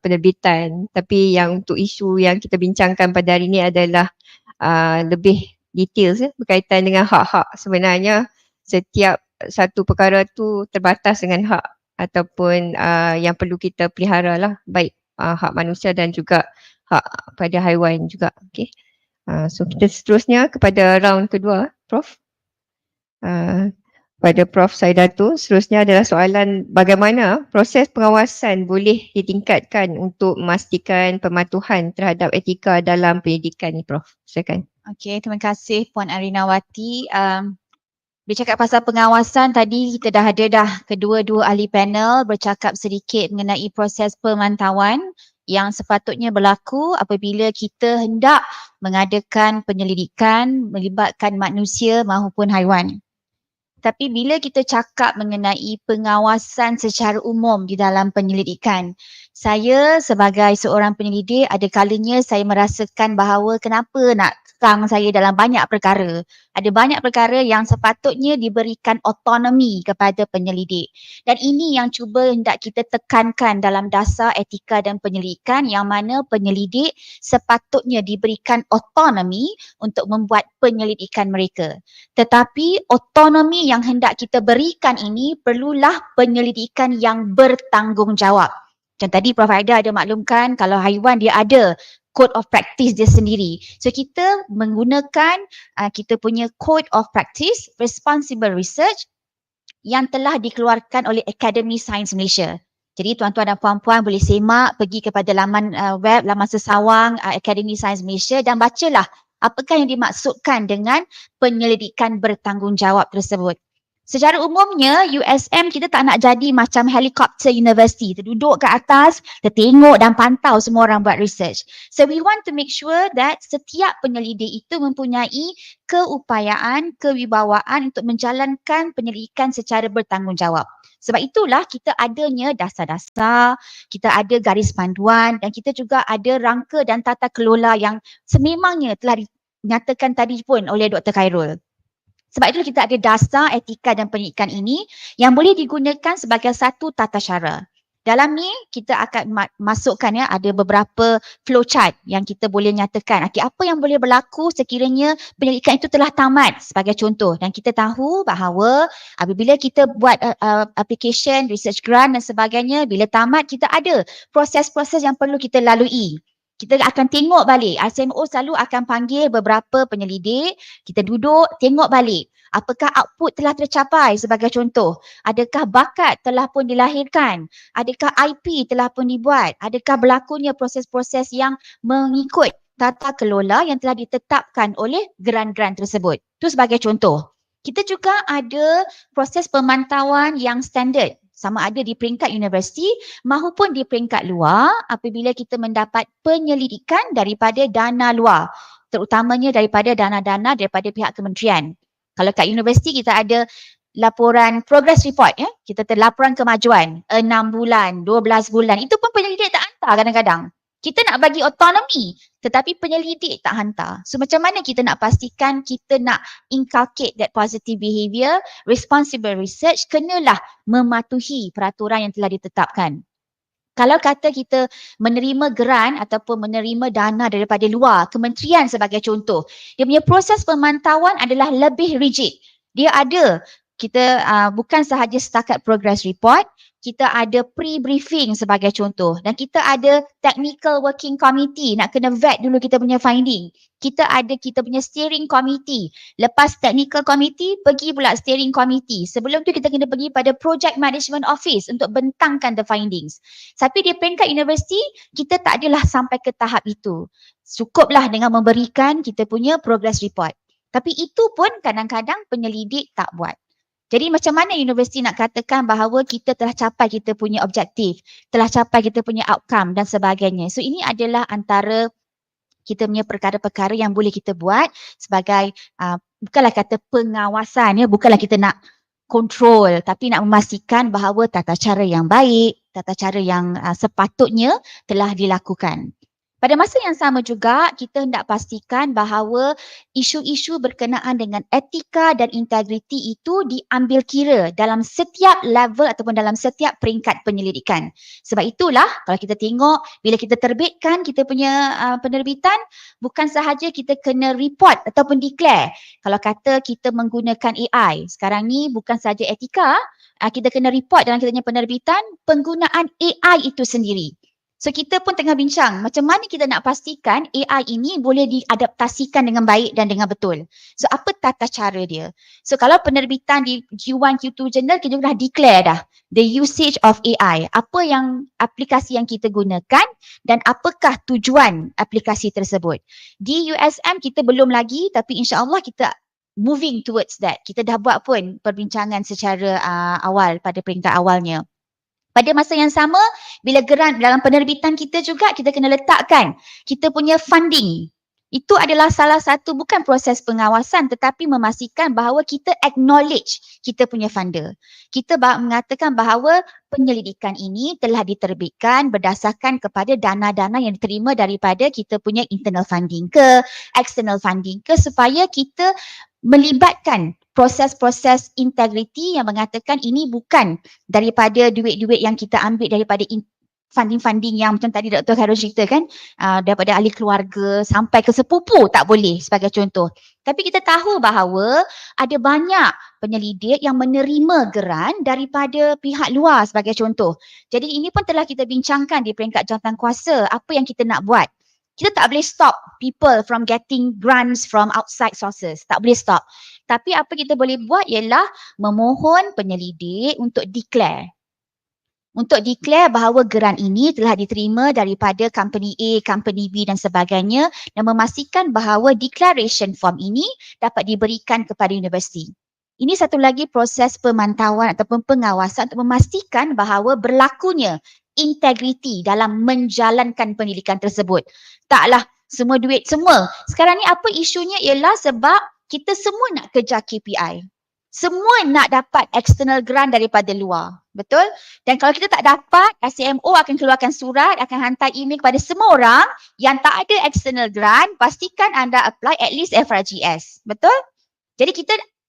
penerbitan, tapi yang untuk isu yang kita bincangkan pada hari ini adalah lebih details berkaitan dengan hak-hak. Sebenarnya setiap satu perkara tu terbatas dengan hak ataupun yang perlu kita pelihara lah, baik hak manusia dan juga hak pada haiwan juga. Okay. So kita seterusnya kepada round kedua, Prof. Pada Prof Saidatul, seterusnya adalah soalan bagaimana proses pengawasan boleh ditingkatkan untuk memastikan pematuhan terhadap etika dalam pendidikan ni, Prof. Silakan. Okey, terima kasih Puan Arinawati. Bercakap pasal pengawasan, tadi kita dah ada kedua-dua ahli panel bercakap sedikit mengenai proses pemantauan yang sepatutnya berlaku apabila kita hendak mengadakan penyelidikan melibatkan manusia maupun haiwan. Tapi bila kita cakap mengenai pengawasan secara umum di dalam penyelidikan, saya sebagai seorang penyelidik ada kalanya saya merasakan bahawa kenapa nak kekang saya dalam banyak perkara. Ada banyak perkara yang sepatutnya diberikan autonomi kepada penyelidik. Dan ini yang cuba hendak kita tekankan dalam dasar etika dan penyelidikan, yang mana penyelidik sepatutnya diberikan autonomi untuk membuat penyelidikan mereka. Tetapi autonomi yang hendak kita berikan ini perlulah penyelidikan yang bertanggungjawab. Macam tadi Prof. Aida ada maklumkan kalau haiwan dia ada code of practice dia sendiri. So kita menggunakan kita punya code of practice responsible research yang telah dikeluarkan oleh Akademi Sains Malaysia. Jadi tuan-tuan dan puan-puan boleh semak, pergi kepada laman web, laman sesawang Akademi Sains Malaysia dan bacalah apakah yang dimaksudkan dengan penyelidikan bertanggungjawab tersebut. Secara umumnya, USM kita tak nak jadi macam helikopter university. Kita duduk ke atas, kita tengok dan pantau semua orang buat research. So we want to make sure that setiap penyelidik itu mempunyai keupayaan, kewibawaan untuk menjalankan penyelidikan secara bertanggungjawab. Sebab itulah kita adanya dasar-dasar, kita ada garis panduan dan kita juga ada rangka dan tata kelola yang sememangnya telah dinyatakan tadi pun oleh Dr. Khairul. Sebab itu kita ada dasar etika dan penyelidikan ini yang boleh digunakan sebagai satu tata cara. Dalam ni kita akan masukkan ada beberapa flowchart yang kita boleh nyatakan apa yang boleh berlaku sekiranya penyelidikan itu telah tamat sebagai contoh. Dan kita tahu bahawa apabila kita buat application, research grant dan sebagainya, bila tamat kita ada proses-proses yang perlu kita lalui. Kita akan tengok balik. ICMO selalu akan panggil beberapa penyelidik. Kita duduk, tengok balik. Apakah output telah tercapai sebagai contoh? Adakah bakat telah pun dilahirkan? Adakah IP telah pun dibuat? Adakah berlakunya proses-proses yang mengikut tata kelola yang telah ditetapkan oleh geran-geran tersebut? Itu sebagai contoh. Kita juga ada proses pemantauan yang standard. Sama ada di peringkat universiti maupun di peringkat luar apabila kita mendapat penyelidikan daripada dana luar, terutamanya daripada dana-dana daripada pihak kementerian. Kalau kat universiti kita ada laporan progress report, ya, kita laporan kemajuan 6 bulan, 12 bulan, itu pun penyelidik tak hantar kadang-kadang. Kita nak bagi autonomi tetapi penyelidik tak hantar. So macam mana kita nak pastikan kita nak inculcate that positive behaviour, responsible research kenalah mematuhi peraturan yang telah ditetapkan. Kalau kata kita menerima grant ataupun menerima dana daripada luar, kementerian sebagai contoh, dia punya proses pemantauan adalah lebih rigid. Dia ada, kita bukan sahaja setakat progress report, kita ada pre-briefing sebagai contoh dan kita ada technical working committee, nak kena vet dulu kita punya finding. Kita ada kita punya steering committee. Lepas technical committee, pergi pula steering committee. Sebelum tu kita kena pergi pada project management office untuk bentangkan the findings. Tapi di peringkat universiti, kita tak adalah sampai ke tahap itu. Cukuplah dengan memberikan kita punya progress report. Tapi itu pun kadang-kadang penyelidik tak buat. Jadi macam mana universiti nak katakan bahawa kita telah capai kita punya objektif, telah capai kita punya outcome dan sebagainya. So ini adalah antara kita punya perkara-perkara yang boleh kita buat sebagai bukanlah kata pengawasan, ya, bukanlah kita nak kontrol, tapi nak memastikan bahawa tata cara yang baik, tata cara yang sepatutnya telah dilakukan. Pada masa yang sama juga, kita hendak pastikan bahawa isu-isu berkenaan dengan etika dan integriti itu diambil kira dalam setiap level ataupun dalam setiap peringkat penyelidikan. Sebab itulah kalau kita tengok bila kita terbitkan kita punya penerbitan, bukan sahaja kita kena report ataupun declare. Kalau kata kita menggunakan AI, sekarang ni bukan sahaja etika, kita kena report dalam kita punya penerbitan penggunaan AI itu sendiri. So kita pun tengah bincang macam mana kita nak pastikan AI ini boleh diadaptasikan dengan baik dan dengan betul. So apa tata cara dia? So kalau penerbitan di Q1, Q2 journal kita dah declare dah the usage of AI. Apa yang aplikasi yang kita gunakan dan apakah tujuan aplikasi tersebut. Di USM kita belum lagi tapi insya-Allah kita moving towards that. Kita dah buat pun perbincangan secara awal pada peringkat awalnya. Pada masa yang sama, bila grant dalam penerbitan kita juga, kita kena letakkan kita punya funding. Itu adalah salah satu bukan proses pengawasan tetapi memastikan bahawa kita acknowledge kita punya funder. Kita mengatakan bahawa penyelidikan ini telah diterbitkan berdasarkan kepada dana-dana yang diterima daripada kita punya internal funding ke, external funding ke, supaya kita melibatkan proses-proses integriti yang mengatakan ini bukan daripada duit-duit yang kita ambil daripada funding-funding yang macam tadi Dr. Khairul ceritakan, daripada ahli keluarga sampai ke sepupu tak boleh sebagai contoh. Tapi kita tahu bahawa ada banyak penyelidik yang menerima grant daripada pihak luar sebagai contoh. Jadi ini pun telah kita bincangkan di peringkat jawatankuasa apa yang kita nak buat. Kita tak boleh stop people from getting grants from outside sources. Tak boleh stop. Tapi apa kita boleh buat ialah memohon penyelidik untuk declare. Untuk declare bahawa grant ini telah diterima daripada company A, company B dan sebagainya dan memastikan bahawa declaration form ini dapat diberikan kepada universiti. Ini satu lagi proses pemantauan ataupun pengawasan untuk memastikan bahawa berlakunya integriti dalam menjalankan pendidikan tersebut. Taklah semua duit semua. Sekarang ni apa isunya ialah sebab kita semua nak kejar KPI. Semua nak dapat external grant daripada luar. Betul? Dan kalau kita tak dapat, ICMO akan keluarkan surat, akan hantar email kepada semua orang yang tak ada external grant, pastikan anda apply at least FRGS. Betul? Jadi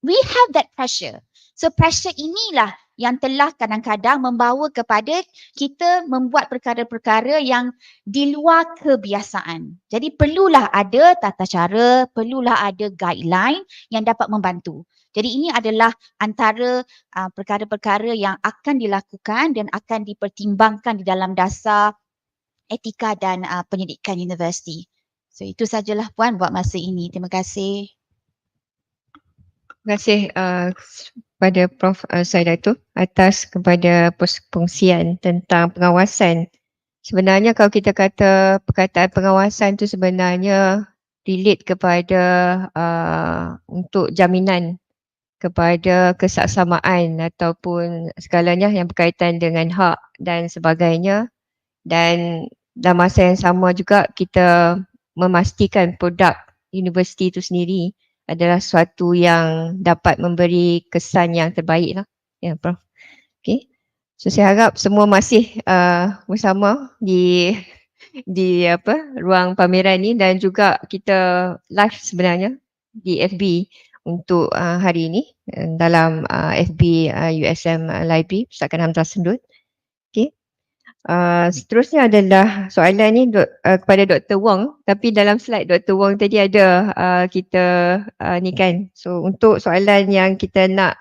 we have that pressure. So pressure inilah yang telah kadang-kadang membawa kepada kita membuat perkara-perkara yang di luar kebiasaan. Jadi perlulah ada tata cara, perlulah ada guideline yang dapat membantu. Jadi ini adalah antara perkara-perkara yang akan dilakukan dan akan dipertimbangkan di dalam dasar etika dan pendidikan universiti. So itu sajalah Puan buat masa ini. Terima kasih. Terima kasih kepada Prof. Saidatul atas kepada perkongsian tentang pengawasan. Sebenarnya kalau kita kata perkataan pengawasan tu sebenarnya relate kepada untuk jaminan kepada kesaksamaan ataupun segalanya yang berkaitan dengan hak dan sebagainya, dan dalam masa yang sama juga kita memastikan produk universiti itu sendiri adalah sesuatu yang dapat memberi kesan yang terbaik lah. Ya, Prof. Okay. So saya harap semua masih bersama di ruang pameran ni, dan juga kita live sebenarnya di FB untuk hari ini dalam FB USM Library Perpustakaan Hamzah Sendut. Okay. Seterusnya adalah soalan ni kepada Dr. Wong, tapi dalam slide Dr. Wong tadi ada kita ni kan. So untuk soalan yang kita nak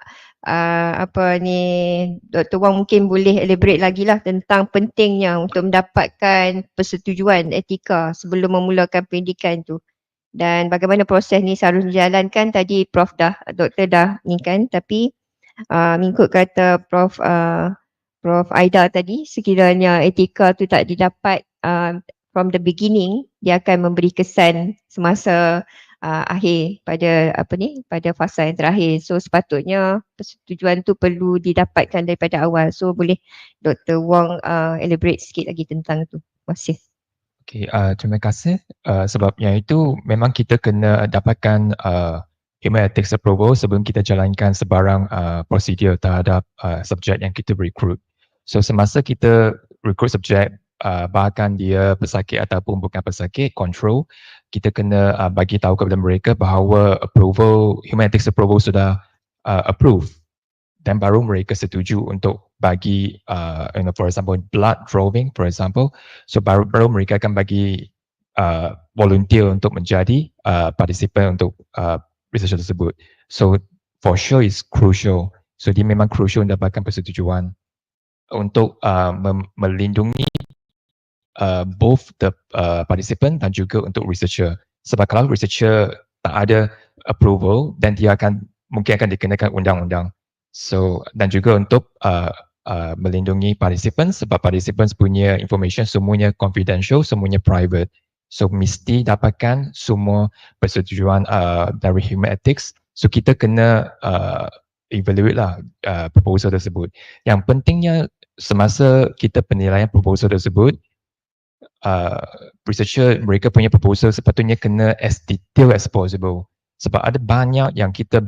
Dr. Wong mungkin boleh elaborate lagi lah tentang pentingnya untuk mendapatkan persetujuan etika sebelum memulakan pendidikan tu. Dan bagaimana proses ni seharusnya dijalankan, tadi Doktor dah ni kan, tapi mengikut kata Prof Aida tadi, sekiranya etika tu tak didapat from the beginning, dia akan memberi kesan semasa akhir pada fasa yang terakhir. So sepatutnya persetujuan tu perlu didapatkan daripada awal. So boleh Dr. Wong elaborate sikit lagi tentang tu. Terima kasih. Okay, terima kasih. Sebabnya itu memang kita kena dapatkan human ethics approval sebelum kita jalankan sebarang prosedur terhadap subjek yang kita recruit. So semasa kita recruit subjek, bahkan dia pesakit ataupun bukan pesakit, control, kita kena bagi tahu kepada mereka bahawa human ethics approval sudah approve, dan baru mereka setuju untuk bagi for example blood drawing for example. So baru mereka akan bagi volunteer untuk menjadi participant untuk research tersebut. So for sure is crucial. So dia memang crucial mendapatkan persetujuan untuk melindungi both the participant dan juga untuk researcher. Sebab kalau researcher tak ada approval, dan dia mungkin akan dikenakan undang-undang. So dan juga untuk melindungi participants, sebab participants punya information semuanya confidential, semuanya private. So mesti dapatkan semua persetujuan dari human ethics. So kita kena evaluate lah proposal tersebut. Yang pentingnya semasa kita penilaian proposal tersebut, researcher mereka punya proposal sepatutnya kena as detailed as possible. Sebab ada banyak yang kita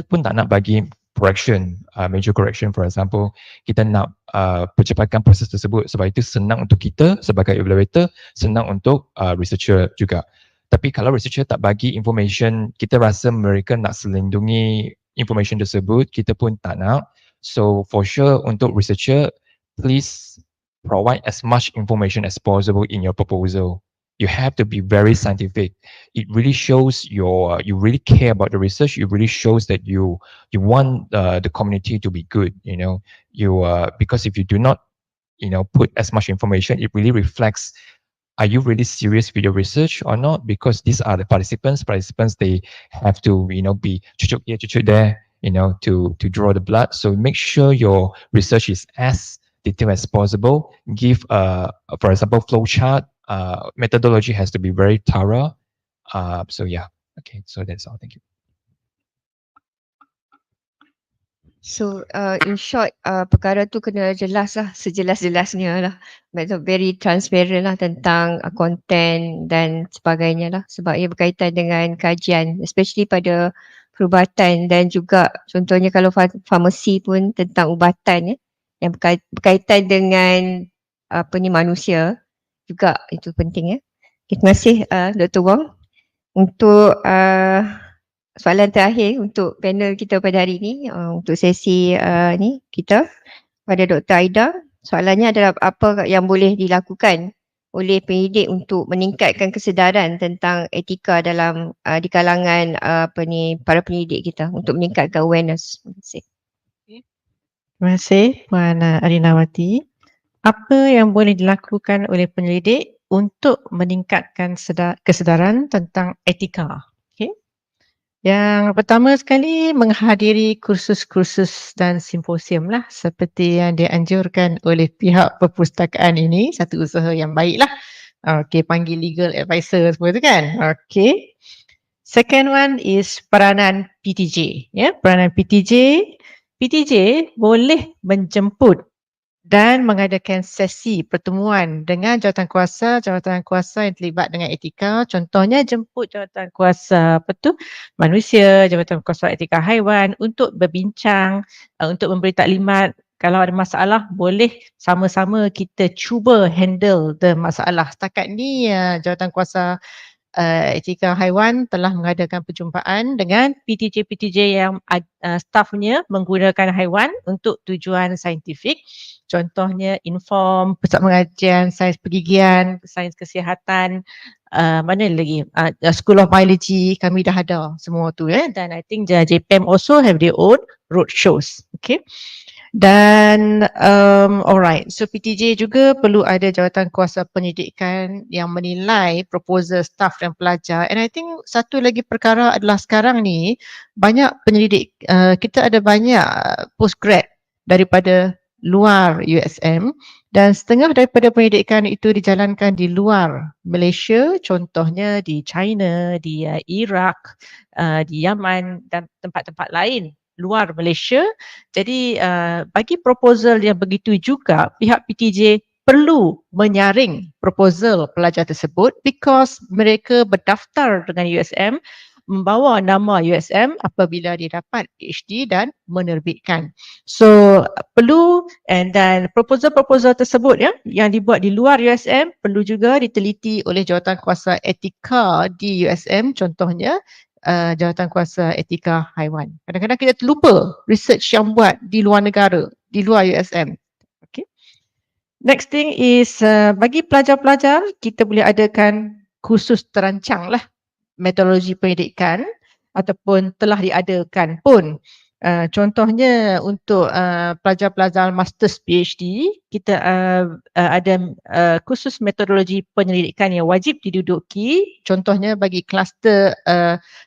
pun tak nak bagi correction, major correction for example. Kita nak percepatkan proses tersebut sebab itu senang untuk kita sebagai evaluator, senang untuk researcher juga. Tapi kalau researcher tak bagi information, kita rasa mereka nak selindungi information tersebut, kita pun tak nak. So for sure untuk researcher, please provide as much information as possible in your proposal. You have to be very scientific. It really shows you really care about the research. It really shows that you want the community to be good. Because if you do not, put as much information, it really reflects. Are you really serious with your research or not? Because these are the participants. Participants, they have to, be cucuk here, cucuk there, to draw the blood. So make sure your research is as detailed as possible. Give, for example, flow chart. Methodology has to be very thorough. So yeah, okay. So that's all. Thank you. So in short, perkara tu kena jelas lah, sejelas-jelasnya lah. Very transparent lah tentang content dan sebagainya lah. Sebab ia berkaitan dengan kajian, especially pada perubatan, dan juga contohnya kalau farmasi pun tentang ubatan yang berkaitan dengan manusia juga, itu penting ya. Terima kasih Dr. Wong. Untuk soalan terakhir untuk panel kita pada hari ini, untuk sesi ni kita pada Dr. Aida, soalannya adalah apa yang boleh dilakukan oleh pendidik untuk meningkatkan kesedaran tentang etika dalam di kalangan para pendidik kita untuk meningkatkan awareness. Terima kasih. Terima kasih Puan Arinawati. Apa yang boleh dilakukan oleh penyelidik untuk meningkatkan kesedaran tentang etika? Okay. Yang pertama sekali, menghadiri kursus-kursus dan simposium lah, seperti yang dianjurkan oleh pihak perpustakaan ini. Satu usaha yang baik lah. Okay, panggil legal advisor semua tu kan. Okay. Second one is peranan PTJ. Peranan PTJ boleh menjemput dan mengadakan sesi pertemuan dengan jawatan kuasa yang terlibat dengan etika. Contohnya jemput jawatan kuasa manusia, jawatan kuasa etika haiwan untuk berbincang, untuk memberi taklimat. Kalau ada masalah, boleh sama-sama kita cuba handle the masalah. Setakat ni jawatan kuasa etika haiwan telah mengadakan perjumpaan dengan PTJ-PTJ yang stafnya menggunakan haiwan untuk tujuan saintifik. Contohnya Inform, Pusat Pengajian, Sains Pergigian, Sains Kesihatan, mana lagi? School of Biology, kami dah ada semua tu. Dan I think JPM also have their own road shows. Okay. Dan alright, so PTJ juga perlu ada jawatan kuasa pendidikan yang menilai proposal staff dan pelajar. And I think satu lagi perkara adalah sekarang ni banyak penyelidik, kita ada banyak postgrad daripada luar USM dan setengah daripada pendidikan itu dijalankan di luar Malaysia, contohnya di China, di Iraq, di Yaman dan tempat-tempat lain luar Malaysia. Jadi bagi proposal yang begitu juga, pihak PTJ perlu menyaring proposal pelajar tersebut because mereka berdaftar dengan USM, membawa nama USM apabila dia dapat PhD dan menerbitkan. So perlu, dan proposal-proposal tersebut yang dibuat di luar USM perlu juga diteliti oleh jawatan kuasa etika di USM, contohnya jawatan kuasa etika haiwan. Kadang-kadang kita terlupa research yang buat di luar negara, di luar USM. Okay. Next thing is bagi pelajar-pelajar, kita boleh adakan kursus terancang lah metodologi pendidikan ataupun telah diadakan pun. Contohnya untuk pelajar-pelajar Masters PhD, kita ada kursus metodologi penyelidikan yang wajib diduduki. Contohnya bagi kluster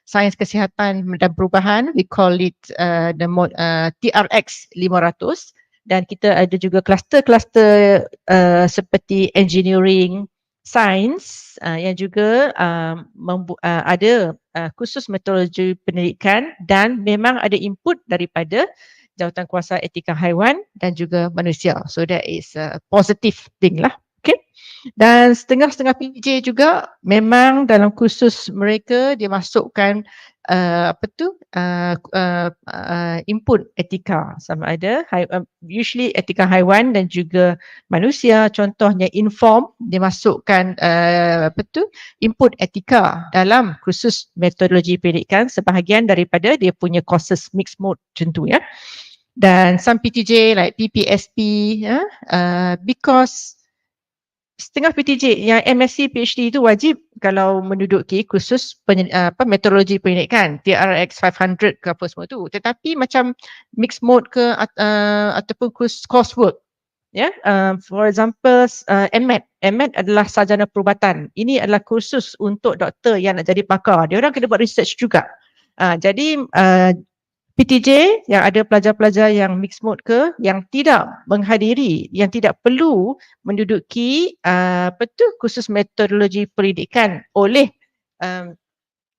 sains kesihatan dan perubahan, we call it the TRX 500. Dan kita ada juga kluster-kluster seperti engineering, sains yang juga ada khusus metodologi pendidikan dan memang ada input daripada jawatan kuasa etika haiwan dan juga manusia. So that is a positive thing lah. Okay. Dan setengah-setengah PJ juga memang dalam kursus mereka dia masukkan input etika, sama ada usually etika haiwan dan juga manusia. Contohnya Inform dimasukkan input etika dalam kursus metodologi pendidikan sebahagian daripada dia punya courses mixed mode macam tu ya. Dan some PTJ like PPSP because setengah PTJ yang MSc PhD itu wajib kalau menduduki kursus metodologi pendidikan TRX 500 ke apa semua tu. Tetapi macam mixed mode ke ataupun coursework for example MMed adalah sarjana perubatan. Ini adalah kursus untuk doktor yang nak jadi pakar. Dia orang kena buat research juga. Jadi PTJ yang ada pelajar-pelajar yang mixed mode ke yang tidak menghadiri, yang tidak perlu menduduki kursus metodologi pendidikan oleh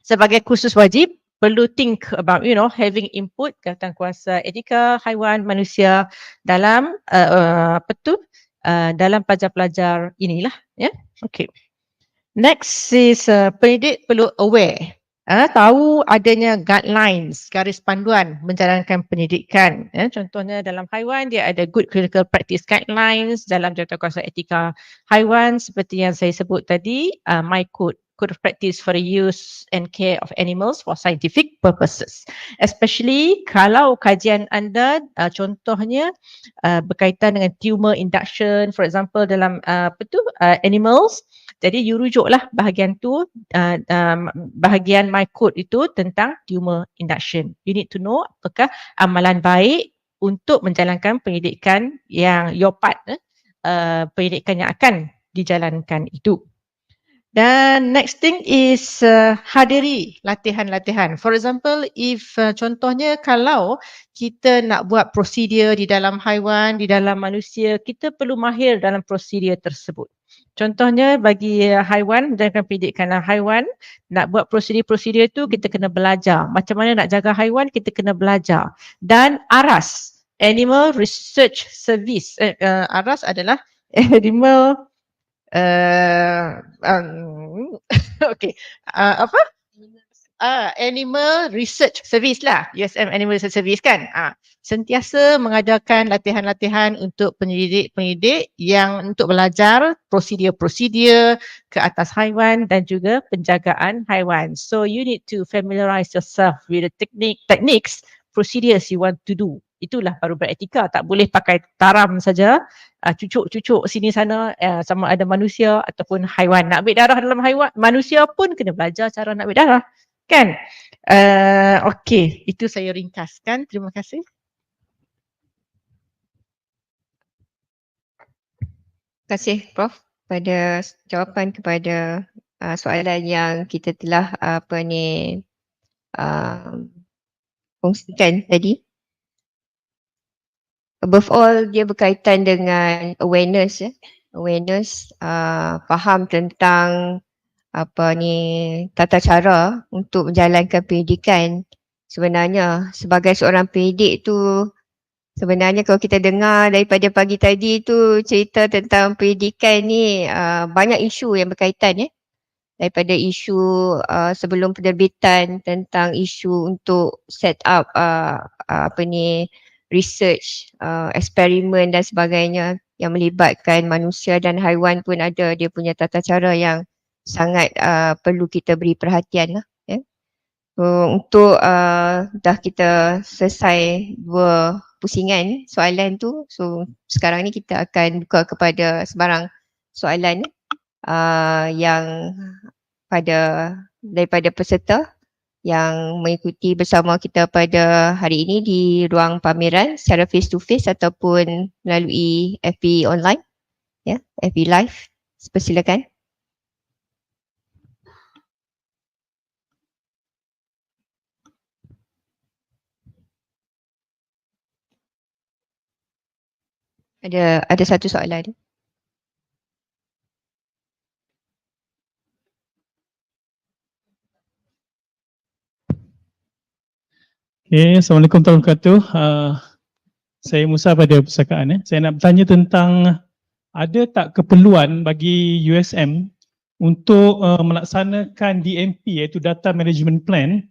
sebagai kursus wajib, perlu think about having input jawatan kuasa etika haiwan manusia dalam dalam pelajar-pelajar inilah ya. Okay. Next is pendidik perlu aware, tahu adanya guidelines, garis panduan menjalankan pendidikan. Contohnya dalam haiwan dia ada good clinical practice guidelines, dalam jawatan kuasa etika haiwan seperti yang saya sebut tadi, my code of practice for the use and care of animals for scientific purposes. Especially kalau kajian anda contohnya berkaitan dengan tumor induction, for example dalam animals. Jadi you rujuklah bahagian tu, bahagian my code itu tentang tumor induction. You need to know apakah amalan baik untuk menjalankan pendidikan yang your part pendidikan yang akan dijalankan itu. Dan next thing is hadiri latihan-latihan. For example, if contohnya kalau kita nak buat prosedur di dalam haiwan, di dalam manusia, kita perlu mahir dalam prosedur tersebut. Contohnya bagi haiwan, menjalankan pendidikan haiwan, nak buat prosedur-prosedur itu kita kena belajar. Macam mana nak jaga haiwan, kita kena belajar. Dan ARAS, Animal Research Service. ARAS adalah Animal Animal Research Service lah, USM Animal Research Service kan. Sentiasa mengadakan latihan-latihan untuk pendidik-pendidik yang untuk belajar prosedur-prosedur ke atas haiwan dan juga penjagaan haiwan. So you need to familiarize yourself with the techniques, procedures you want to do. Itulah baru beretika. Tak boleh pakai taram saja, cucuk-cucuk sini sana, sama ada manusia ataupun haiwan. Nak ambil darah dalam haiwan, manusia pun kena belajar cara nak ambil darah. Kan? Okey, itu saya ringkaskan. Terima kasih. Terima kasih Prof pada jawapan kepada soalan yang kita telah kongsikan tadi. Above all, dia berkaitan dengan awareness, awareness, faham tentang tata cara untuk menjalankan pendidikan. Sebenarnya sebagai seorang pendidik tu, sebenarnya kalau kita dengar daripada pagi tadi tu cerita tentang pendidikan ni, banyak isu yang berkaitan daripada isu sebelum penerbitan tentang isu untuk set up research, eksperimen dan sebagainya yang melibatkan manusia dan haiwan pun ada dia punya tata cara yang sangat perlu kita beri perhatian lah. So, untuk dah kita selesai 2 pusingan soalan tu, so sekarang ni kita akan buka kepada sebarang soalan yang daripada peserta yang mengikuti bersama kita pada hari ini di ruang pameran secara face to face ataupun melalui FB online, FB live. Persilakan. Ada satu soalan. Okay, Assalamualaikum warahmatullahi wabarakatuh. Saya Musa pada Perpustakaan. Saya nak bertanya tentang ada tak keperluan bagi USM untuk melaksanakan DMP iaitu Data Management Plan,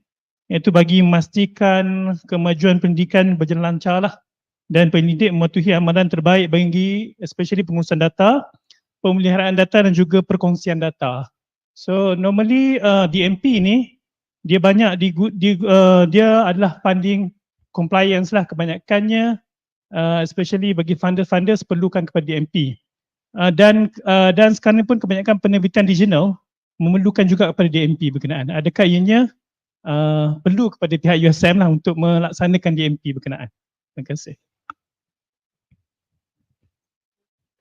iaitu bagi memastikan kemajuan pendidikan berjalan lancar lah dan pendidik mematuhi amalan terbaik bagi especially pengurusan data, pemeliharaan data dan juga perkongsian data. So normally DMP ni dia banyak dia adalah funding compliance lah kebanyakannya, especially bagi funders perlukan kepada DMP. Dan sekarang pun kebanyakan penerbitan digital memerlukan juga kepada DMP berkenaan. Adakah ianya perlu kepada pihak USM lah untuk melaksanakan DMP berkenaan? Terima kasih.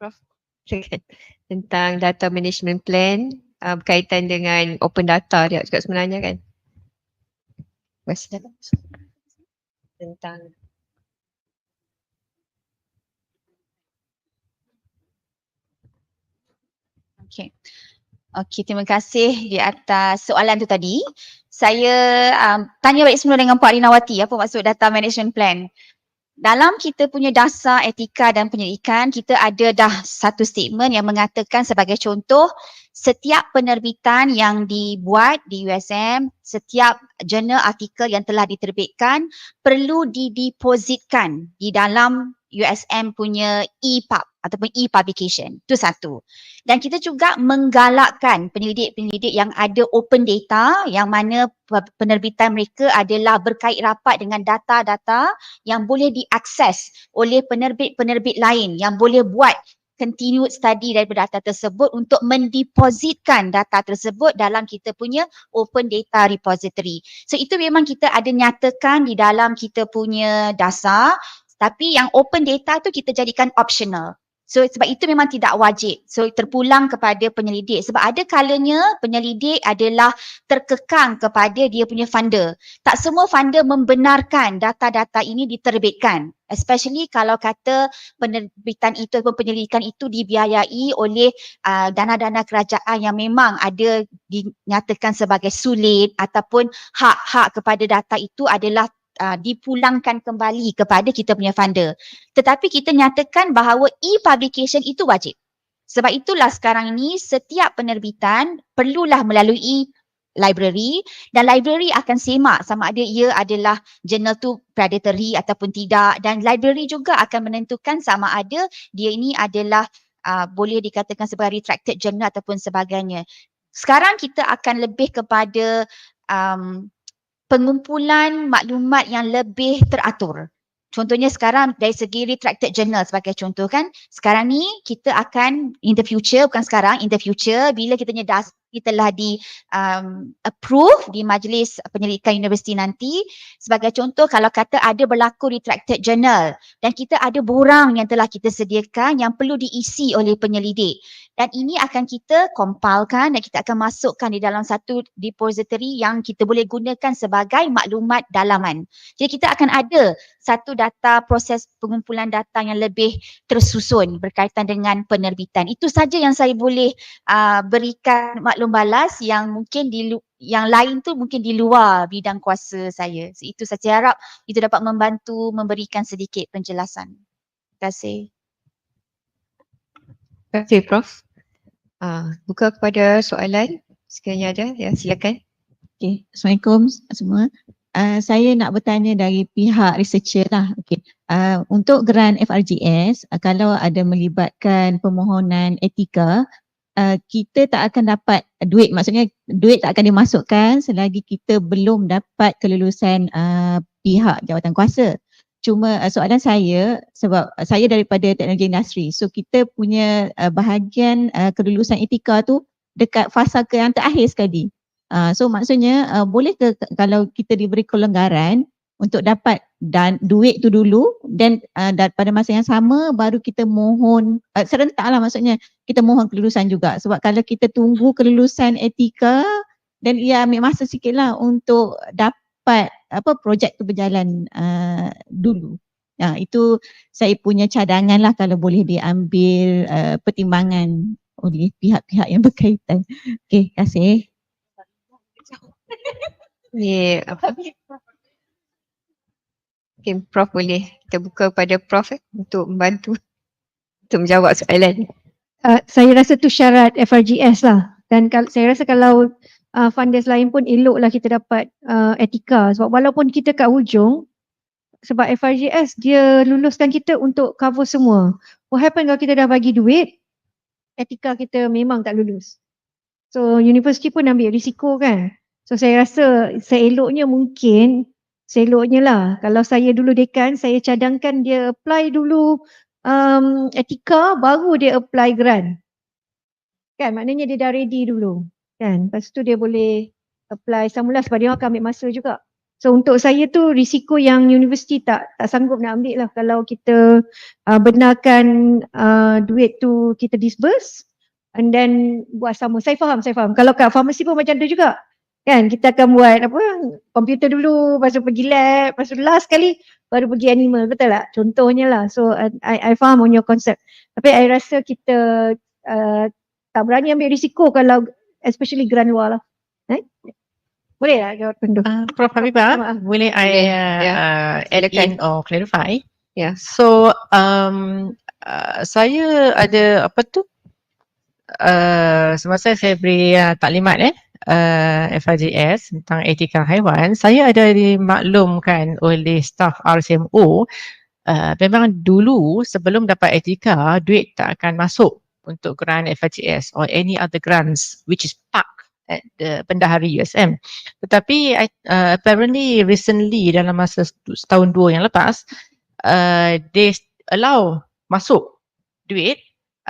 Prof, tentang data management plan berkaitan dengan open data dia juga sebenarnya kan? Tentang Okey, terima kasih di atas soalan tu tadi. Saya tanya balik semula dengan Puan Arinawati, apa maksud data management plan? Dalam kita punya dasar etika dan penyelidikan, kita ada dah satu statement yang mengatakan sebagai contoh, setiap penerbitan yang dibuat di USM, setiap jurnal artikel yang telah diterbitkan perlu didepositkan di dalam USM punya e-pub ataupun e-publication. Itu satu. Dan kita juga menggalakkan penyelidik-penyelidik yang ada open data yang mana penerbitan mereka adalah berkait rapat dengan data-data yang boleh diakses oleh penerbit-penerbit lain yang boleh buat continued study daripada data tersebut untuk mendepositkan data tersebut dalam kita punya open data repository. So itu memang kita ada nyatakan di dalam kita punya dasar, tapi yang open data tu kita jadikan optional. So sebab itu memang tidak wajib. So terpulang kepada penyelidik. Sebab ada kalanya penyelidik adalah terkekang kepada dia punya funder. Tak semua funder membenarkan data-data ini diterbitkan. Especially kalau kata penerbitan itu ataupun penyelidikan itu dibiayai oleh dana-dana kerajaan yang memang ada dinyatakan sebagai sulit ataupun hak-hak kepada data itu adalah dipulangkan kembali kepada kita punya funder. Tetapi kita nyatakan bahawa e-publication itu wajib. Sebab itulah sekarang ini setiap penerbitan perlulah melalui library dan library akan semak sama ada ia adalah jurnal tu predatory ataupun tidak, dan library juga akan menentukan sama ada dia ini adalah boleh dikatakan sebagai retracted journal ataupun sebagainya. Sekarang kita akan lebih kepada pengumpulan maklumat yang lebih teratur. Contohnya sekarang dari segi retracted journal sebagai contoh kan, sekarang ni kita akan in the future, bukan sekarang, in the future bila kita punya data telah di approve di majlis penyelidikan universiti nanti, sebagai contoh kalau kata ada berlaku retracted journal dan kita ada borang yang telah kita sediakan yang perlu diisi oleh penyelidik, dan ini akan kita compilekan dan kita akan masukkan di dalam satu repository yang kita boleh gunakan sebagai maklumat dalaman. Jadi kita akan ada satu data, proses pengumpulan data yang lebih tersusun berkaitan dengan penerbitan. Itu saja yang saya boleh berikan maklum balas yang mungkin yang lain tu mungkin di luar bidang kuasa saya. So, itu saya harap itu dapat membantu memberikan sedikit penjelasan. Terima kasih. Terima kasih Prof. Buka kepada soalan sekiranya ada, ya silakan. Okay. Assalamualaikum semua. Saya nak bertanya dari pihak researcher lah. Okay. Untuk grant FRGS, kalau ada melibatkan permohonan etika, kita tak akan dapat duit, maksudnya duit tak akan dimasukkan selagi kita belum dapat kelulusan pihak jawatan kuasa. Cuma soalan saya, sebab saya daripada teknologi industri, so kita punya bahagian kelulusan etika tu dekat fasa ke yang terakhir sekali. So maksudnya boleh ke kalau kita diberi kelonggaran untuk dapat dan duit tu dulu dan pada masa yang sama baru kita mohon serentak lah, maksudnya kita mohon kelulusan juga, sebab kalau kita tunggu kelulusan etika dan ia ambil masa sikit lah untuk dapat projek tu berjalan dulu. Itu saya punya cadangan lah kalau boleh diambil pertimbangan oleh pihak-pihak yang berkaitan. Okey, terima kasih. Ni apa? Okay, Prof boleh kita buka pada Prof untuk membantu untuk menjawab soalan. Saya rasa tu syarat FRGS lah, dan saya rasa kalau funders lain pun eloklah kita dapat etika, sebab walaupun kita kat hujung, sebab FRGS dia luluskan kita untuk cover semua. What happen kalau kita dah bagi duit, etika kita memang tak lulus. So universiti pun ambil risiko kan. So saya rasa seeloknya lah kalau saya dulu dekan, saya cadangkan dia apply dulu etika baru dia apply grant. Kan maknanya dia dah ready dulu. Kan lepas tu dia boleh apply semula sebab dia akan ambil masa juga. So untuk saya tu risiko yang universiti tak sanggup nak ambil lah kalau kita benarkan duit tu kita disburse and then buat sama. Saya faham. Kalau kat farmasi pun macam tu juga. Kan kita akan buat komputer dulu, lepas tu pergi lab, lepas tu last kali baru pergi animal, betul tak? Contohnya lah. So I faham on your concept. Tapi I rasa kita tak berani ambil risiko kalau especially grant luar lah. Boleh tak jawab tu? Prof Habibah, boleh I add in or clarify? Ya. So saya ada semasa saya beri taklimat FRGS tentang etika haiwan, saya ada dimaklumkan oleh staf RCMO memang dulu sebelum dapat etika, duit tak akan masuk untuk grant FRGS or any other grants which is parked at the bendahari USM. Tetapi apparently recently dalam masa setahun dua yang lepas, they allow masuk duit.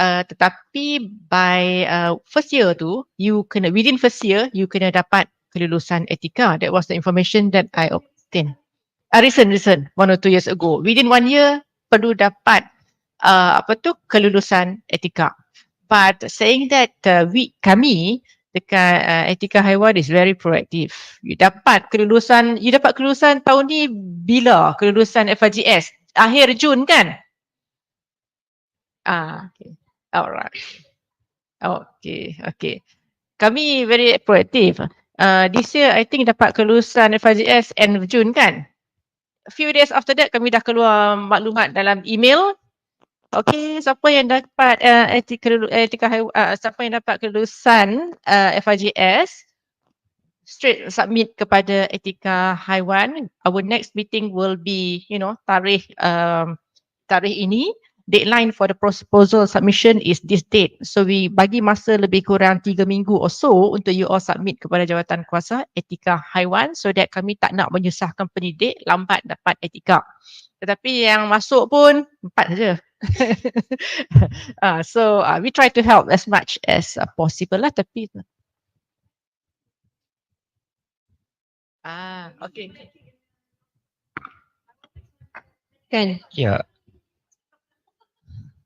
Tetapi by first year tu, within first year, you kena dapat kelulusan etika. That was the information that I obtained. Recent, 1 or 2 years ago. Within 1 year, perlu dapat kelulusan etika. But saying that kami dekat etika haiwan is very proactive. You dapat kelulusan tahun ni bila kelulusan FRGS? Akhir Jun kan? Okay. Alright. Okay. Kami very proactive. This year I think dapat kelulusan FRGS end of June kan? A few days after that kami dah keluar maklumat dalam email. Okay, siapa yang dapat siapa yang dapat kelulusan FRGS straight submit kepada etika haiwan. Our next meeting will be, tarikh ini. Deadline for the proposal submission is this date. So we bagi masa lebih kurang 3 minggu or so untuk you all submit kepada jawatan kuasa etika haiwan so that kami tak nak menyusahkan pendidik lambat dapat etika. Tetapi yang masuk pun 4 saja. So we try to help as much as possible lah, tapi okay. Kan? Yeah.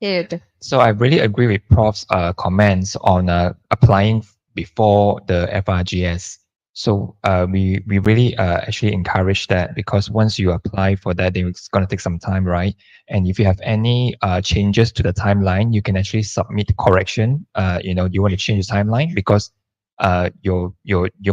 Yeah. So I really agree with Prof's comments on applying before the FRGS. So we really actually encourage that, because once you apply for that, it's going to take some time, right? And if you have any changes to the timeline, you can actually submit correction. You want to change the timeline because you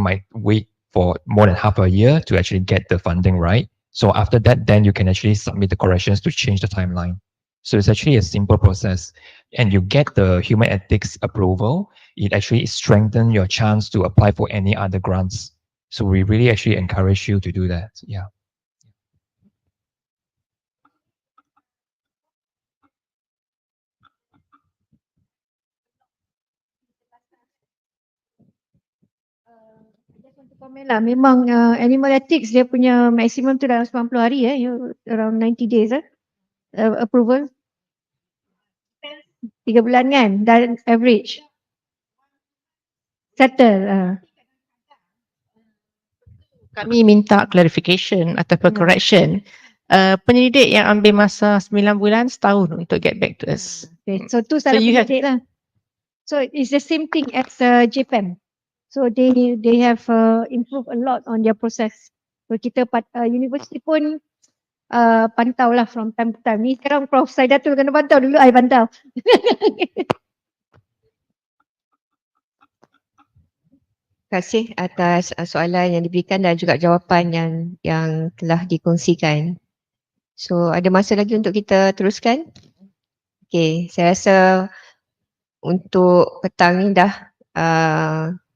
might wait for more than half a year to actually get the funding, right? So after that, then you can actually submit the corrections to change the timeline. So it's actually a simple process, and you get the human ethics approval. It actually strengthens your chance to apply for any other grants. So we really actually encourage you to do that. Yeah. Just want to comment lah, memang animal ethics dia punya maksimum tu dalam 90 hari around 90 days approval. 3 bulan kan, dan average. Settle. Kami minta clarification ataupun correction. Penyelidik yang ambil masa 9 bulan, setahun untuk get back to us. Okay. So tu salah penyelidik lah. So it's the same thing as JPM. So they have improved a lot on their process. So kita university pun pantau lah from time to time. Ni sekarang Prof Saidatul kena pantau, dulu I pantau. Terima kasih atas soalan yang diberikan dan juga jawapan yang telah dikongsikan. So ada masa lagi untuk kita teruskan? Okay, saya rasa untuk petang ni dah.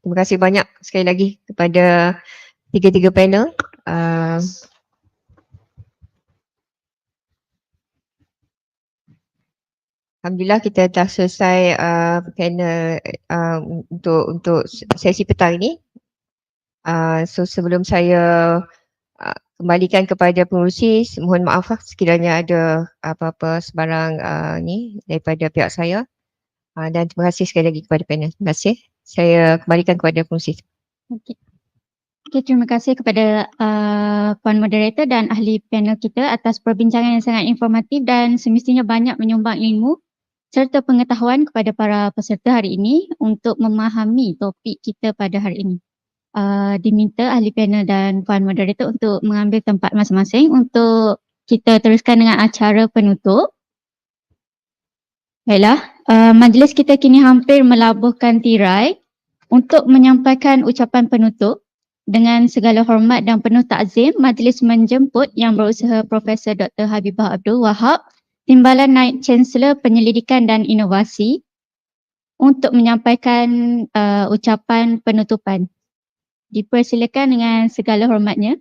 Terima kasih banyak sekali lagi kepada tiga-tiga panel. Alhamdulillah kita dah selesai panel untuk sesi petang ini. So sebelum saya kembalikan kepada pengurusi, mohon maaf sekiranya ada apa-apa sebarang ni daripada pihak saya. Dan terima kasih sekali lagi kepada panel. Terima kasih. Saya kembalikan kepada pengurusi. Okay, terima kasih kepada Puan Moderator dan ahli panel kita atas perbincangan yang sangat informatif dan semestinya banyak menyumbang ilmu serta pengetahuan kepada para peserta hari ini untuk memahami topik kita pada hari ini. Diminta ahli panel dan Puan Moderator untuk mengambil tempat masing-masing untuk kita teruskan dengan acara penutup. Baiklah, majlis kita kini hampir melabuhkan tirai untuk menyampaikan ucapan penutup. Dengan segala hormat dan penuh takzim, majlis menjemput Yang Berusaha Profesor Dr. Habibah Abdul Wahab, Timbalan Naib Chancellor Penyelidikan dan Inovasi, untuk menyampaikan ucapan penutupan. Dipersilakan dengan segala hormatnya.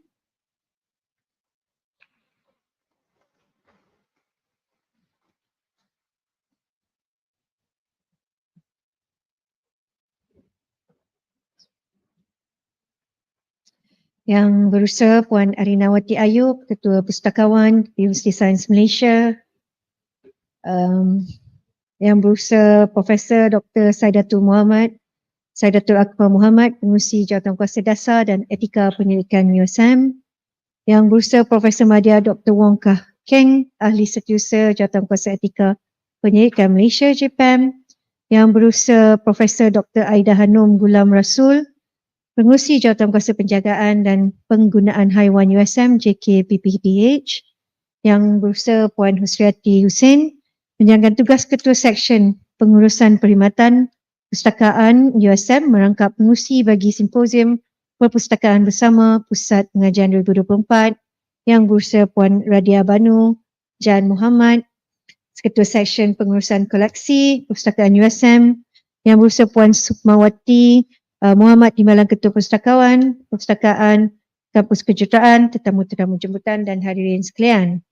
Yang berusaha Puan Arinawati Ayub, Ketua Pustakawan Universiti Sains Malaysia. Yang berusaha Profesor Dr. Saidatul Akbar Muhammad, Pengurusi Jawatan Kuasa Dasar dan Etika Penyelidikan USM. Yang berusaha Profesor Madya Dr. Wong Kah Keng, Ahli Setiausaha Jawatan Kuasa Etika Penyelidikan Malaysia JPM, Yang Berusaha Profesor Dr. Aida Hanum Gulam Rasul, Pengurusi Jawatankuasa Penjagaan dan Penggunaan Haiwan USM JKPPDH, Yang Berusaha Puan Husriati Hussein, Menjalankan tugas Ketua Seksyen Pengurusan Perkhidmatan Perpustakaan USM merangkap pengurusi bagi Simposium Perpustakaan Bersama Pusat Pengajian 2024, Yang Berusaha Puan Radia Banu Jan Muhammad, Ketua Seksyen Pengurusan Koleksi Perpustakaan USM, Yang Berusaha Puan Sukmawati Muhammad Timbalan Ketua Perpustakaan Kampus Kejuruteraan, tetamu-tetamu jemputan dan hadirin sekalian.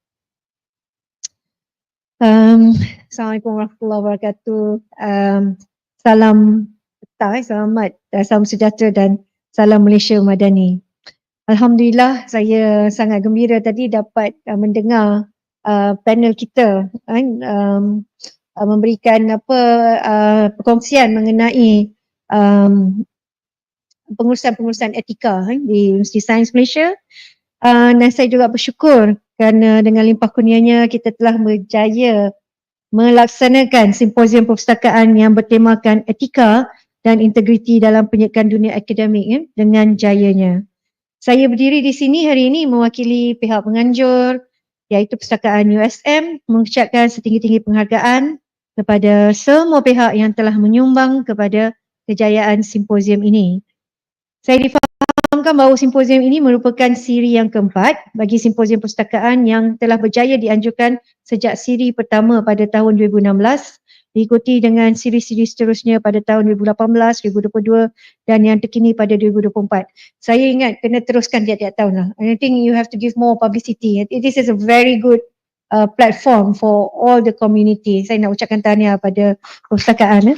Assalamualaikum warahmatullahi wabarakatuh. Salam petang, selamat, salam sejahtera dan salam Malaysia Madani. Alhamdulillah, saya sangat gembira tadi dapat mendengar panel kita memberikan perkongsian mengenai pengurusan-pengurusan etika di Universiti Sains Malaysia. Dan saya juga bersyukur kerana dengan limpah kurnianya kita telah berjaya melaksanakan simposium perpustakaan yang bertemakan etika dan integriti dalam penyelidikan dunia akademik dengan jayanya. Saya berdiri di sini hari ini mewakili pihak penganjur iaitu Perpustakaan USM mengucapkan setinggi-tinggi penghargaan kepada semua pihak yang telah menyumbang kepada kejayaan simposium ini. Saya difahamkan bahawa simposium ini merupakan siri yang keempat bagi simposium perpustakaan yang telah berjaya dianjurkan sejak siri pertama pada tahun 2016, diikuti dengan siri-siri seterusnya pada tahun 2018, 2022 dan yang terkini pada 2024. Saya ingat kena teruskan tiap-tiap tahun lah. I think you have to give more publicity. This is a very good platform for all the community. Saya nak ucapkan tahniah pada perpustakaan.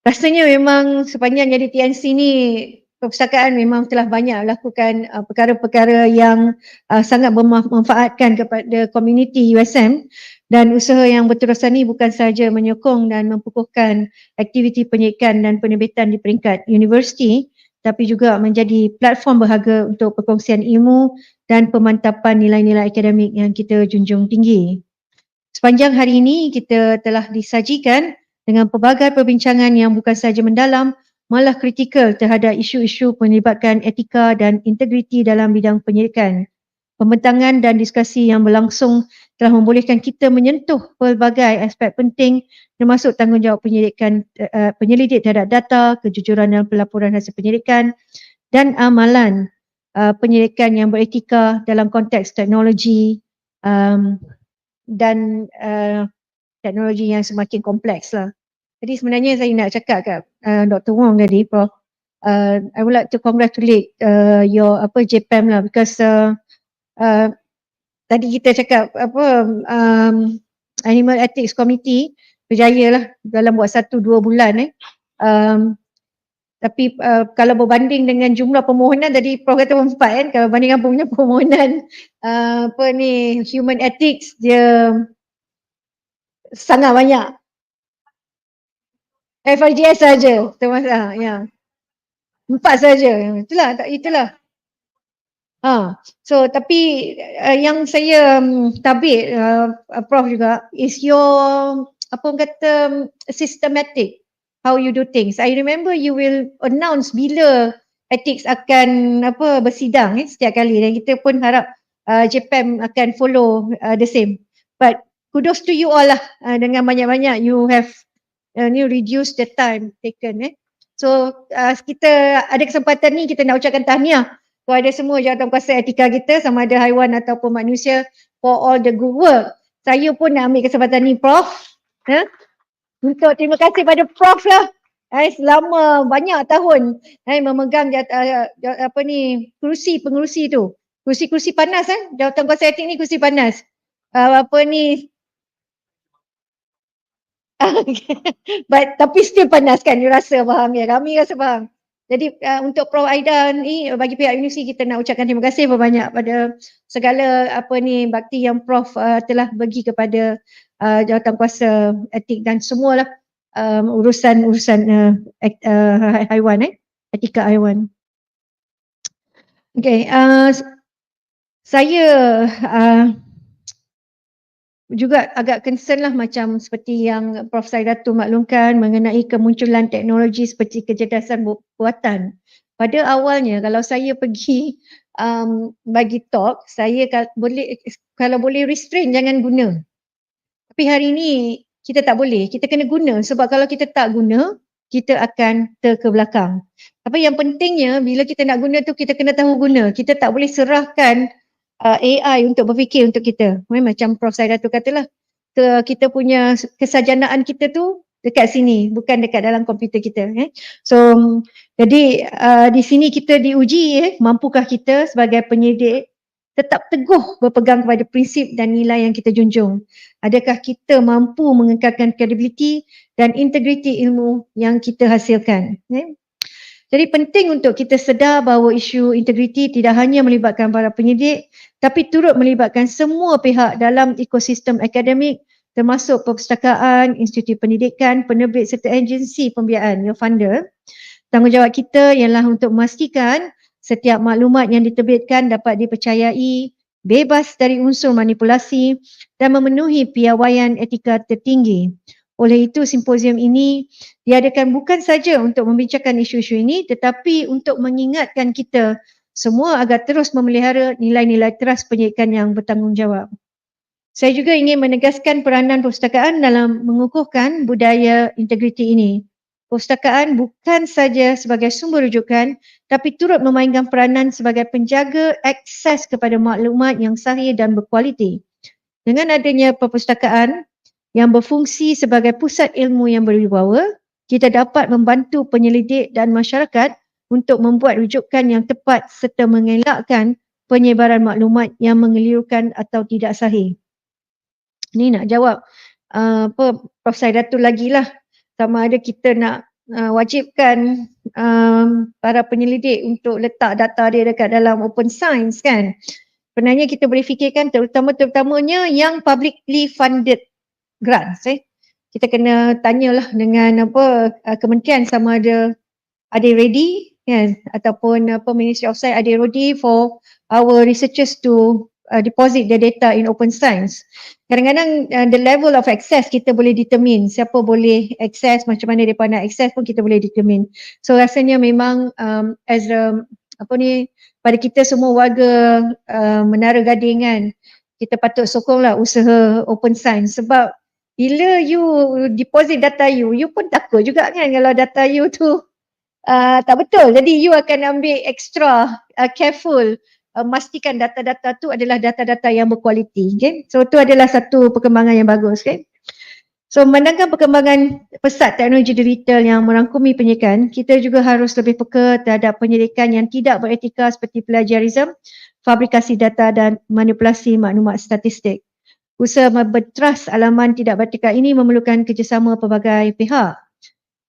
Rasanya memang sepanjang jadi TNC ni perpustakaan memang telah banyak melakukan perkara-perkara yang sangat bermanfaatkan kepada komuniti USM, dan usaha yang berterusan ni bukan sahaja menyokong dan mempukuhkan aktiviti penyelidikan dan penerbitan di peringkat universiti, tapi juga menjadi platform berharga untuk perkongsian ilmu dan pemantapan nilai-nilai akademik yang kita junjung tinggi. Sepanjang hari ini kita telah disajikan dengan pelbagai perbincangan yang bukan sahaja mendalam, malah kritikal terhadap isu-isu penglibatkan etika dan integriti dalam bidang penyelidikan. Pembentangan dan diskusi yang berlangsung telah membolehkan kita menyentuh pelbagai aspek penting termasuk tanggungjawab penyelidik terhadap data, kejujuran dalam pelaporan hasil penyelidikan dan amalan penyelidikan yang beretika dalam konteks teknologi dan teknologi yang semakin kompleks lah. Jadi sebenarnya saya nak cakap kat Dr. Wong tadi, Prof. I would like to congratulate your JPM lah, because tadi kita cakap Animal Ethics Committee berjaya lah dalam buat 1-2 bulan tapi kalau berbanding dengan jumlah permohonan tadi Prof kata 4 kan, kalau bandingkan punya permohonan human ethics dia sangat banyak. FRGS saja termasuk ya. 4 saja. Itulah. So tapi yang saya tabik Prof juga is your systematic how you do things. I remember you will announce bila ethics akan bersidang setiap kali, dan kita pun harap JPM akan follow the same. But kudos to you all lah, dengan banyak-banyak you have reduce the time taken. So kita ada kesempatan ni, kita nak ucapkan tahniah kepada semua jawatankuasa etika kita, sama ada haiwan ataupun manusia, for all the good work. Saya pun nak ambil kesempatan ni Prof, untuk terima kasih pada Prof lah, selama banyak tahun memegang pengurusi tu. Kursi panas jawatankuasa etik ni kursi panas. Tapi still panas kan, you rasa faham ya, kami rasa faham. Jadi untuk Prof Aida ni, bagi pihak universiti kita nak ucapkan terima kasih banyak pada segala bakti yang Prof telah bagi kepada jawatankuasa etik dan semualah urusan haiwan, etika haiwan. Okay, saya juga agak concern lah macam seperti yang Prof. Saidatul maklumkan mengenai kemunculan teknologi seperti kecerdasan buatan. Pada awalnya kalau saya pergi bagi talk, saya kalau boleh restrain jangan guna. Tapi hari ini kita tak boleh, kita kena guna sebab kalau kita tak guna, kita akan terkebelakang. Tapi yang pentingnya bila kita nak guna tu kita kena tahu guna. Kita tak boleh serahkan AI untuk berfikir untuk kita. Macam Prof. Saidatul katalah, kita punya kesajanaan kita tu dekat sini, bukan dekat dalam komputer kita. So, jadi di sini kita diuji, mampukah kita sebagai penyidik tetap teguh berpegang kepada prinsip dan nilai yang kita junjung. Adakah kita mampu mengekalkan kredibiliti dan integriti ilmu yang kita hasilkan. Jadi penting untuk kita sedar bahawa isu integriti tidak hanya melibatkan para penyidik tapi turut melibatkan semua pihak dalam ekosistem akademik termasuk perpustakaan, institusi pendidikan, penerbit serta agensi pembiayaan, funder. Tanggungjawab kita ialah untuk memastikan setiap maklumat yang diterbitkan dapat dipercayai, bebas dari unsur manipulasi dan memenuhi piawaian etika tertinggi. Oleh itu, simposium ini diadakan bukan saja untuk membincangkan isu-isu ini tetapi untuk mengingatkan kita semua agar terus memelihara nilai-nilai teras penyidikan yang bertanggungjawab. Saya juga ingin menegaskan peranan perpustakaan dalam mengukuhkan budaya integriti ini. Perpustakaan bukan saja sebagai sumber rujukan tapi turut memainkan peranan sebagai penjaga akses kepada maklumat yang sahih dan berkualiti. Dengan adanya perpustakaan yang berfungsi sebagai pusat ilmu yang berwibawa, kita dapat membantu penyelidik dan masyarakat untuk membuat rujukan yang tepat serta mengelakkan penyebaran maklumat yang mengelirukan atau tidak sahih. Ni nak jawab Prof. Saidatul lagi lah. Sama ada kita nak wajibkan para penyelidik untuk letak data dia dekat dalam open science kan. Sebenarnya kita boleh fikirkan terutamanya yang publicly funded grants. Kita kena tanyalah dengan kementerian sama ada ready kan ataupun Ministry of Science ada ready for our researchers to deposit the data in open science. Kadang-kadang the level of access kita boleh determine, siapa boleh access, macam mana mereka nak access pun kita boleh determine. So rasanya memang as pada kita semua warga Menara Gading kan, kita patut sokonglah usaha open science sebab bila you deposit data you pun takut juga kan kalau data you tu tak betul. Jadi you akan ambil extra careful memastikan data-data tu adalah data-data yang berkualiti. Okay? So itu adalah satu perkembangan yang bagus. Okay? So memandangkan perkembangan pesat teknologi digital yang merangkumi penyidikan, kita juga harus lebih peka terhadap penyelidikan yang tidak beretika seperti plagiarism, fabrikasi data dan manipulasi maklumat statistik. Usaha berteras alaman tidak beretika ini memerlukan kerjasama pelbagai pihak.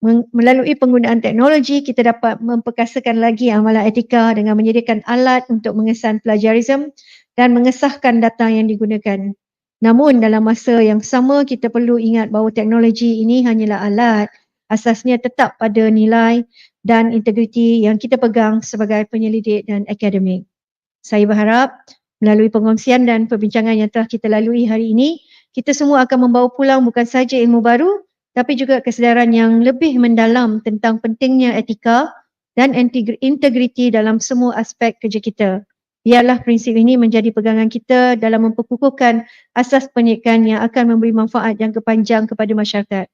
Melalui penggunaan teknologi, kita dapat memperkasakan lagi amalan etika dengan menyediakan alat untuk mengesan plagiarism dan mengesahkan data yang digunakan. Namun dalam masa yang sama, kita perlu ingat bahawa teknologi ini hanyalah alat. Asasnya tetap pada nilai dan integriti yang kita pegang sebagai penyelidik dan akademik. Saya berharap melalui pengongsian dan perbincangan yang telah kita lalui hari ini, kita semua akan membawa pulang bukan sahaja ilmu baru, tapi juga kesedaran yang lebih mendalam tentang pentingnya etika dan integriti dalam semua aspek kerja kita. Biarlah prinsip ini menjadi pegangan kita dalam memperkukuhkan asas penyidikan yang akan memberi manfaat jangka panjang kepada masyarakat.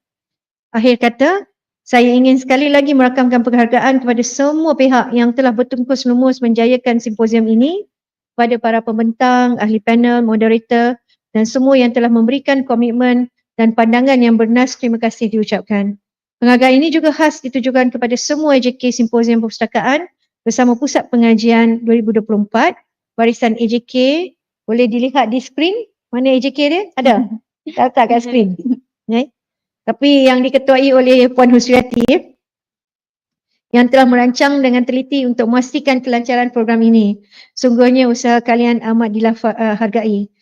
Akhir kata, saya ingin sekali lagi merakamkan penghargaan kepada semua pihak yang telah bertungkus lumus menjayakan simposium ini, kepada para pembentang, ahli panel, moderator dan semua yang telah memberikan komitmen dan pandangan yang bernas, terima kasih diucapkan. Penghargaan ini juga khas ditujukan kepada semua AJK Simposium Perpustakaan Bersama Pusat Pengajian 2024. Barisan AJK boleh dilihat di skrin. Mana AJK dia? Ada? Tak letak kat skrin. Tapi yang diketuai oleh Puan Husriati yang telah merancang dengan teliti untuk memastikan kelancaran program ini. Sungguhnya usaha kalian amat dihargai.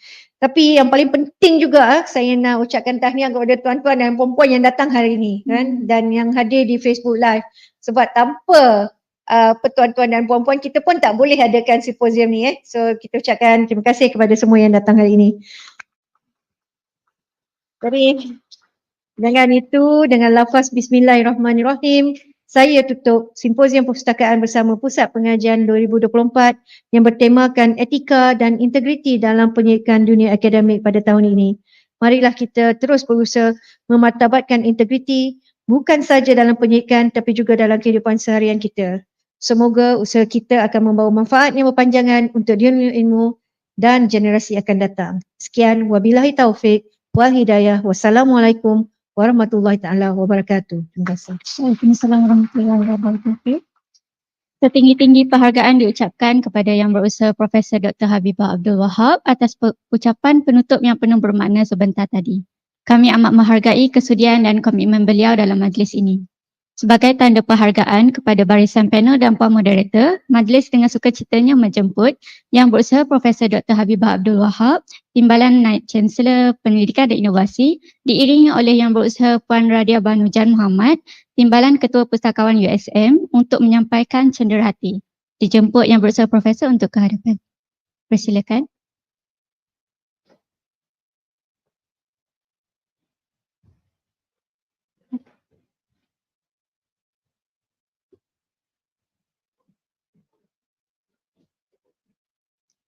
Tapi yang paling penting juga saya nak ucapkan tahniah kepada tuan-tuan dan puan-puan yang datang hari ini kan, dan yang hadir di Facebook Live. Sebab tanpa tuan-tuan dan puan-puan, kita pun tak boleh adakan simposium ni. So kita ucapkan terima kasih kepada semua yang datang hari ini. Jadi dengan itu, dengan lafaz Bismillahirrahmanirrahim, saya tutup Simposium Perpustakaan Bersama Pusat Pengajian 2024 yang bertemakan etika dan integriti dalam penyidikan dunia akademik pada tahun ini. Marilah kita terus berusaha memartabatkan integriti bukan saja dalam penyidikan tapi juga dalam kehidupan seharian kita. Semoga usaha kita akan membawa manfaat yang berpanjangan untuk dunia ilmu dan generasi akan datang. Sekian, wabillahi taufik wal hidayah. Wassalamualaikum warahmatullahi taala wabarakatuh. Terima kasih. Waalaikumsalam warahmatullahi wabarakatuh. Setinggi-tinggi penghargaan diucapkan kepada Yang Berusaha Profesor Dr. Habibah Abdul Wahab atas ucapan penutup yang penuh bermakna sebentar tadi. Kami amat menghargai kesudian dan komitmen beliau dalam majlis ini. Sebagai tanda penghargaan kepada barisan panel dan puan moderator, majlis dengan sukacitanya menjemput Yang Berusaha Profesor Dr. Habibah Abdul Wahab, Timbalan Naib Chancellor Pendidikan dan Inovasi, diiringi oleh Yang Berusaha Puan Radia Banujan Muhammad, Timbalan Ketua Pustakawan USM untuk menyampaikan cenderahati. Dijemput Yang Berusaha Profesor untuk ke hadapan. Persilakan.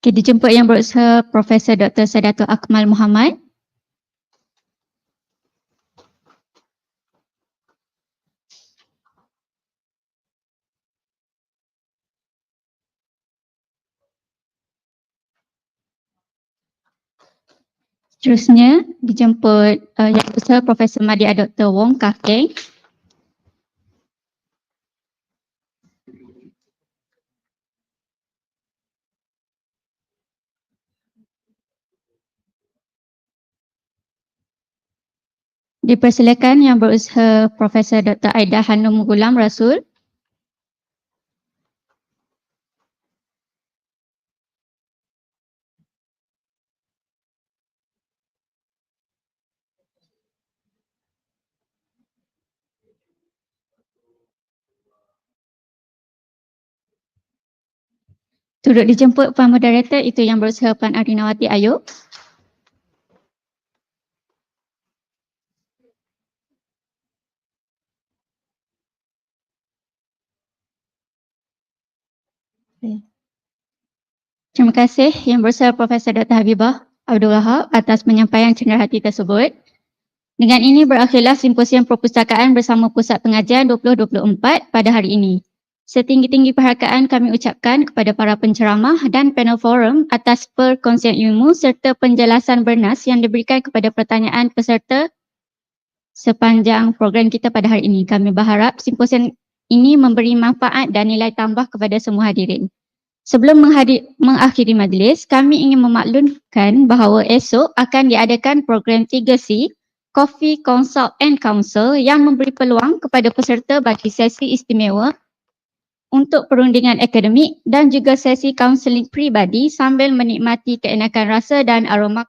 Okay, dijemput Yang Berusaha Profesor Dr. Sadatul Akmal Muhammad. Seterusnya dijemput Yang Berusaha Profesor Madya Dr. Wong Kah Keng. Dipersilakan Yang Berusaha Profesor Dr. Aida Hanum Gulam Rasul. Turut dijemput Puan Moderator itu Yang Berusaha Puan Arinawati Ayub. Terima kasih Yang Berusaha Profesor Dr. Habibah Abdul Wahab atas penyampaian cenderahati tersebut. Dengan ini berakhirlah Simposium Perpustakaan Bersama Pusat Pengajian 2024 pada hari ini. Setinggi-tinggi penghargaan kami ucapkan kepada para penceramah dan panel forum atas perkongsian ilmu serta penjelasan bernas yang diberikan kepada pertanyaan peserta sepanjang program kita pada hari ini. Kami berharap simposium ini memberi manfaat dan nilai tambah kepada semua hadirin. Sebelum mengakhiri majlis, kami ingin memaklumkan bahawa esok akan diadakan program 3C, Coffee, Consult and Counsel yang memberi peluang kepada peserta bagi sesi istimewa untuk perundingan akademik dan juga sesi kaunseling peribadi sambil menikmati keenakan rasa dan aroma.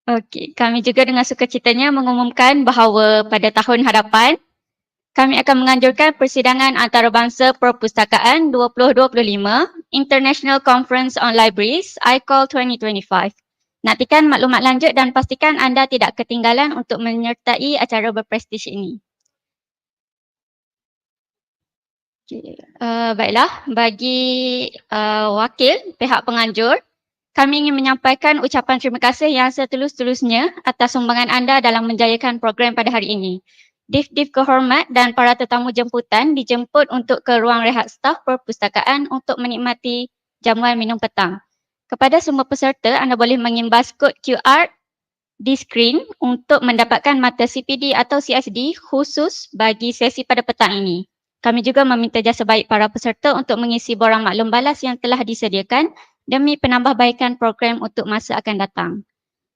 Okey, kami juga dengan sukacitanya mengumumkan bahawa pada tahun hadapan kami akan menganjurkan persidangan antarabangsa perpustakaan 2025 International Conference on Libraries ICOL 2025. Nantikan maklumat lanjut dan pastikan anda tidak ketinggalan untuk menyertai acara berprestij ini. Okay. Baiklah, bagi wakil pihak penganjur, kami ingin menyampaikan ucapan terima kasih yang setulus-tulusnya atas sumbangan anda dalam menjayakan program pada hari ini. Div-div kehormat dan para tetamu jemputan dijemput untuk ke ruang rehat staf perpustakaan untuk menikmati jamuan minum petang. Kepada semua peserta, anda boleh mengimbas kod QR di skrin untuk mendapatkan mata CPD atau CSD khusus bagi sesi pada petang ini. Kami juga meminta jasa baik para peserta untuk mengisi borang maklum balas yang telah disediakan demi penambahbaikan program untuk masa akan datang.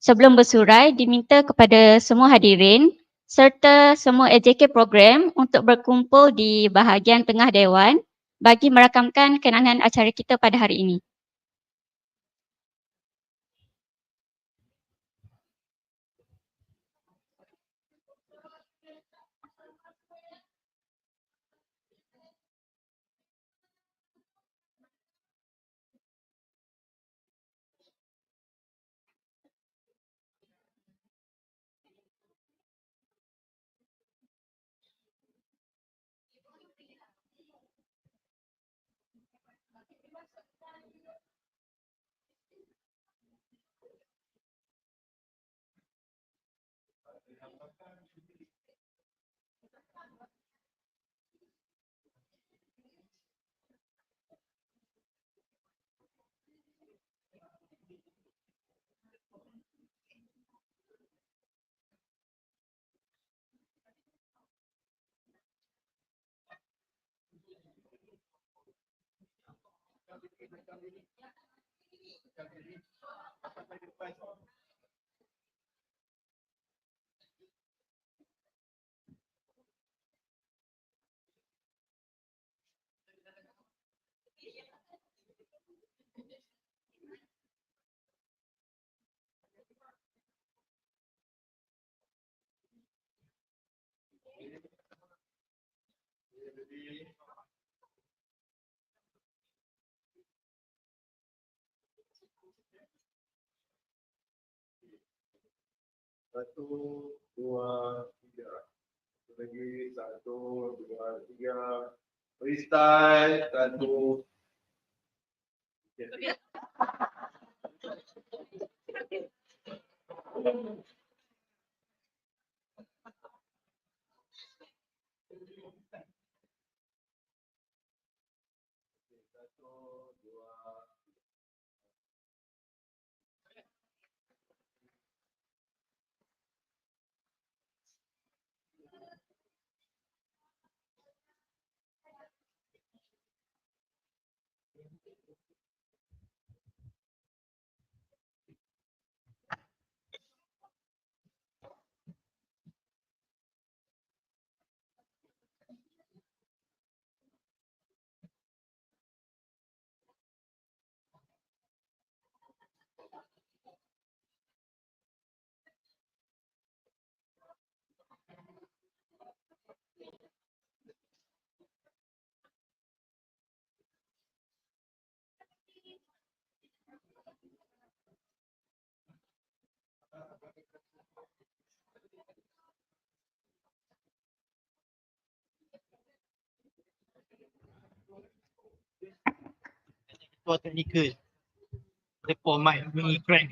Sebelum bersurai, diminta kepada semua hadirin serta semua executive program untuk berkumpul di bahagian tengah Dewan bagi merakamkan kenangan acara kita pada hari ini. Satu, dua, tiga. Satu lagi, satu, dua, tiga. Freestyle, satu. Satu, dua. Ketua teknikal. Mereka mic bunyi kreng.